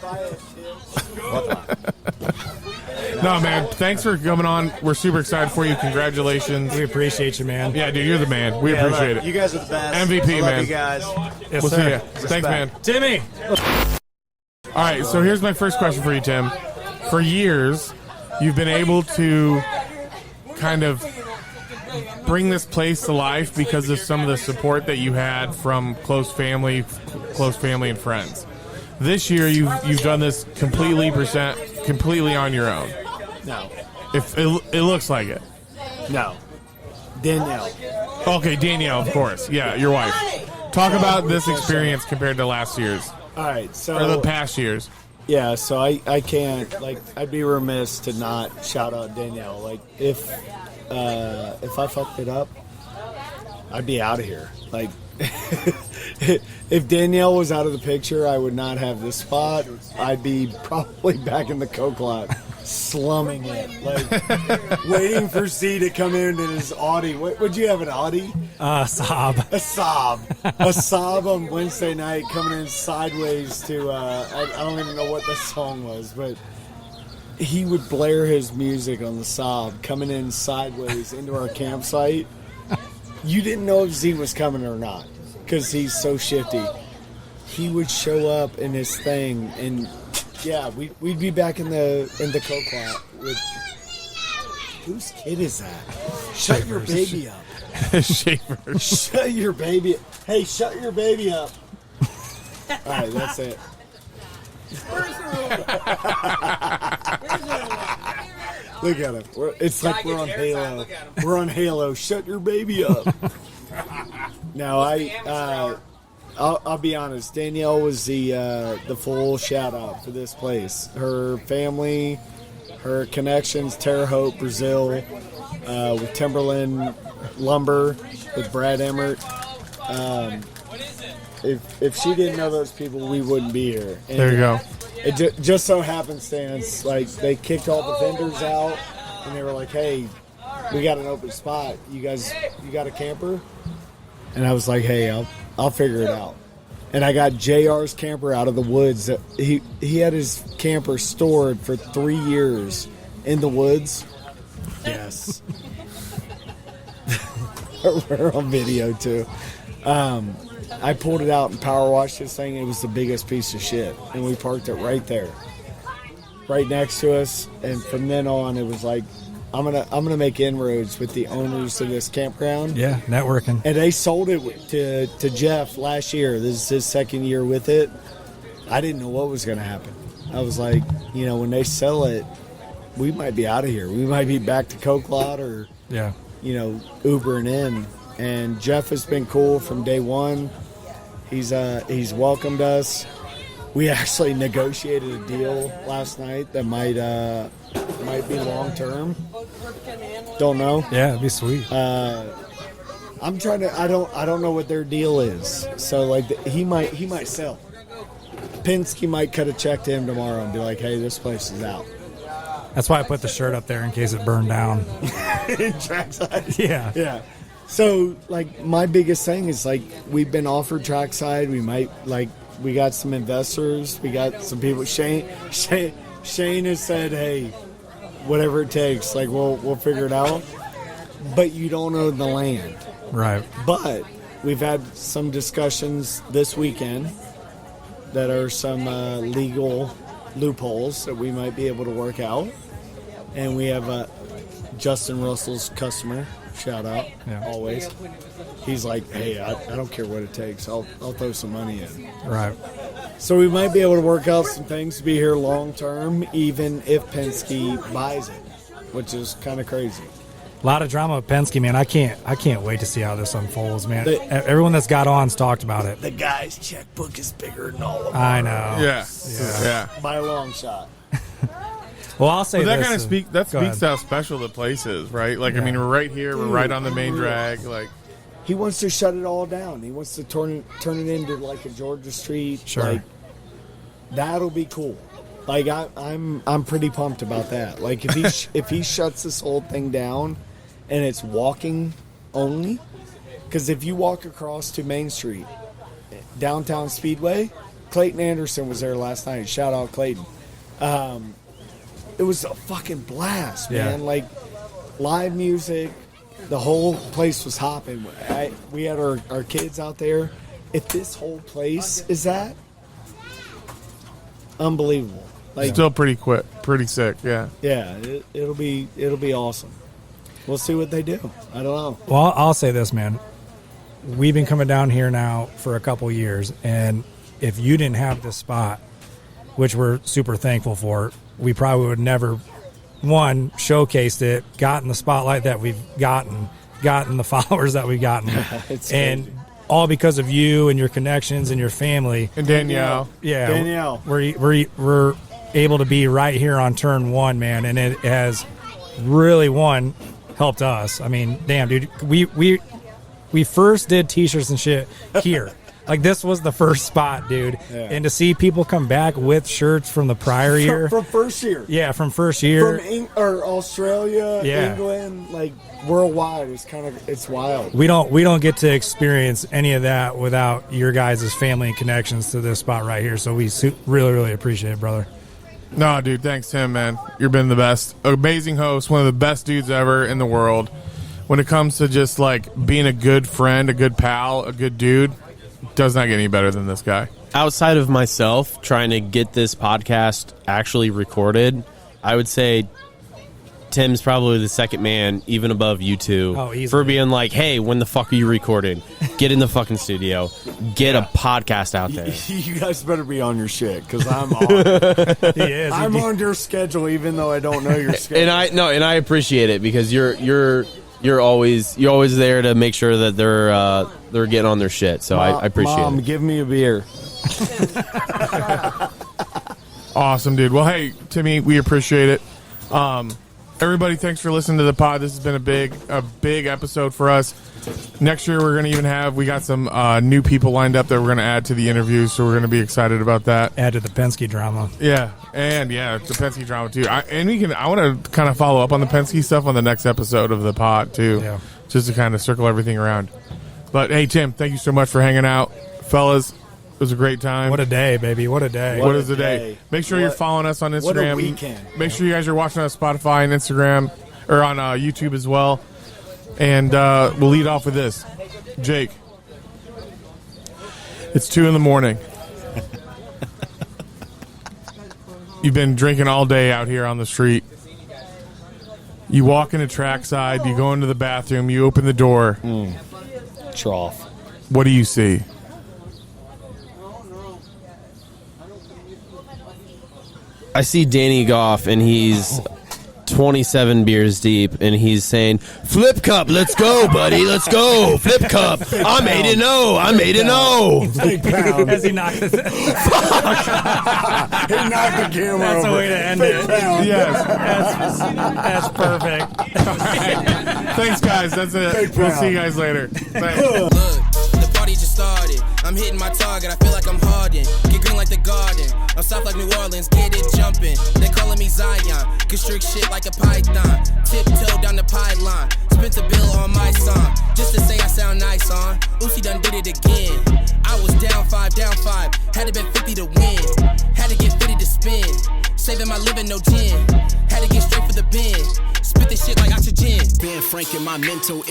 Speaker 2: no, man. Thanks for coming on. We're super excited for you. Congratulations.
Speaker 3: We appreciate you, man.
Speaker 2: Yeah, dude, you're the man. We appreciate it.
Speaker 12: You guys are the best.
Speaker 2: MVP,
Speaker 12: I love
Speaker 2: man.
Speaker 12: you guys.
Speaker 3: Yes,
Speaker 2: we'll
Speaker 3: sir.
Speaker 2: see you.
Speaker 12: Respect.
Speaker 2: Thanks, man.
Speaker 3: Timmy.
Speaker 2: All right, so here's my first question for you, Tim. For years, you've been able to kind of bring this place to life because of some of the support that you had from close family and friends. This year, you've done this completely on your own.
Speaker 13: No.
Speaker 2: If it looks like it.
Speaker 13: No. Danielle.
Speaker 2: Okay, Danielle, of course. Yeah, your wife. Talk about this experience compared to last year's.
Speaker 13: All right, so
Speaker 2: or the past years.
Speaker 13: Yeah, so I can't, like, I'd be remiss to not shout out Danielle. Like, if I fucked it up, I'd be out of here. Like, if Danielle was out of the picture, I would not have this spot. I'd be probably back in the Coke lot, slumming it, like waiting for C to come in his Audi. Would you have, an Audi?
Speaker 3: Saab.
Speaker 13: A Saab on Wednesday night, coming in sideways to I don't even know what the song was, but he would blare his music on the Saab, coming in sideways into our campsite. You didn't know if Z was coming or not because he's so shifty. He would show up in his thing, and yeah, we'd be back in the Coke lot with. Whose kid is that? Shut your baby up.
Speaker 2: Schaefer.
Speaker 13: Shut your baby. Hey, shut your baby up. All right, that's it. Look at him. It's like we're on Halo. We're on Halo. Shut your baby up. No, I'll be honest. Danielle was the full shout out for this place. Her family, her connections, Terre Haute, Brazil, with Timberland Lumber, with Brad Emmert. If she didn't know those people, we wouldn't be here. And
Speaker 2: there you go.
Speaker 13: It just so happenstance, like, they kicked all the vendors out, and they were like, "Hey, we got an open spot. You got a camper?" And I was like, "Hey, I'll figure it out." And I got JR's camper out of the woods. He had his camper stored for 3 years in the woods. Yes. We're on video too. I pulled it out and power washed this thing. It was the biggest piece of shit, and we parked it right there, right next to us. And from then on, it was like, I'm gonna make inroads with the owners of this campground.
Speaker 3: Yeah, networking.
Speaker 13: And they sold it to Jeff last year. This is his second year with it. I didn't know what was gonna happen. I was like, when they sell it, we might be out of here. We might be back to Coke lot or Ubering in. And Jeff has been cool from day one. He's welcomed us. We actually negotiated a deal last night that might be long term. Don't know.
Speaker 3: Yeah, it'd be sweet.
Speaker 13: I'm trying to. I don't know what their deal is. So like he might sell. Penske might cut a check to him tomorrow and be like, "Hey, this place is out."
Speaker 3: That's why I put the shirt up there in case it burned down.
Speaker 13: Trackside.
Speaker 3: Yeah.
Speaker 13: So, like, my biggest thing is, like, we've been offered trackside. We might, like, we got some investors. We got some people. Shane has said, "Hey, whatever it takes, like, we'll figure it out." But you don't own the land.
Speaker 3: Right.
Speaker 13: But we've had some discussions this weekend that are some legal loopholes that we might be able to work out. And we have Justin Russell's customer. Shout out, always. He's like, "Hey, I don't care what it takes. I'll throw some money in."
Speaker 3: Right.
Speaker 13: So we might be able to work out some things to be here long term, even if Penske buys it, which is kind of crazy.
Speaker 3: A lot of drama with Penske, man. I can't wait to see how this unfolds, man. Everyone that's got on's talked about it.
Speaker 13: The guy's checkbook is bigger than all of them.
Speaker 3: I know.
Speaker 2: Yeah.
Speaker 13: By a long shot.
Speaker 3: Well, I'll say
Speaker 2: that
Speaker 3: this.
Speaker 2: kind of speaks to how special the place is, right? Like, I mean, we're right here. We're right on the main drag. Like,
Speaker 13: he wants to shut it all down. He wants to turn it into like a Georgia Street.
Speaker 3: Sure.
Speaker 13: Like, that'll be cool. Like, I'm pretty pumped about that. Like, if he shuts this whole thing down, and it's walking only, because if you walk across to Main Street, downtown Speedway, Clayton Anderson was there last night. Shout out Clayton. It was a fucking blast, man. Like, live music, the whole place was hopping. We had our kids out there. If this whole place is that, unbelievable. Like,
Speaker 2: still pretty sick, yeah.
Speaker 13: Yeah, it'll be awesome. We'll see what they do. I don't know.
Speaker 3: Well, I'll say this, man. We've been coming down here now for a couple years, and if you didn't have this spot, which we're super thankful for, we probably would never, one, showcased it, gotten the spotlight that we've gotten the followers that we've gotten, and all because of you and your connections and your family.
Speaker 2: And Danielle.
Speaker 3: Yeah.
Speaker 13: Danielle.
Speaker 3: We're able to be right here on turn one, man, and it has really, helped us. I mean, damn, dude, we first did T-shirts and shit here. Like, this was the first spot, dude. Yeah. And to see people come back with shirts from the prior year.
Speaker 13: From first year.
Speaker 3: Yeah, from first year.
Speaker 13: From Australia, England, like, worldwide. It's wild.
Speaker 3: We don't get to experience any of that without your guys' family and connections to this spot right here. So we really, really appreciate it, brother.
Speaker 2: No, dude, thanks, Tim, man. You've been the best. Amazing host, one of the best dudes ever in the world. When it comes to just, like, being a good friend, a good pal, a good dude, does not get any better than this guy.
Speaker 4: Outside of myself trying to get this podcast actually recorded, I would say Tim's probably the second man, even above you two, for being like, hey, when the fuck are you recording? Get in the fucking studio. Get a podcast out there.
Speaker 13: You guys better be on your shit, because I'm on.
Speaker 3: He is.
Speaker 13: I'm on your schedule, even though I don't know your schedule.
Speaker 4: And I appreciate it, because you're always there to make sure that they're getting on their shit. So I appreciate it.
Speaker 13: Mom, give me a beer.
Speaker 2: Awesome, dude. Well, hey, Timmy, we appreciate it. Everybody, thanks for listening to the pod. This has been a big episode for us. Next year, we got some new people lined up that we're going to add to the interviews, so we're going to be excited about that.
Speaker 3: Add to the Penske drama.
Speaker 2: Yeah, and the Penske drama too. I want to kind of follow up on the Penske stuff on the next episode of the pod too, just to kind of circle everything around. But hey, Tim, thank you so much for hanging out, fellas. It was a great time.
Speaker 3: What a day, baby. What a day.
Speaker 2: What is the day? Make sure you're following us on Instagram.
Speaker 13: What a weekend.
Speaker 2: Make sure you guys are watching us on Spotify and Instagram, or on YouTube as well. And we'll lead off with this. Jake, it's 2 a.m. You've been drinking all day out here on the street. You walk into trackside, you go into the bathroom, you open the door.
Speaker 13: Trough.
Speaker 2: What do you see?
Speaker 4: I see Danny Goff, and he's 27 beers deep, and he's saying, "Flip cup, let's go, buddy, let's go, flip cup. I'm 8-0. I'm 8-0."
Speaker 13: Big pound.
Speaker 3: As he knocked it.
Speaker 13: He knocked the camera
Speaker 3: That's
Speaker 13: over.
Speaker 3: a way to end it.
Speaker 2: Yes.
Speaker 3: That's perfect.
Speaker 2: Thanks, guys. That's it. We'll see you guys later. Thanks.
Speaker 1: Look, the party just started. I'm hitting my target. I feel like I'm Harden. Get green like the garden. I'm soft like New Orleans. Get it jumping. They calling me Zion. Constrict shit like a python. Tiptoe down the pylon. Spent a bill on my song. Just to say I sound nice on. Uzi done did it again. I was down 5. Had to bet 50 to win. Had to get 50 to spin. Saving my living, no gin. Had to get straight for the bin. Spit this shit like oxygen. Ben Frank in my mental.